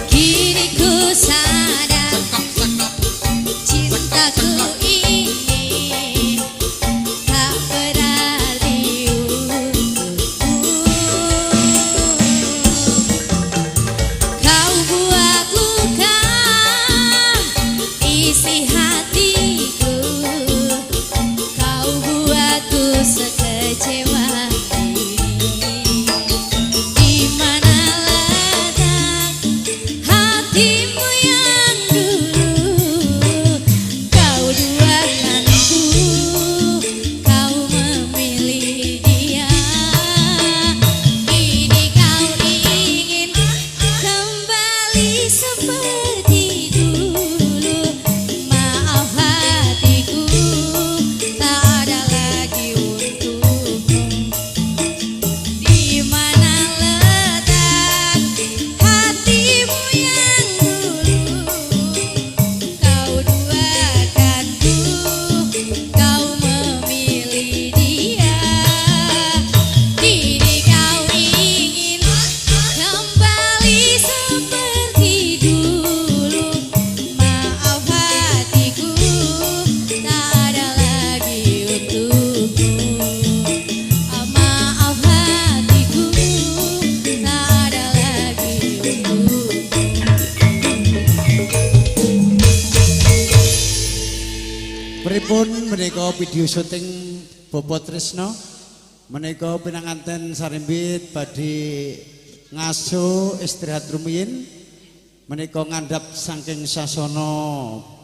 Kini ku sadar cintaku ini tak berarti untukmu. Kau buat luka isi hatiku, kau buatku sekecewa ini. Di mana letak hatimu yang dulu? Kau pripun menika video syuting Bobo Trisno menika pinanganten sarimbit badhe ngaso istirahat rumiyin menika ngandhap saking sasana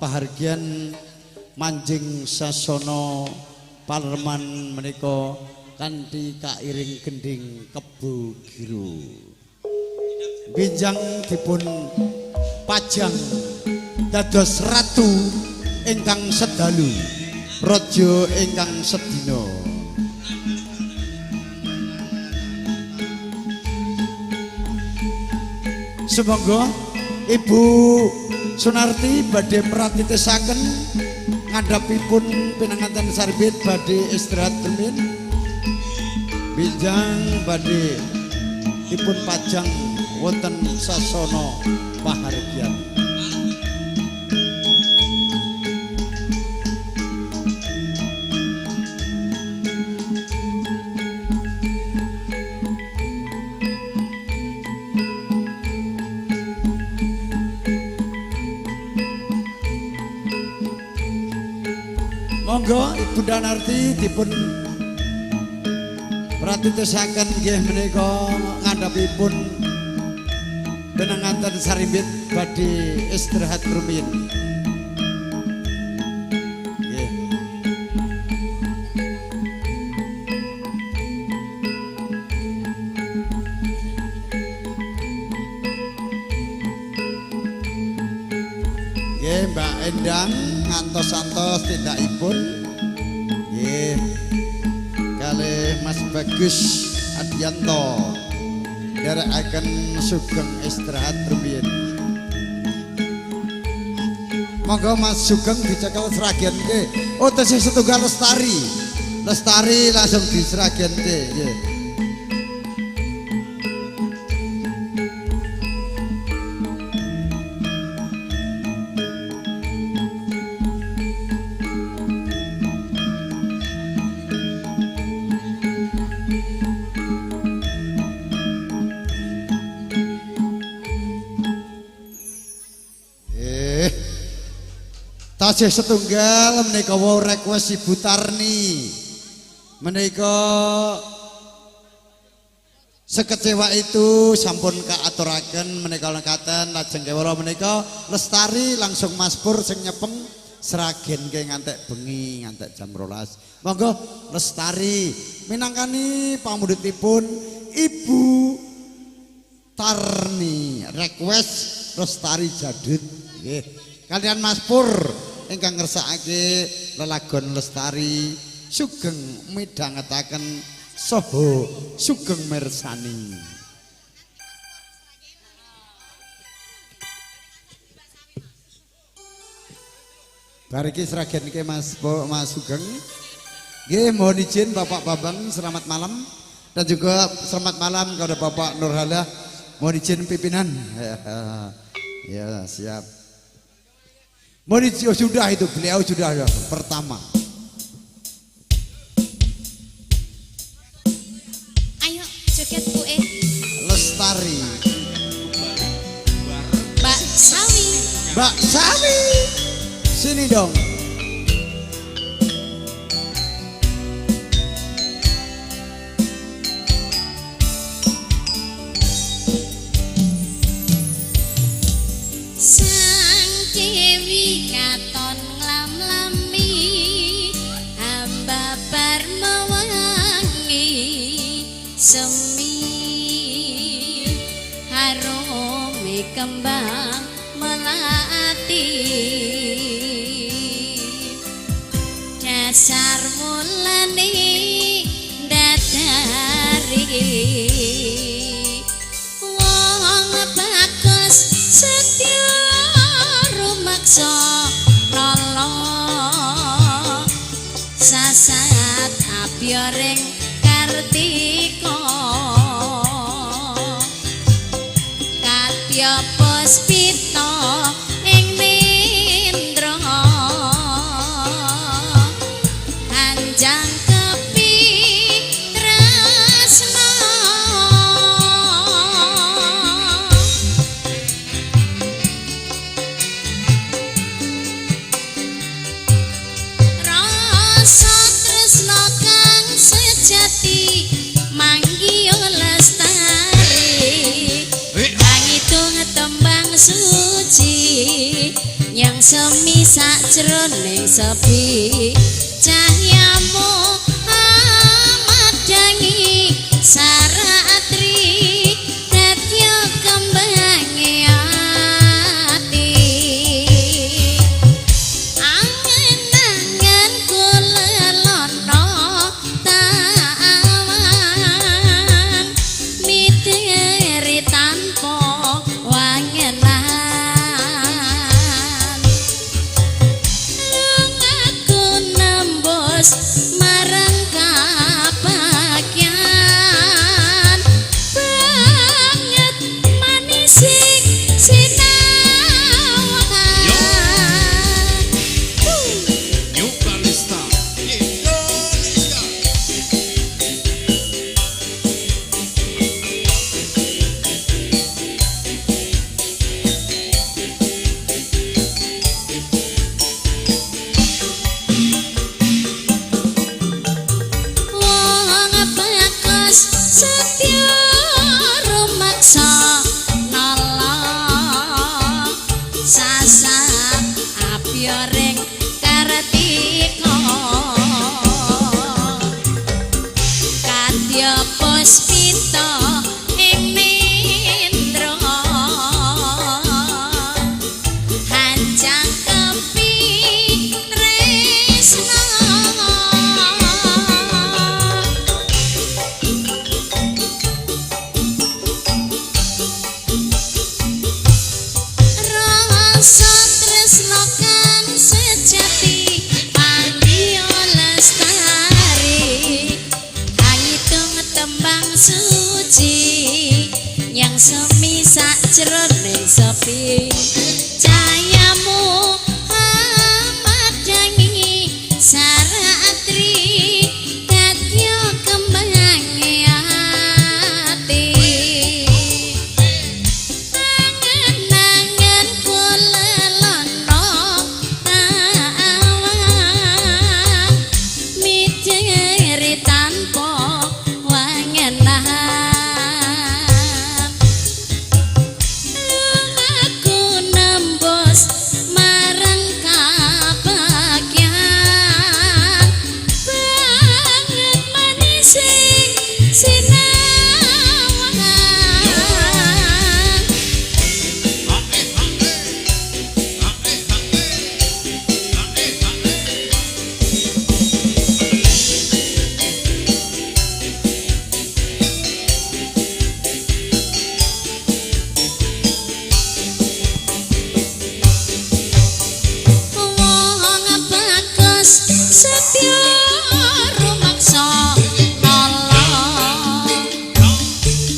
pahargyan manjing sasana Palerman menika kanthi kairing gending Kebo Giro binjang dipun pajang dados ratu ingkang sedalu raja ingkang sedina semoga Ibu Sunarti badhe pratitesaken ngandhapipun pinanganten sarbit badhe istirahat rumiyin binjang badhe dipun pajang wonten sasana pahargyan monggo Ibu Danarti dipun pratitesaken nggih menika ngandhapipun pinanganten sarimbit badhe istirahat rumiyin nggih nggih Mbak Endang ngantos-antos tindakipun nggih kalih Mas Bagus Adianto nderekaken sugeng istirahat rumiyin monggo Mas Sugeng dicekel seragenke oh tesih setunggal Lestari langsung diseragenke nggih tasih setunggal menika wau request Ibu Tarni menika sekecewa itu sampun kaaturaken menika lengkaten lajeng kewala menika Lestari langsung Mas Pur sing nyepeng seragenke ngantek bengi ngantek jam 12 monggo Lestari minangkani pamudhutipun Ibu Tarni request Lestari Jadut nggih kalian Mas Pur ingkang ngersakake lelagon Lestari sugeng midhangetaken saha sugeng mirsani bariki seragenke Mas Sugeng nggih mohon izin Bapak Bambang selamat malam dan juga selamat malam kepada Bapak Nurhala mohon izin pimpinan ya siap mohon izin sudah itu beliau sudah pertama Ayo joget Bu Lestari Mbak Sawi sini dong Sang Dewi katon nglam-lami hamba parmawangi semi harome kembang melati dasar mulane dadari wong bagus setya rumaksa nolong sasat abyoreng kartika katya puspita ing nindra anjang kepi tresna yang semi sakjroning sepi cahyamu amadangi saratri dadya kembange ati angen-angen kula lono tawan miteri tanpa wangenan lungaku nembus marang kapakyan banget manisik sinawakan New Kalista Indonesia. wong bagus setya rumaksa nolong sasat apyoring kartika kadya puspita ing nindra hanjang kepi tresna rasa tresna kang sejati pandya lestari angitung tembang suci yang semi sakjroning sepi cahayamu amadangi saratri dadya kembange ati angen-angen kula lono tawan miteri tanpa wangenan lungaku nembus marang kapakyan banget manisik sinawakan wong bagus setya rumaksa nolong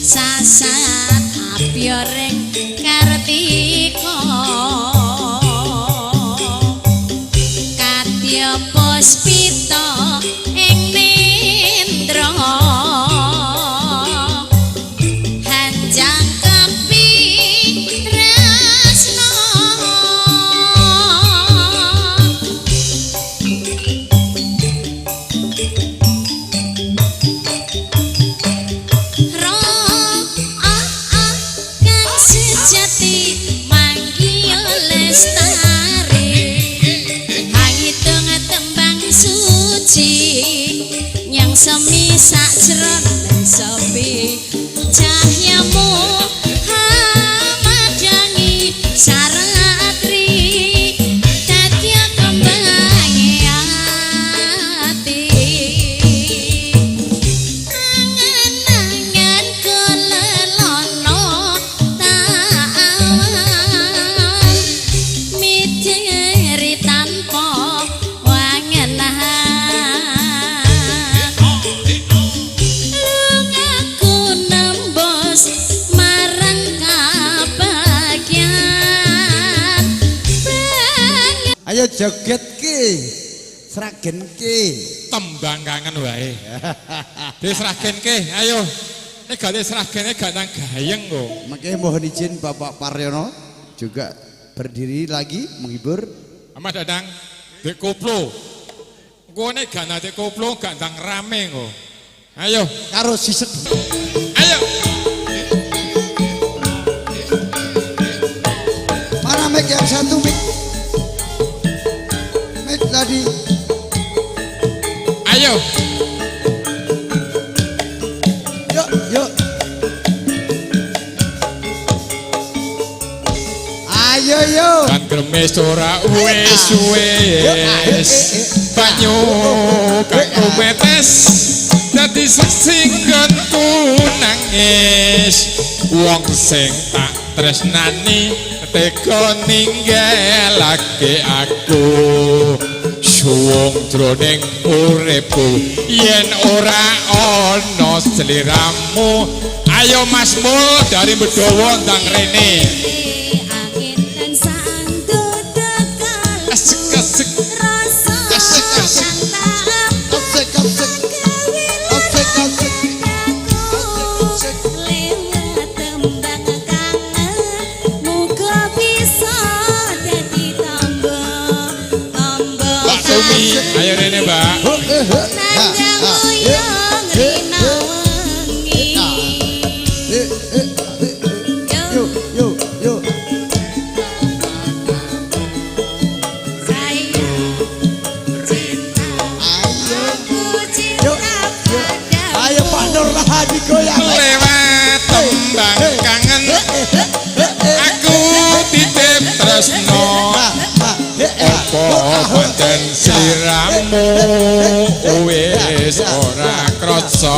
sasat apyoring kartika kadya puspita ing nindra hanjang kepi tresna kang sejati manggiya lestari angitung tembang suci yang semi sakjroning sepi cahyamu amadangi saratri dadya kembange ati angen-angen kula lono tawan miteri tanpa wangenan lungaku nembus marang kapakyan banget Ayo joget ki, sragen ki. Tembang kangen wae. Disragenke, ayo. Nek gak disragene gak nang gayeng kok. Makanya mohon izin Bapak Paryono juga berdiri lagi menghibur. Ahmad Dadang, dek koplo. Engko nek gak nate koplo gak ndang rame kok. Ayo, Karo sisek. ayo. Mana mic yang satu mic? Adi. Ayo. Yuk, yuk. Ayo, yuk. Kan kremes ora wis banyu kang kumetes dadi singgonku nangis wong sing tak tresnani tega ninggalake aku suwung jroning uripku yen ora ana sliramu ayo Mas Mul dari Bedowo ndang rene angin dan sandut dekal asik-asik rasa Asik-asik. yang tak Asik, asik. Asik, asik. lewat tembang kangen muga bisa dadi tambah Pak Sumi ayo rene Mbak nandang oyong rina wengi Yuk, yuk, yuk. sayang cinta Ayo. aku cinta Yuk, yuk. Ayo Pak Nur lah digoyang. lewat tembang kangen aku titip tresno opo pancen sliramu wis ora krasa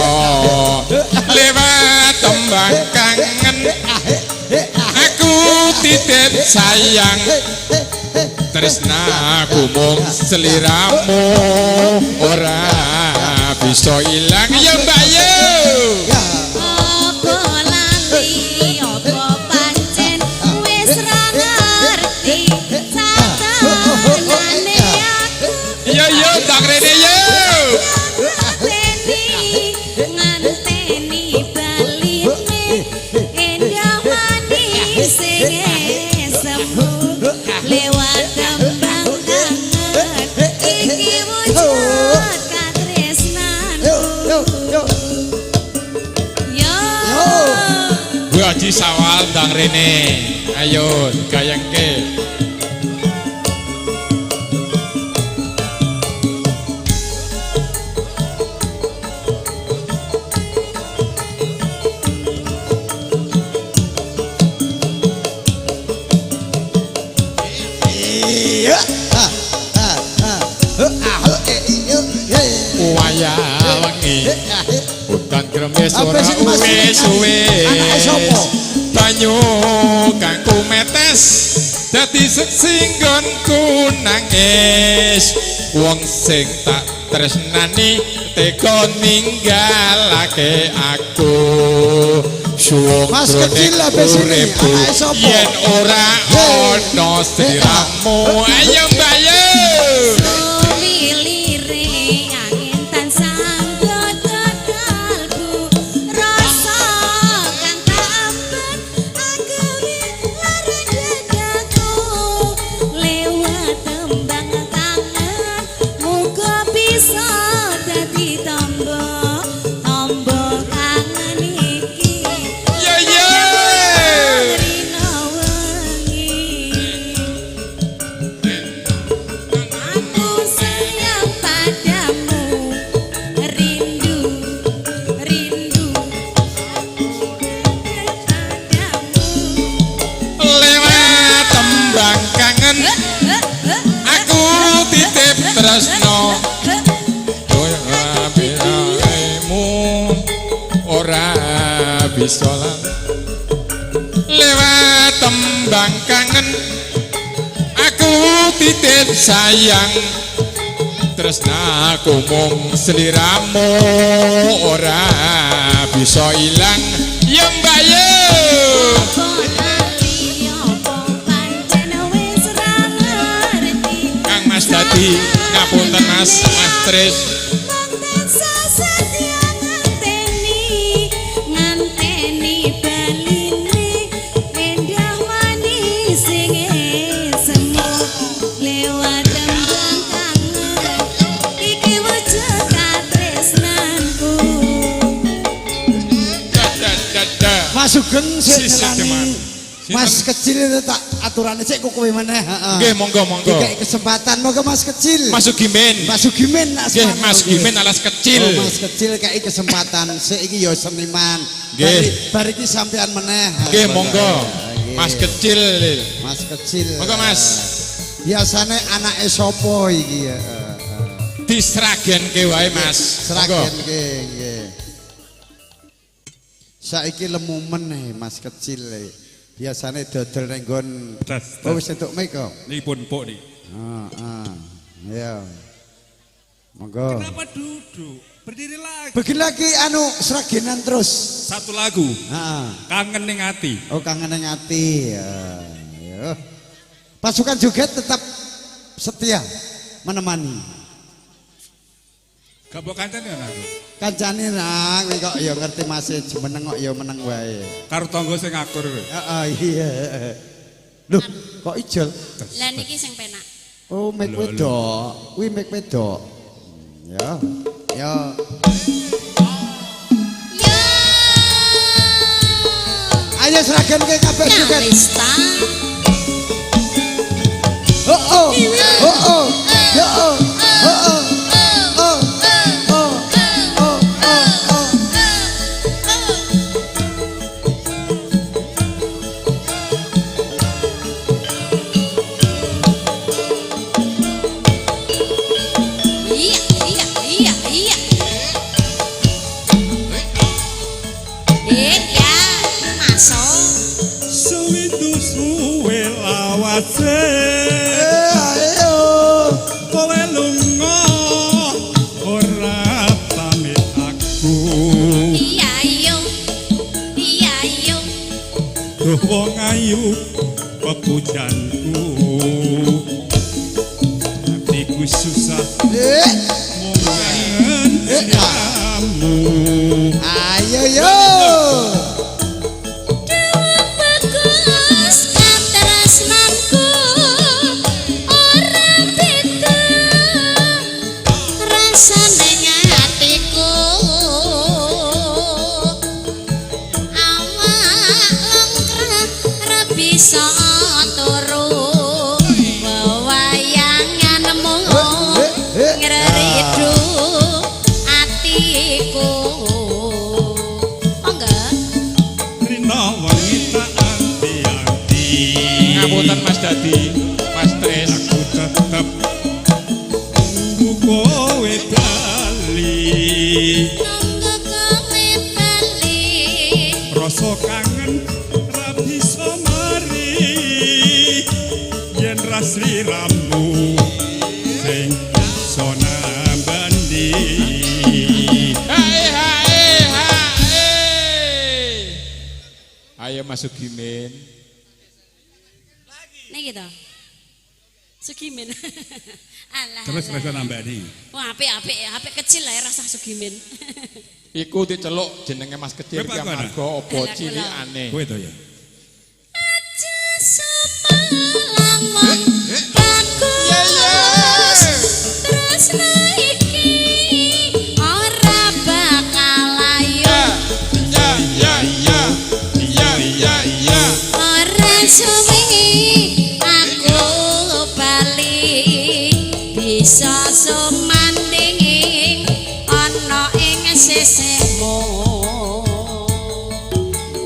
lewat tembang kangen aku titip sayang tresnaku mung sliramu ora bisa ilang ya Mbak yo opo lali opo pancen wis ra ngerti satenane aku yo yo tak rene yo nganteni baline endah manis sing semu lewat tembang kangen iki wujud katresnanku Yuk, yuk. yo Bu Haji Sawal ndang rene ayo gayengke Iya. waya wengi udan kremes Apa ora sih, Mas? wis Anake sapa? banyu kang kumetes dadi singgonku nangis wong sing tak tresnani tega ninggalake aku suwung Mas jroning kecil lah, bes ini. uripku. Anake sapa? Yen ora ana sliramu ayo mbayu Sumilire angin tansah nggodha kalbu rasa kang tambet agawe lara dadaku lewat tembang kangen muga bisa dadi tambah kangen iki yo yo rina wengi aku sayang padamu rindu padamu lewat tembang kangen aku titip tresno ora bilaimu ora bisa lan lewat tembang kangen aku titip sayang tresnaku mung sliramu ora bisa ilang ya Mbak yo Apa lali apa pancen wis ra ngerti Kang Mas Dadi ngapunten Mas Tris mung tansah setya nganteni baline endah manis sing semu lewat tembang kangen iki wujud katresnanku da Mas Sugeng sik Sik, sik, ngelani. Mas kecil itu tak aturannya cek kok kowe meneh. Nggih, monggo. Dikek kesempatan monggo Mas kecil. Mas Sugimin. Mas Sugimin Nggih, Mas Sugimin alas kecil. Oh, Mas kecil kei kesempatan. Sik iki ya seniman. Nggih. Bar iki sampean meneh. Nggih, monggo. Mas kecil. Mas kecil. Monggo Mas. Biasane anake sapa iki ya? Disragenke wae Mas. Seragenke nggih. Saiki lemu meneh Mas kecil. Biasane dodol ning nggon. Oh wis entuk mic kok. Nipun Puk niki. Ya. Monggo. Kenapa duduk? Berdiri lagi. Begini lagi anu seragenan terus. Satu lagu. Heeh. Kangen ning ati. Oh kangen ning ati. Ya. Pasukan juga tetap setia menemani. Gak mbok kancane aku. Kancane nang kowe kok ya ngerti masih meneng kok ya meneng wae. Karo tangga sing akur kowe. Heeh iya. Loh, kok ijol? Lah niki sing penak. Oh, mic wedok. Kuwi mic wedok. Ya. Ya. Yo. Ayo seragen ke kabeh juga. Wis ta. Oh. Ya. Kowe lunga ora pamit aku. Iya yo. Duh wong ayu pepujanku. Hatiku susah mung kangen kamu. Ayo yo. Ngapunten Mas Dadi, Mas Tris. Aku tetep nunggu kowe bali. Rasa kangen ra bisa mari yen ra sliramu sing iso nambani. Hai. Ayo Mas Sugimin. Niki to. Sugimin. Alah. Terus rasa nambani. Wah, apik kecil lah rasa Sugimin. Iku diceluk jenenge Mas Kecil ki amarga apa cilikane. Kowe to ya. Aja sepalang bagus. Tresna iki ora bakal ayo. Ya. Ora suwi aku bali bisa sumanding ana ing sisihmu.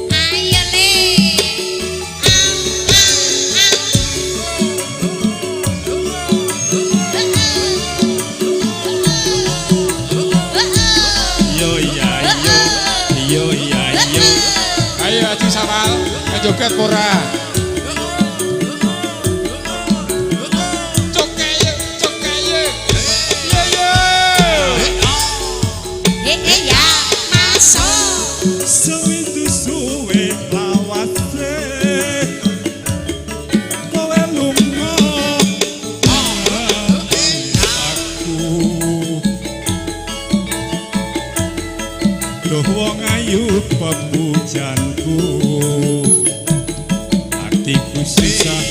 Ayo le. Yo. Ayo Haji Sawal, ngejoget pora. Ya masuk. Sewindu suwe lawase kowe lunga aku. Duh wong ayu pepujanku. Hatiku susah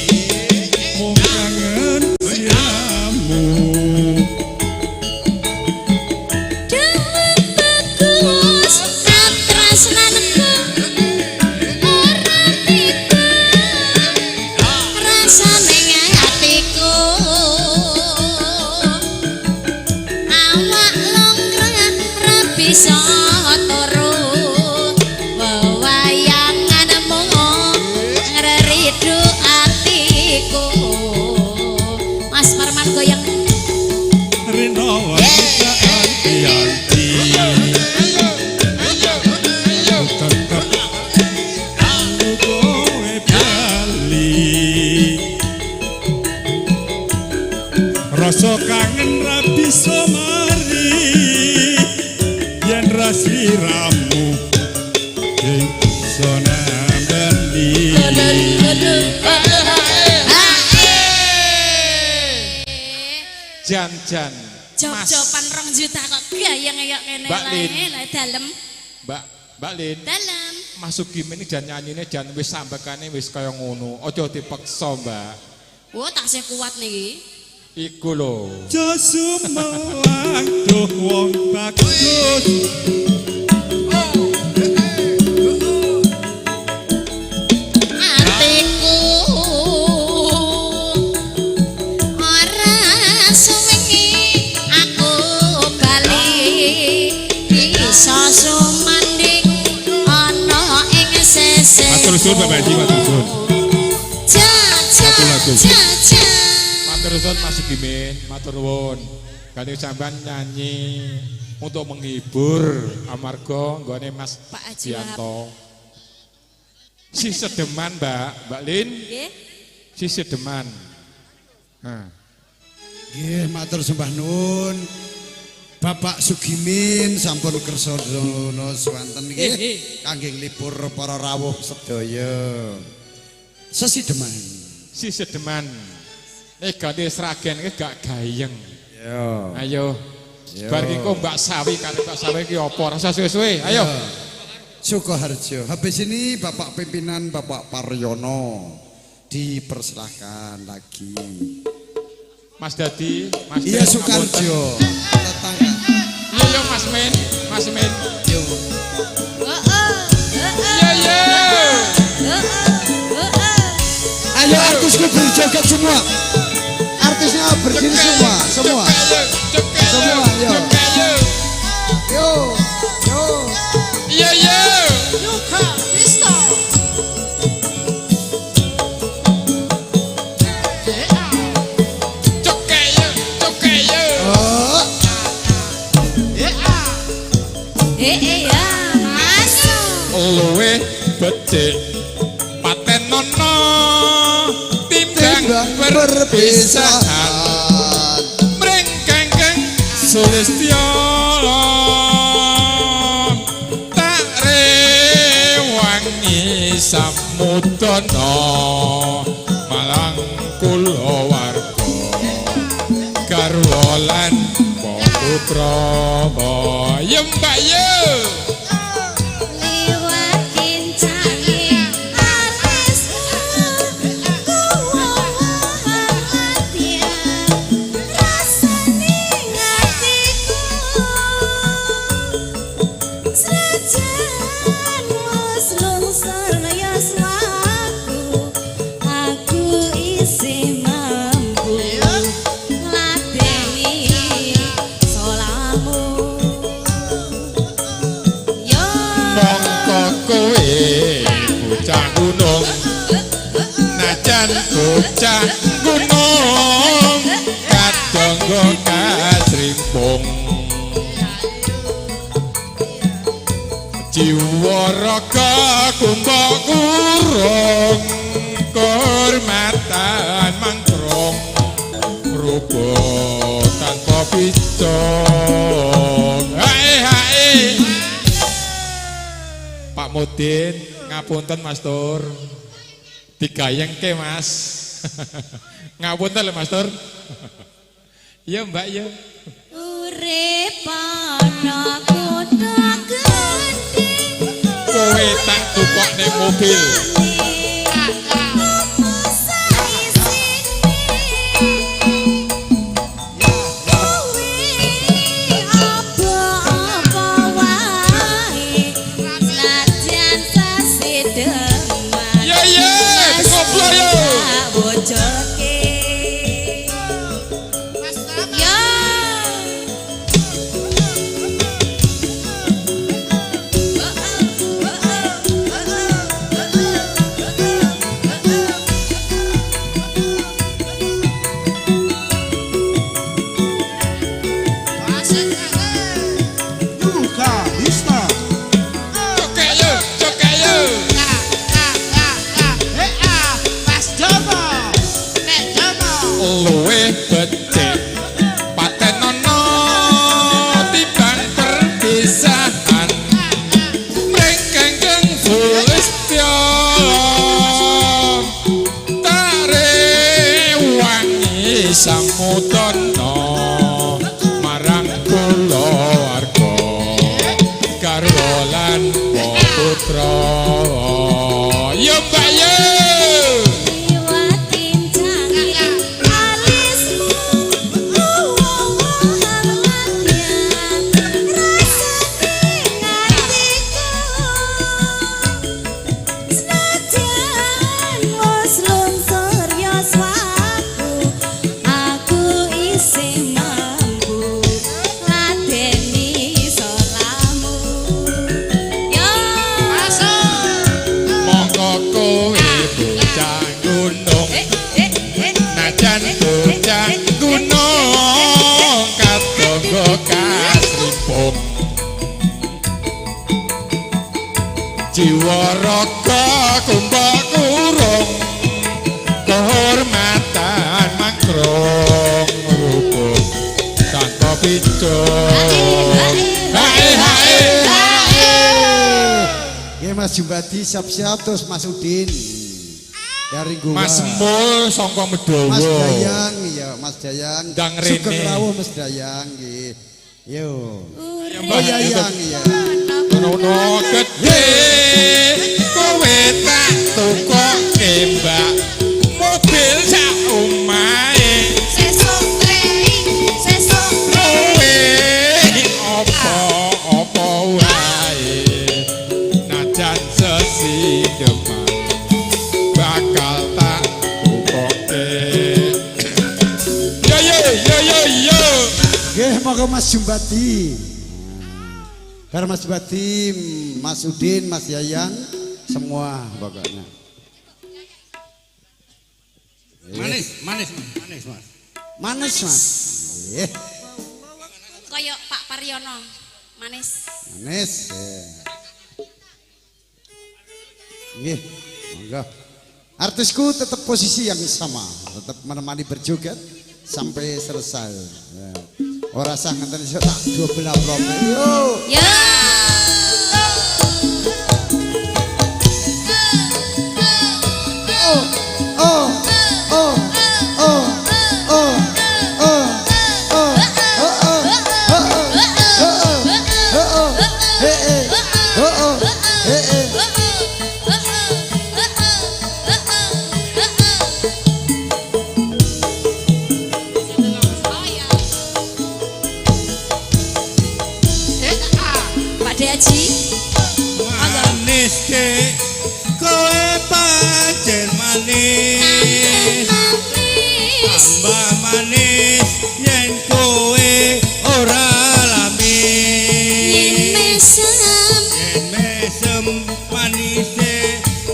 mung kangen sliramu. Bagus, tresnanku ora tiba. bisa turu wewayanganmu ngeridu atiku Mas Parman goyang Rina wanita anti-anti tetep aku kowe bali rasa kangen ra bisa mari yen ra sliramu iso nambani Jan-jan Jop-jopan 2 juta kok gayang kayak ngene Mbak Lin. lae dalem Mbak Lin dalem masuk gimene jan nyanyine jan wis sambekane wis kaya ngono aja dipeksa Mbak oh taksih kuat niki iku lho Jasumelang duh wong bagus atiku ora suwengi aku bali bisa sumanding ana ing sese Matur suwun Bapak Haji, matur suwun. Jaja matur suwun Mas Gimin matur nuwun ganti sampean nyanyi untuk menghibur amarga nggone Mas Pak Haji Bianto si sedeman Mbak Lin nggih si sedeman nah Nggih, matur sembah nuwun. Bapak Sugimin sampun kersa dono swanten nggih kangge nglipur para rawuh sedaya. Sesideman. si sedeman ganti sragen gak gayeng Ya. ayo Ya. bar iki kok Mbak Sawi kan Mbak Sawi iki apa rasa suwe-suwe ayo Sukoharjo. Habis ini Bapak pimpinan Bapak Paryono dipersilahkan lagi. Mas Dadi Mas Iya Den, Sukarjo. Tetangga. iya yo Mas Men Yo. iya Ayo artisku berjoget semua. Artisnya berdiri semua. Semua, yo. Yo. Yo. iya Luka Kristo cokeyo Oh. ya masuk luwe becik paten nono timbang perpisahan Perpisahan. mrengkengkeng sulistya tak rewangi samudana malang kula warga garwa lan putra bayem bayu liwat kincangi atis rasane ngatiku sejajan wis lungsur ya aku isih mampu ngladeni solamu yo mongko kowe bocah gunung najan bocah gunung kadangga kasrimpung jiwa raga kumbak kurung kehormatan mangkrong rupa tanpa picong hae Pak Mudin ngapunten Mas Tur digayengke Mas ngapunten lho Mas Tur iya Mbak ya urip ana kutha gedhe kowe tak tukokne mobil ya ya koplo yo jiwa raga kumbak kurung kehormatan mangkrong rukun tanpa picung Nggih Mas Jumbadi siap-siap terus Mas Udin. Dari gua. Mas Mul sangka Medawa. Mas Dayang ya, Mas Dayang. Ndang rene. Sugeng rawuh Mas Dayang nggih. Yo. Urip Oh Dayang ya. Ono gedhe kowe tak tukoke mbak mobil sak omahe sesuk kowe apa wae najan sesidheman bakal tak tukoke yo Nggih monggo Mas Jumbadi. Biar Mas Jumbadi, Mas Udin, Mas Yayan semua pokoknya. Manis Mas. Manis Mas. Nggih. kaya Pak Paryono manis. Manis. Nggih, monggo. Artisku tetap posisi yang sama, tetap menemani berjoget sampai selesai. Ya. Ora sah ngenten iso tak dobel-dobel. Yo. Ya. Pak Haji. Manis dek kowe pancen manis tambah manis yen kowe ora lamis yen mesem manis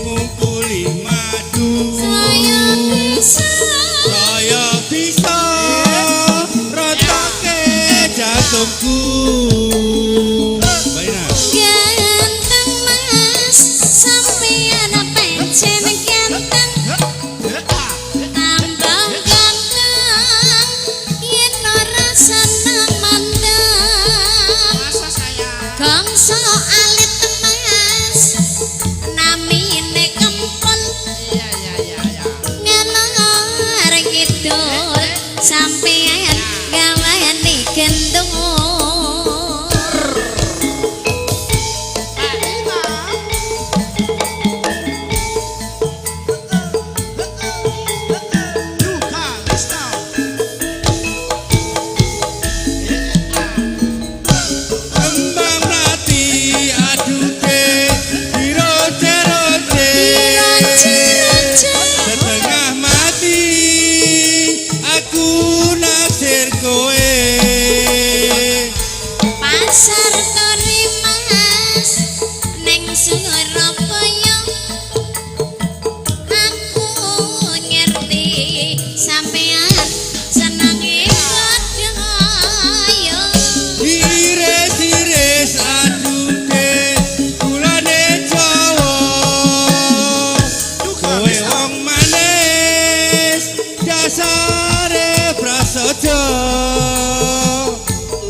mukuli madu saya bisa rotoke jantungku. Sampeyan gawani gendong Kembang rati aduke diroce-roce setengah mati aku naksir kowe pasar Korimas neng Surabaya aku ngerti sampean senange padha iris-iris aduke gulane Jawa kowe wong manis dasare prasaja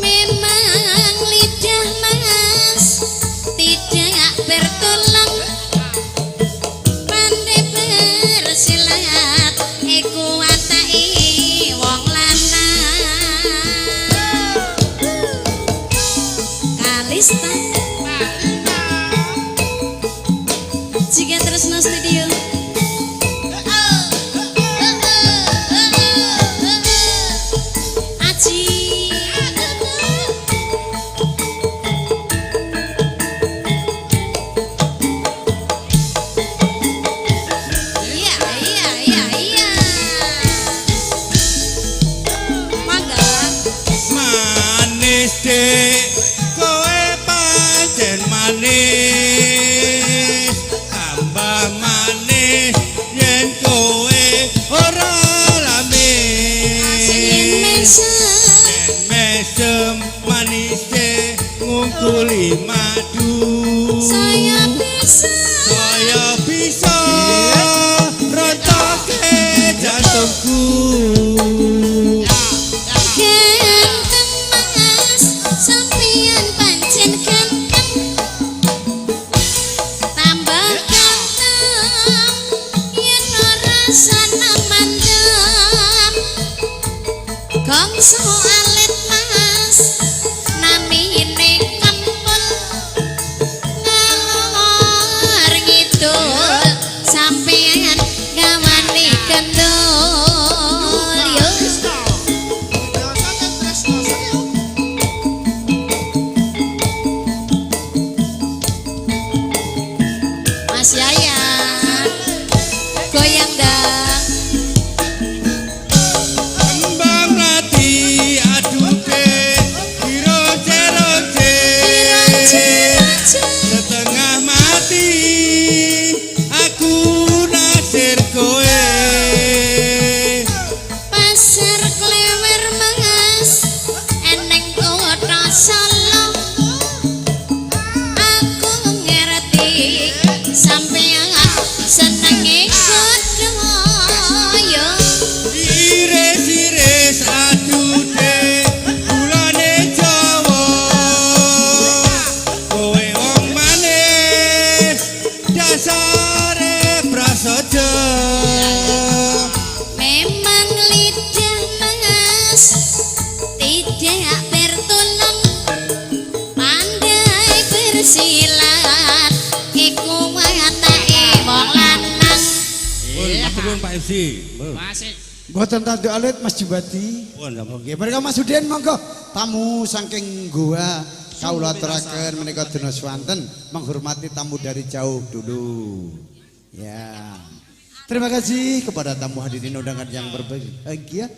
memang lidah Mas tidak bertulang pandai bersilat iku watake wong lanang Kalista jika tresno studio Aji iya mangga manis dek kowe pancen manis tambah manis yen kowe ora lamis sing mesem yen mesem manis dek ngungkuli madu saya bisa rontoke jantungku ganteng mas sampeyan pancen ganteng tambah ganteng yen ora seneng mandem gongso alit mas namine kempul ngalor ngidul sampeyan gawane kendul yo Mas Yaya goyang dah kembang rati aduke diroce-roce setengah mati aku naksir kowe pasar klewer mas eneng kota Solo aku ngerti sampeyan senenge godho yo iris-iris aduke bulane Jawa kowe wong manis dasare prasaja memang lidah mas tidak bertulang pandai bersilat iku watake wong lanang Pun Pak FC. Mboten tanduk alit Mas Jubadi. Pun Nggih, mereka Mas Udin monggo tamu saking Goa kawula aturaken menika dina swanten menghormati tamu dari jauh dulu. Ya. Terima kasih kepada tamu hadirin undangan yang berbahagia.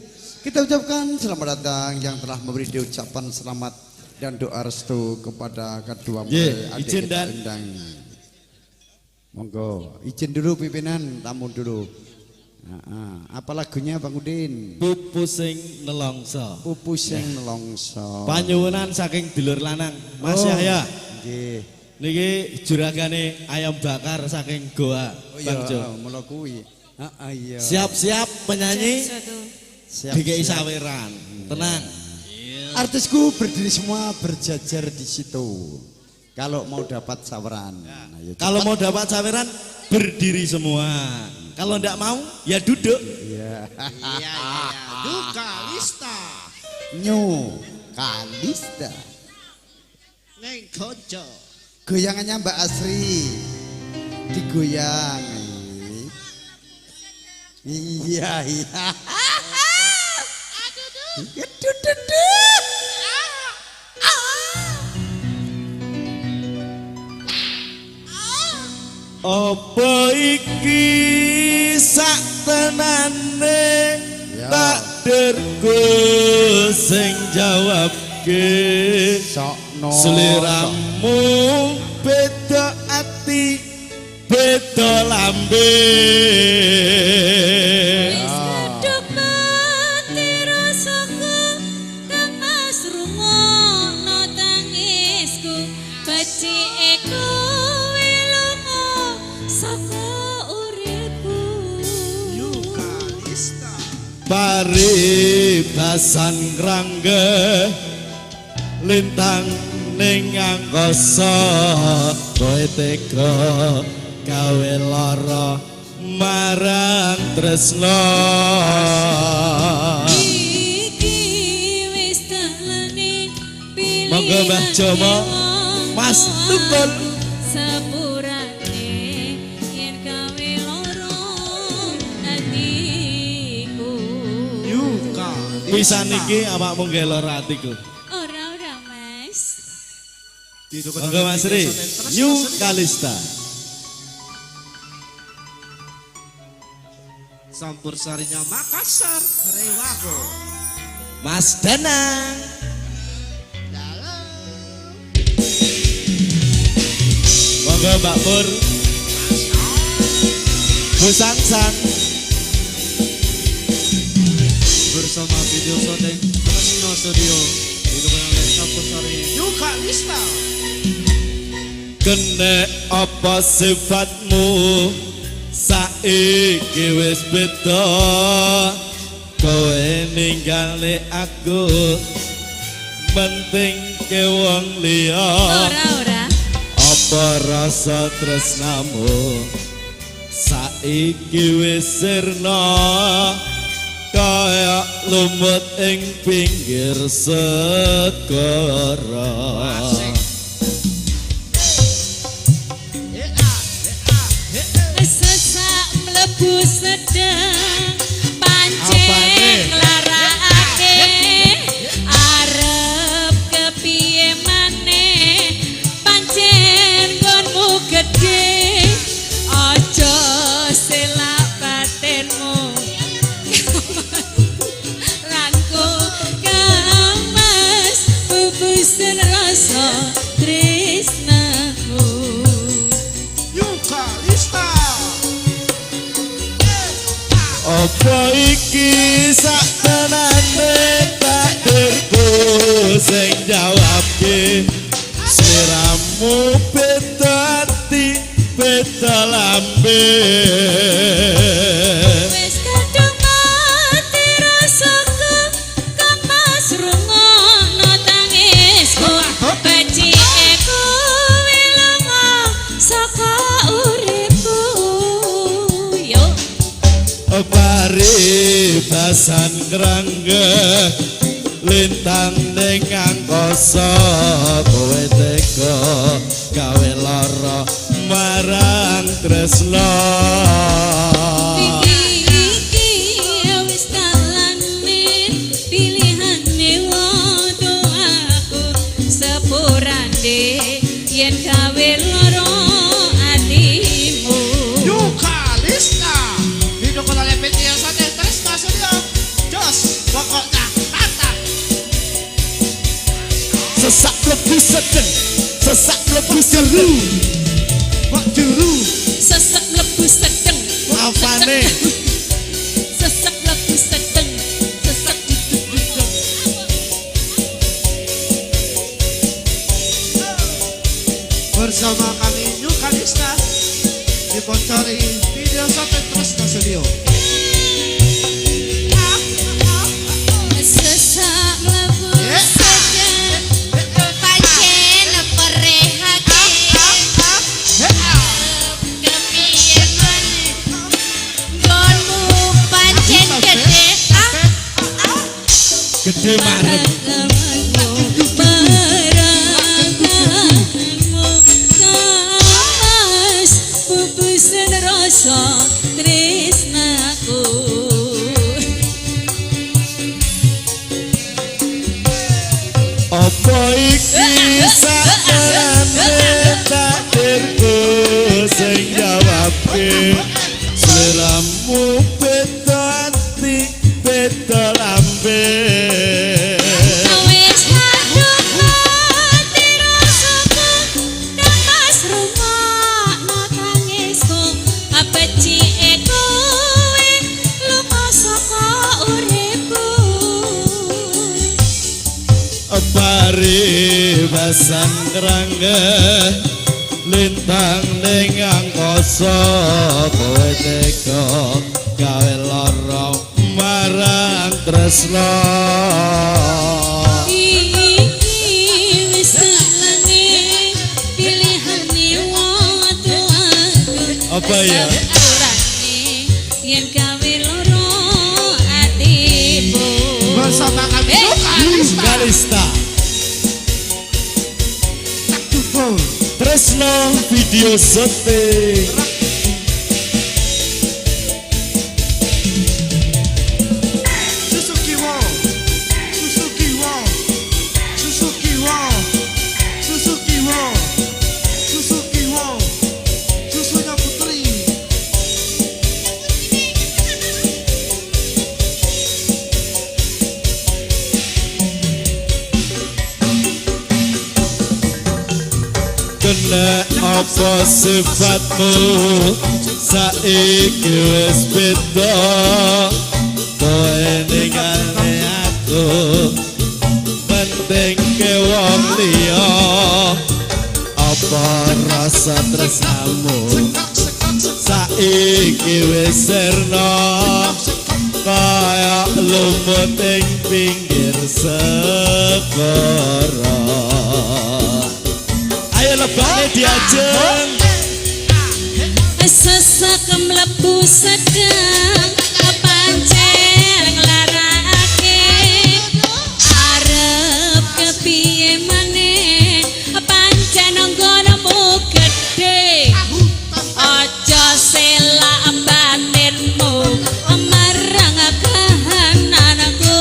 Kita ucapkan selamat datang yang telah memberi ucapan selamat dan doa restu kepada kedua mempelai adik izin kita dan undang. Monggo, izin dulu pimpinan, tamu dulu. Apa lagunya Bang Udin? pupu sing nelongso. Pupu sing nelongso. Panyuwunan saking dulur lanang Mas Oh, Yahya. Nggih. Niki juragane ayam bakar saking Goa Bang Jo. Mula kuwi. Iya. Siap-siap penyanyi Siap, dikei siap. saweran. Tenang. Artisku berdiri semua berjajar di situ. Kalau mau dapat saweran. Ayo Kalau cepat. mau dapat saweran berdiri semua. Kalau ndak mau ya duduk. Iya. Duka Lista Nyu Kalista. Neng Kojo Goyangannya Mbak Asri. Digoyang. Iya, iya. Apa iki sak tenane Ya. takdirku sing jawabke Sokno. seliramu beda ati beda lambe Keduk mati rasaku kang asrungono tangisku becike kowe lunga saka uripku Lista paribasan ngrangge lintang ning angkasa kowe tega gawe lara marang tresno iki wis dalane pilihan Monggo Mbah Jomo, Mas Tukul. sepurane yen gawe loro atiku Yuka pisan iki awakmu nggih lara atiku. ora mas Monggo Mas Ri New Kalista Sampur sarinya Makassar Rewago Mas Danang Monggo Mbak Pur Bu Sang bersama video syuting Tresno Studio didukung oleh Campursari Yuka Lista. Kene apa sifatmu saiki wis beda kowe ninggali aku penting ke wong liya Ora. apa rasa tresnamu saiki wis sirna kaya lumut ing pinggir segara. Sesak mlebu sedeng pancen nglarakake arep kepiye maneh pancen nggonmu gedhe aja selak batinmu lanku kamas bubusen rasa tresnamu. Yuka Lista. Apa iki saktenane takdirku sing jawabke sliramu beda ati beda lambe Wis kadung mati rasaku kamas rungokno tangisku becike kowe lunga saka uripku yo paribasan krangge lintang ning angkasa kowe teka gawe lara marang tresna iki wis dalane pilihane wong aku sepurane yen gawe lara atimu. Yuka Lista. Hidup kota lepet yang sate Tresna Studio. Jos pokoknya mantap. sesak lebu sedeng sesak lebu seru Kok juru. Sesek lebu sedeng apane sesek lebu sedeng sesek duduk-duduk. Bersama kami Yuka Lista diponsori video sate Tresna Studio. Sesak lebu sedeng pancen perehake kepiye maneh nggonmu pancen gedhe gede marem tresnaku apa iki saktenane takdirku sing jawabke sliramu beda ati beda lambe wis kadung mati rasaku kamas rungokno tangisku becike kowe lunga saka uripku paribasan krangge lintang ning angkasa kowe teka gawe lara marang tresna iki wis dalane pilihane wong tuaku apa ya sepurane yen gawe lara atimu. Bersama kami Yuka Lista. Galista Tresna video syuting Suzuki Wall. Suzuki Wall. Suzuki Wall. Suzuki Wall. Suzuki Wall. Susunya Putri. kena apa sifatmu saiki wis beda kowe ninggalne aku penting ke wong rasa tresnamu saiki wis sirna kaya lumut ing pinggir segara. Ayo lebane diajeng sesak mlebu sedang pancen nglarake arep kepiye maneh pancen nggonmu gedhe aja selak batinmu marang kahananku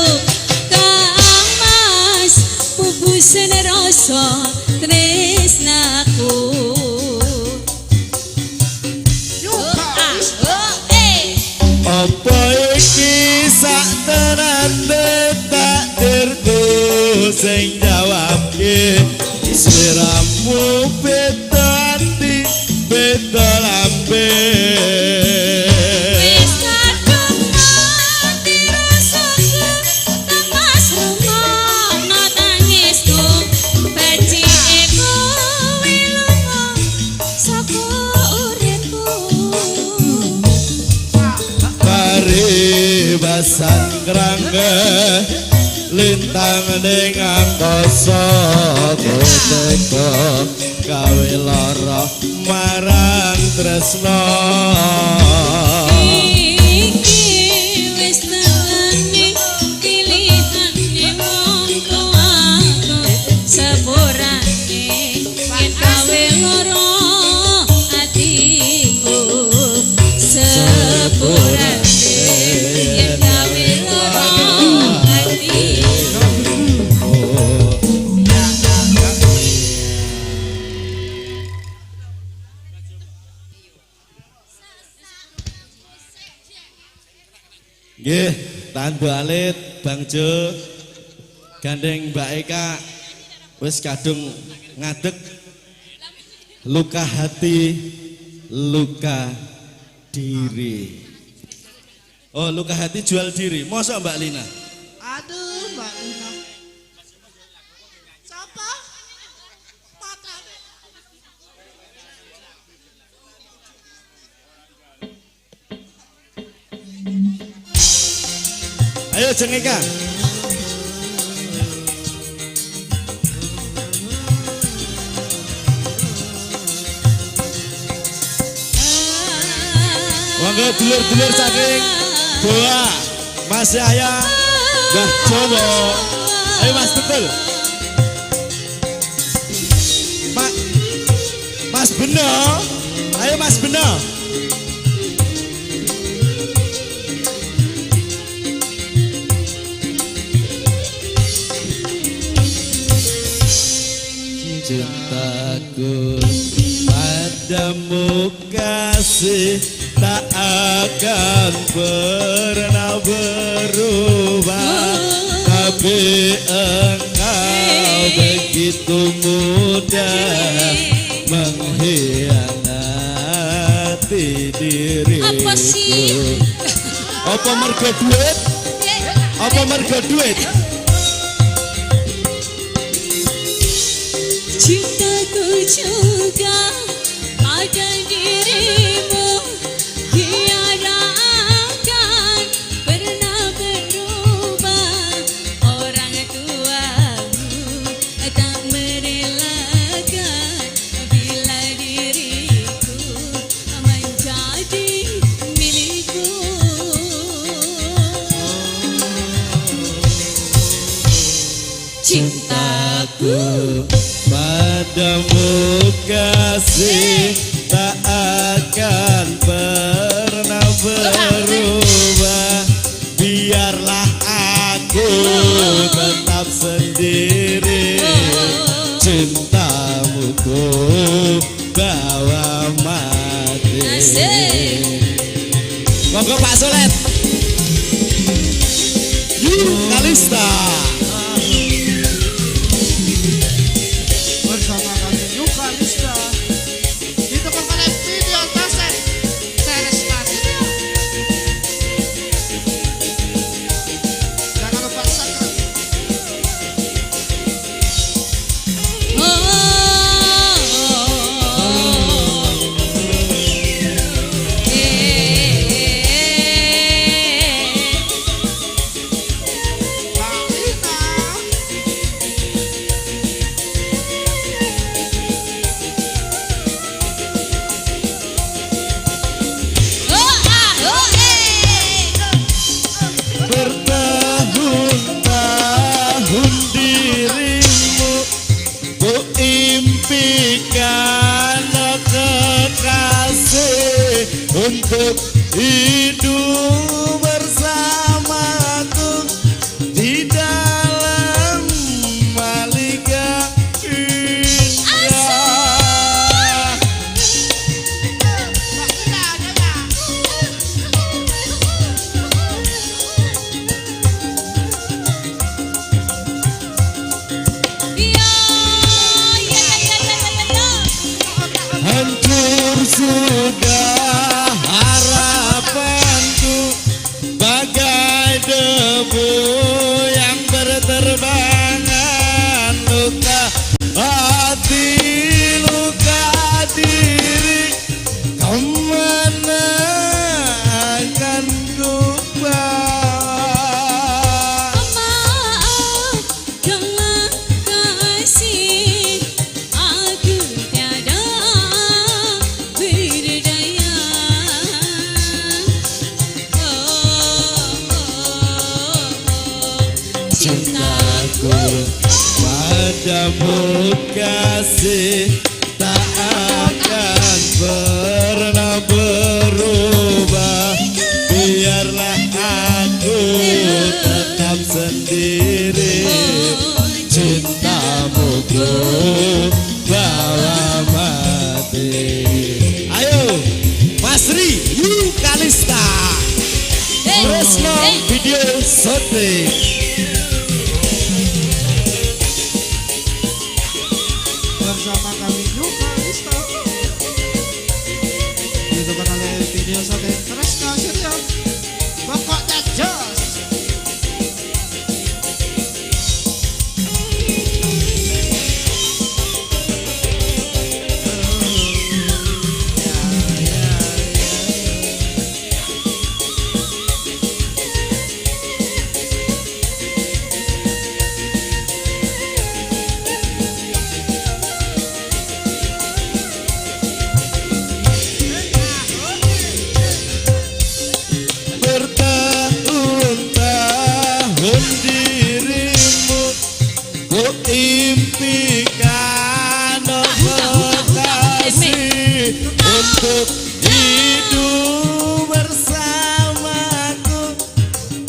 Kang Mas pupusen rasa tresnaku. apa iki sak terane takdirku sing jawabke sliramu beda ati beda lambe Wis kadung mati rasaku Kang Mas rungokno tangisku becike kowe lunga saka uripku paribasan krangge lintang ning angkasa teko gawe lara marang tresna iki wis telane pilihane wong tuaku sepurane yen gawe lara atiku sepurane yen gawe lara atiku. nggih tandu alit Bang Jo gandeng Mbak Eka wis kadung ngadeg luka hati luka diri. Oh luka hati jual diri mosok Mbak Lina. Aduh, Mbak Lina. Siapa? Matane. Ayo Jeng Eka. Monggo dulur-dulur saking Goa, Mas Yahya, Mbah Jono. Ayo Mas Betul. Mas Beno. Ayo Mas Beno. Cintaku padamu kasih tak akan pernah berubah, tapi engkau begitu mudah mengkhianati diriku. Apa sih? Apa mergo duit? Apa mergo duit? Cintaku juga pada dirimu, tiada akan pernah berubah. Orang tuamu tak merelakan bila diriku menjadi milikku. Cintaku padamu kasih tak akan pernah berubah, biarlah aku tetap sendiri, cintamu ku bawa mati. Monggo Pak Solet. Kalista. Bersama kami Yuka Lista. Ditemukan oleh video kaset Tresna Video. Jangan lupa subscribe. Oh, untuk hidup bersamaku di dalam Malika Indah. Hancur sudah harapanku bagai debu yang berterbangan, luka hati, luka diri, kemana akan ku bawa? Maaf dengan kasih aku tiada berdaya. Cintaku padamu kasih tak akan pernah berubah. Biarlah aku tetap sendiri, cintamu ku bawa mati. Ayo Mas Ri Yukalista Resno Video Shooting. Bersama kami Yukalista didukung oleh video syuting Tresno Studio. Pokoknya jos. Bertahun-tahun dirimu ku impikan, oh kasih, untuk hidup bersamaku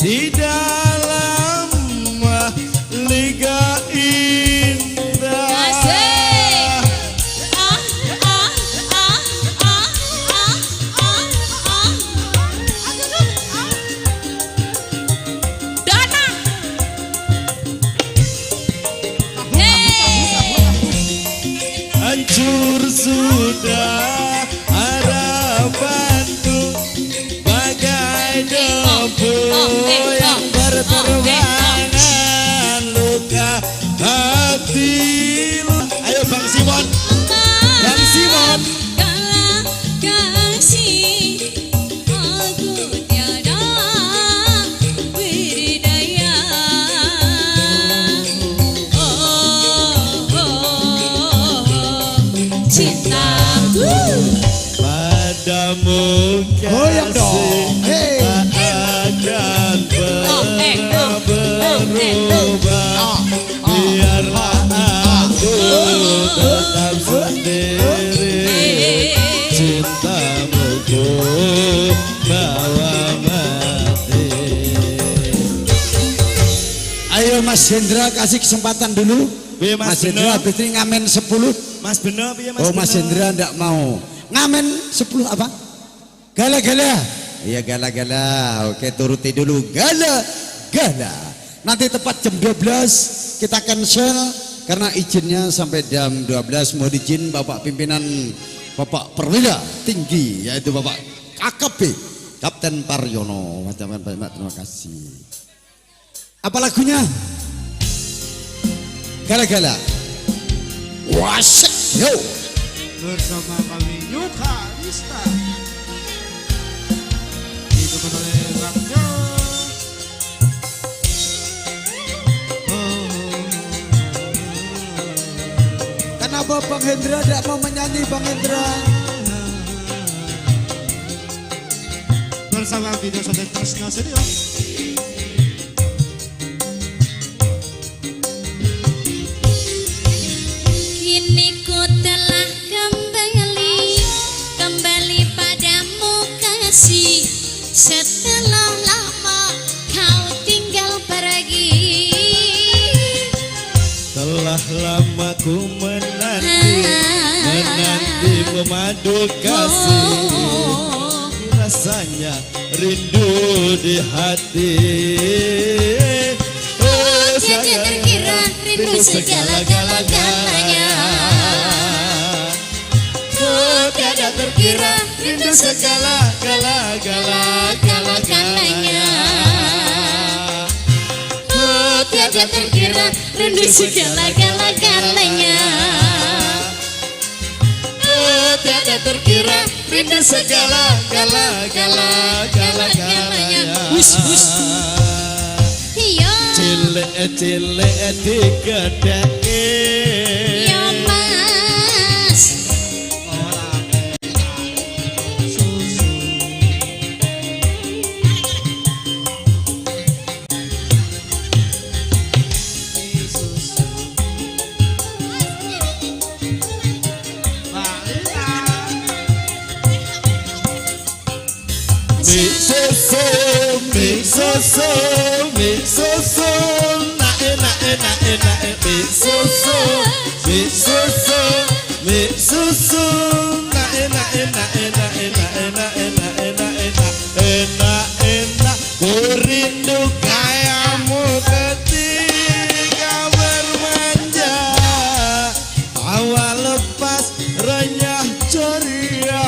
di dalam Liga Indah. Hancur sudah harapanku bagai debu yang berterbangan, luka hati. Ayo Bang Simon, Bang Simon. Kalau kasih aku tiada berdaya. Cintaku Padamu Goyang dong. kasih Hey. tak akan pernah berubah. Biarlah aku tetap sendiri, cintamu ku bawa mati. Ayo Mas Hendra kasih kesempatan dulu. Piye, Mas Mas Hendra Beno? habis ini ngamen 10. Mas Beno piye Mas Oh Mas Beno? Hendra enggak mau. Ngamen 10 apa? Gala-gala. Iya gala-gala. Oke turuti dulu. Gala-gala. Nanti tepat jam 12 kita cancel karena izinnya sampai jam 12. Mohon izin Bapak pimpinan Bapak Perwira Tinggi yaitu Bapak KKP Kapten Paryono. Banyak terima kasih. Apa lagunya? Gala-gala. Wasik yo. Bersama kami Yukalista didukung oleh Bang Jos. Kenapa Bang Hendra tidak mau menyanyi Bang Hendra? Bersama video syuting Tresno Studio. kini ku telah kembali padamu. setelah lama kau tinggal pergi. Telah lama ku menanti memadu kasih, rasanya rindu di hati. Oh, tiada terkira rindu segala-galanya. Oh, tiada terkira rindu segala-galanya. Oh, tiada terkira rindu segala-galanya. Oh, tiada terkira rindu segala-galanya. Iya, Cilik digedheke. iya Mas. Mie susu, nak enak, mie susu, nak enak, ku rindu kayamu ketika bermanja, awal lepas renyah ceria.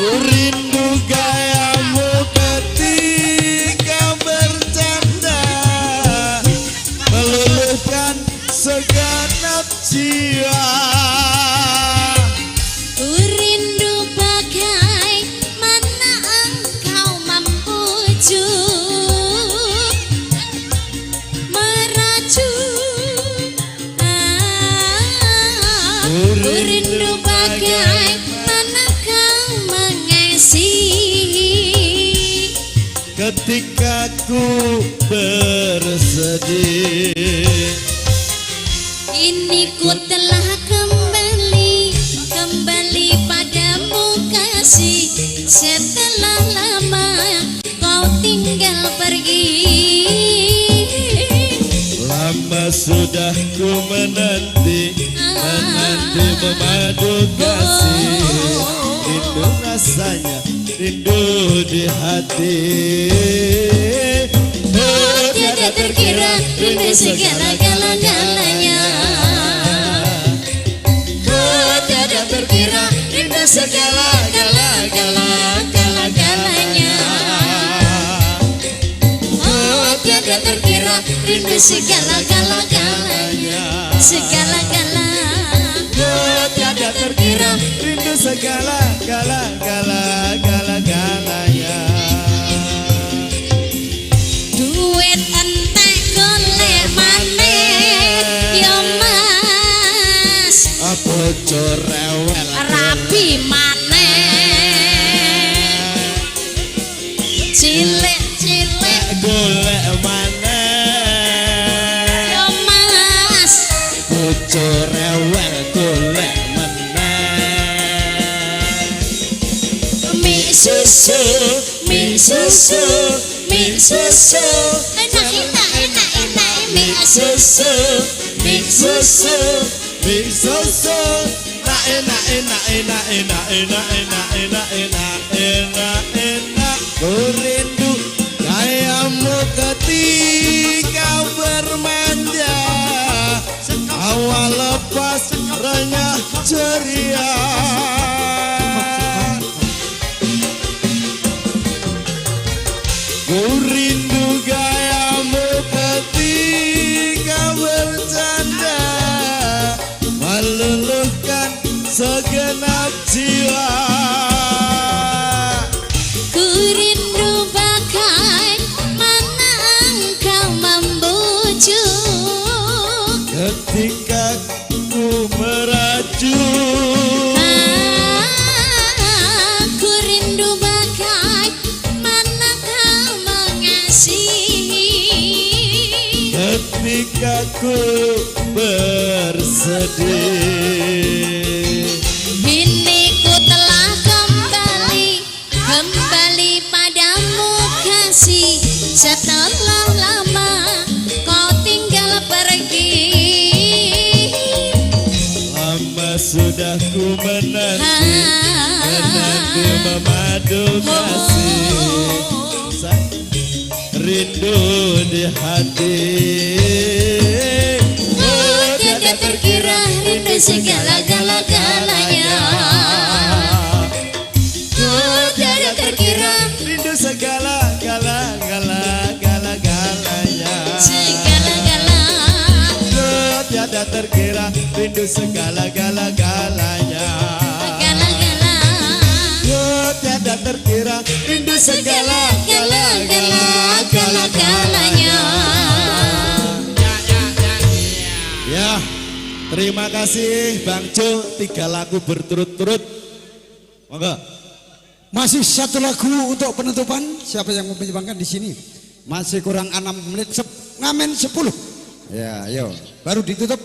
Rindu gayamu ketika bercanda, meluluhkan segenap jiwa. Ku rindu bagaimana engkau mampu meracun. Ku rindu bagaimana kau mengasihi Ketika ku bersedih, ini ku telah kembali padamu kasih. Setelah lama kau tinggal pergi. lama sudah ku menanti memadu kasih. Rindu rasanya, rindu di hati. Oh, Tiada terkira rindu segala-galanya. oh, tiada terkira rindu Segala-galanya. Oh, tiada terkira rindu segala-galanya. Oh, tiada terkira rindu segala-galanya. Duit entek golek maneh ya Mas. Bocor rewel Rapi maneh. Cilik-cilik golek maneh. ya Mas. Bocor rewel golek meneh. Mie susu, mie susu, mie susu. Enak mie susu. Mie susu, nak enak, ku rindu gayamu ketika bermanja, awal lepas renyah ceria. Ku rindu gayamu ketika bercanda, meluluhkan segenap jiwa. Ku rindu bagaimana engkau membujuk. Ketika ku meracun, Ku rindu bagaimana kau mengasihi. ketika ku bersedih. kasih setelah lama kau tinggal pergi. Lama sudah ku menanti memadu kasih, rindu di hati. Oh, tiada terkira rindu segala-galanya. Oh, tiada terkira Rindu segala-galanya. segala-gala. Oh, tiada terkira rindu segala-galanya. Gala-gala. Oh, tiada terkira rindu Segala-galanya. Ya, terima kasih Bang Jo, 3 lagu berturut-turut. Monggo. Masih satu lagu untuk penutupan. Siapa yang mau menyumbangkan di sini? Masih kurang 6 menit. Ngamen 10. Ya, ayo. Baru ditutup.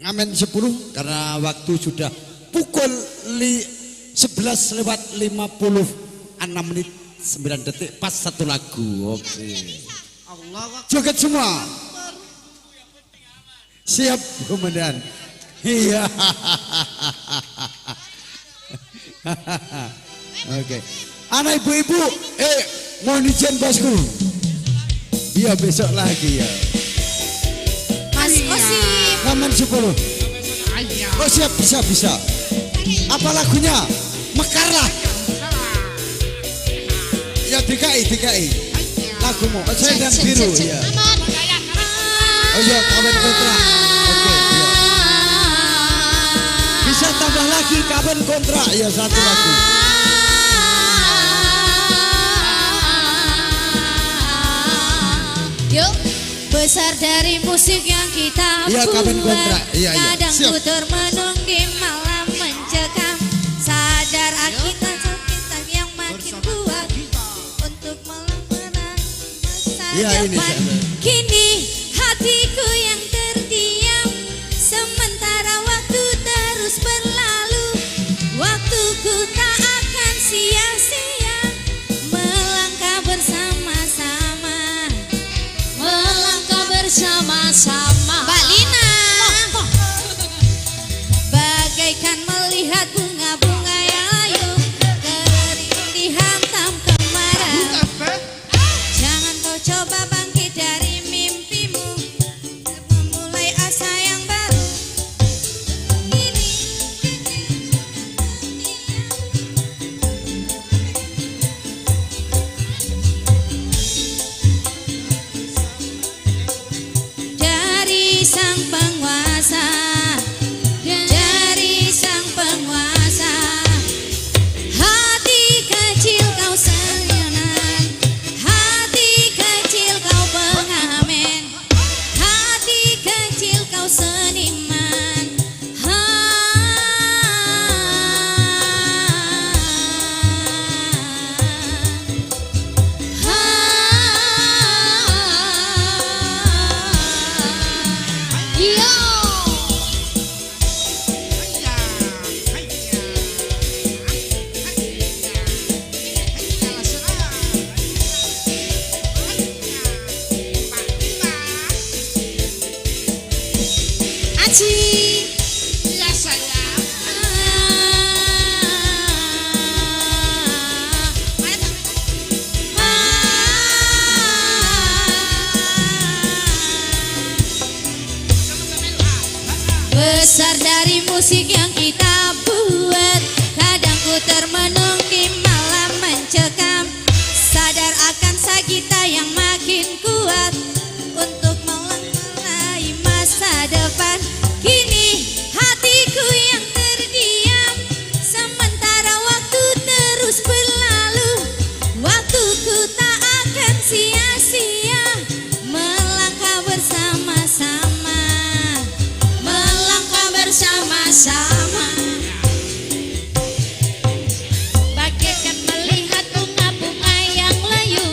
Ngamen 10 karena waktu sudah pukul 11:56 menit 9 detik pas satu lagu. Oke. Joget semua. Siap, komandan. Iya. Oke. Anak ibu-ibu, mohon izin bosku. Iya besok lagi ya. Mas Osim. Ngamen 10. Oh siap, bisa. Apa lagunya? Mekarlah. Ya DKI. Lagumu. Saya dan biru ya. Oh iya, kawin kontra. Oke, iya. Bisa tambah lagi kawin kontra ya satu lagu. Yuk, besar dari musik yang kita Iya, buat. kawin kontrak. Iya. Kadang Siap. ku termenung di malam mencekam. Sadar kita yang makin kuat untuk memenangi masa Iya, ini depan. saya. Kini hatiku yang terdiam, sementara waktu terus berlalu. Waktuku tak akan sia-sia melangkah bersama-sama. Melangkah bersama-sama. Mbak Lina, bagaikan melihat bunga-bunga yang layu kering dihantam kemarau. Jangan kau coba bangkit dari mimpimu, memulai asa yang baru. Dari sang penguasa, dari sang penguasa, hati kecil kau seniman, hati kecil kau pengamen, hati kecil kau seniman. Yo. Aci. Ya sayang. Besar dari musik yang kita buat, kadang ku termenung di malam mencekam. Sadar akan kita yang makin kuat untuk melangkahi masa depan. Kini hatiku yang terdiam, sementara waktu terus berlalu. Waktuku tak akan sia-sia melangkah bersama-sama. Melangkah bersama-sama. Bagaikan melihat bunga-bunga yang layu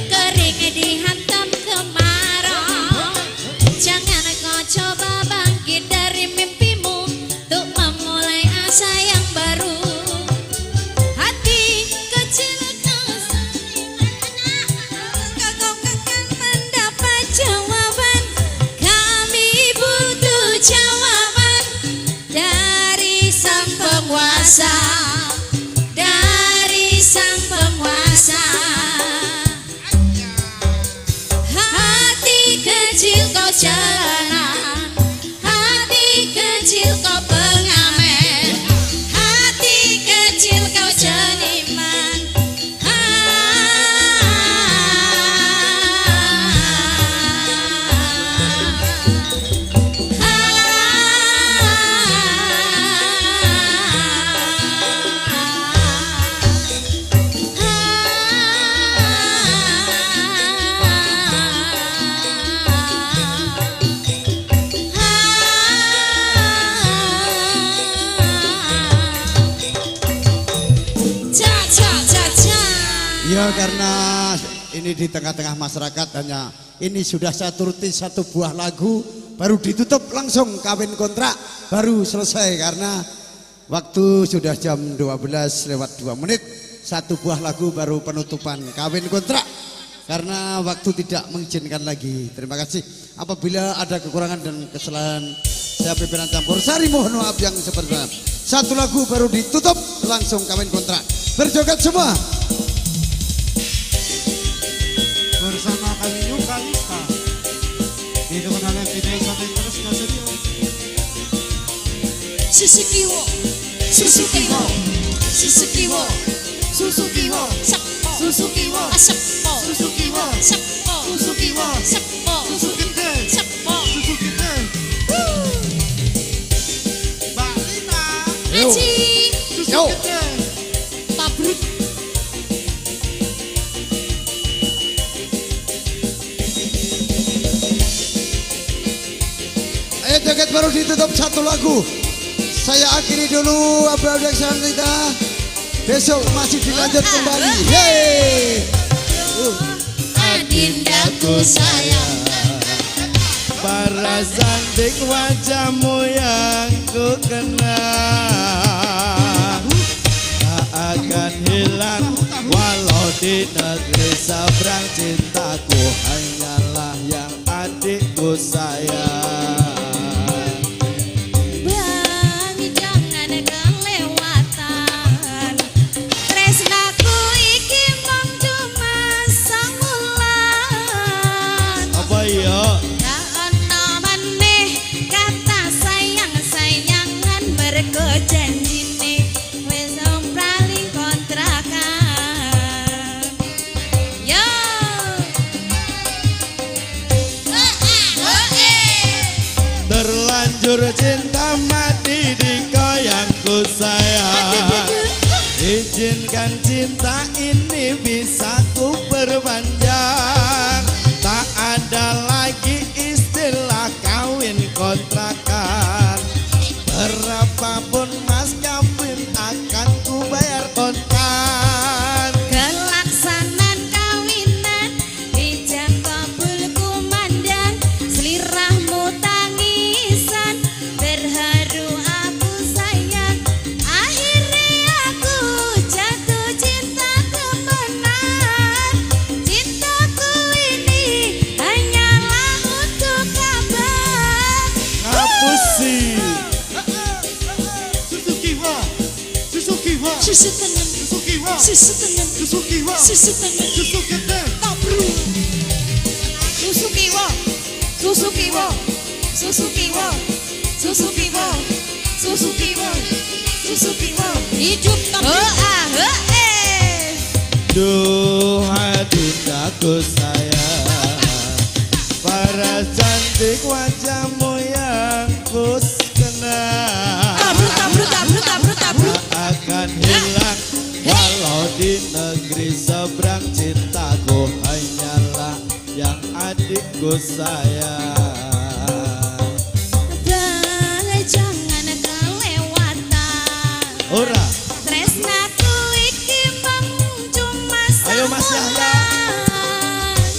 kering dihantam kemarau. Jangan kau coba bangkit dari mimpimu untuk memulai asa yang baru. Hati kecil kau seniman, kuasa dari sang penguasa. Hati kecil kau jalanan, hati kecil kau pengamen, hati kecil kau jeniman. Ya karena ini di tengah-tengah masyarakat hanya ini sudah saya turuti satu buah lagu baru ditutup langsung kawin kontrak baru selesai karena waktu sudah jam 12:02 satu buah lagu baru penutupan kawin kontrak karena waktu tidak mengizinkan lagi. Terima kasih. Apabila ada kekurangan dan kesalahan saya pimpinan campur sari mohon maaf yang sebenarnya. Satu lagu baru ditutup langsung kawin kontrak. Berjoget semua. Bersama kami Yuka Lista didukung oleh video sampai terus ke studio. Susukiwo, Susukiwo, Susukiwo, Susukiwo, Sakpo, Susukiwo, Sakpo, Susukiwo, Sakpo, Susukiwo, Sakpo, Susukite, Sakpo. Susukite. Mbak Lina, Aji, Susukite. Tabruk. Ayo joget baru ditutup satu lagu. Saya akhiri dulu Abang kita. Besok masih dilanjut kembali. Yeay. Adindaku sayang, Para cantik wajahmu yang ku kenal tak akan hilang walau di negeri seberang. Cintaku hanyalah yang adikku sayang. Bang jangan kelewatan. Tresnaku iki mong cuma sangulan. Apa ya? Tak ono maneh kata sayang-sayangan mergo janjine wis paling kontrakan. Yo. Terlanjur cinta mati di goyangku sayang. Izinkan cinta ini bisa ku perpanjang. Tak ada lagi istilah kawin kontrakan. Berapapun mas kawin akan ku bayar kontan. Kelaksanan kawinan ijab kabul kumandang, selirahmu tangisan berharu aku sayang. Akhirnya aku jatuh cinta kebenar. Cintaku ini hanyalah untuk kabar. Ngapusi Susukiwa, Susukiwa, Susu tengen, Susukiwa, susu tengen, Susukiwa, susu tengen. Susukite. Tabruk. Susukiwo, Susukiwo, Susukiwo, Susukiwo, Susukiwo, Susukiwo. Hidup tapi Duh adindaku sayang. Para cantik wajahmu yang ku kenal tabruk, tabruk, tabruk, tabruk, tabruk. tak akan hilang walau di negeri seberang. Cintaku hanyalah yang adikku sayang. Bah, jangan kelewatan. Ora Tresnaku iki mung cuma Ayo Mas Yahya.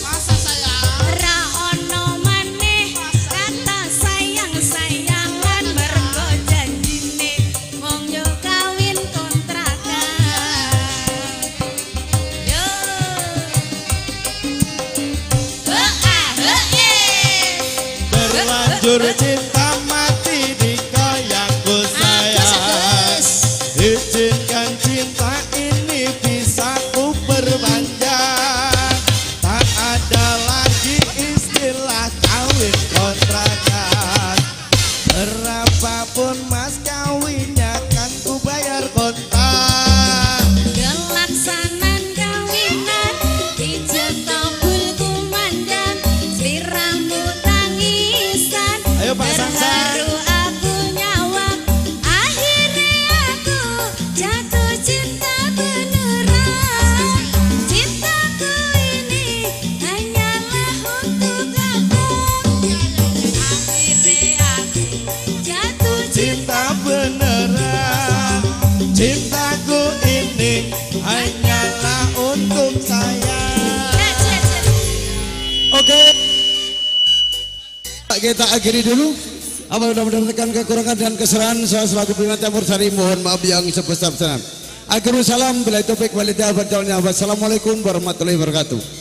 Masa sayang? ra ono maneh kata sayang-sayangan mergo janjine wong yo kawin kontrakan. Yo. Terlanjur cinta mati di goyangku sayang. Agus. Cintaku ini hanyalah untuk saya. Oke. Kita akhiri dulu. Apa mudah-mudahan tekan kekurangan dan kesalahan saya selaku pimpinan Campur Sari mohon maaf yang sebesar-besarnya. Akhirul salam bila taufiq walhidayah. Wassalamualaikum warahmatullahi wabarakatuh.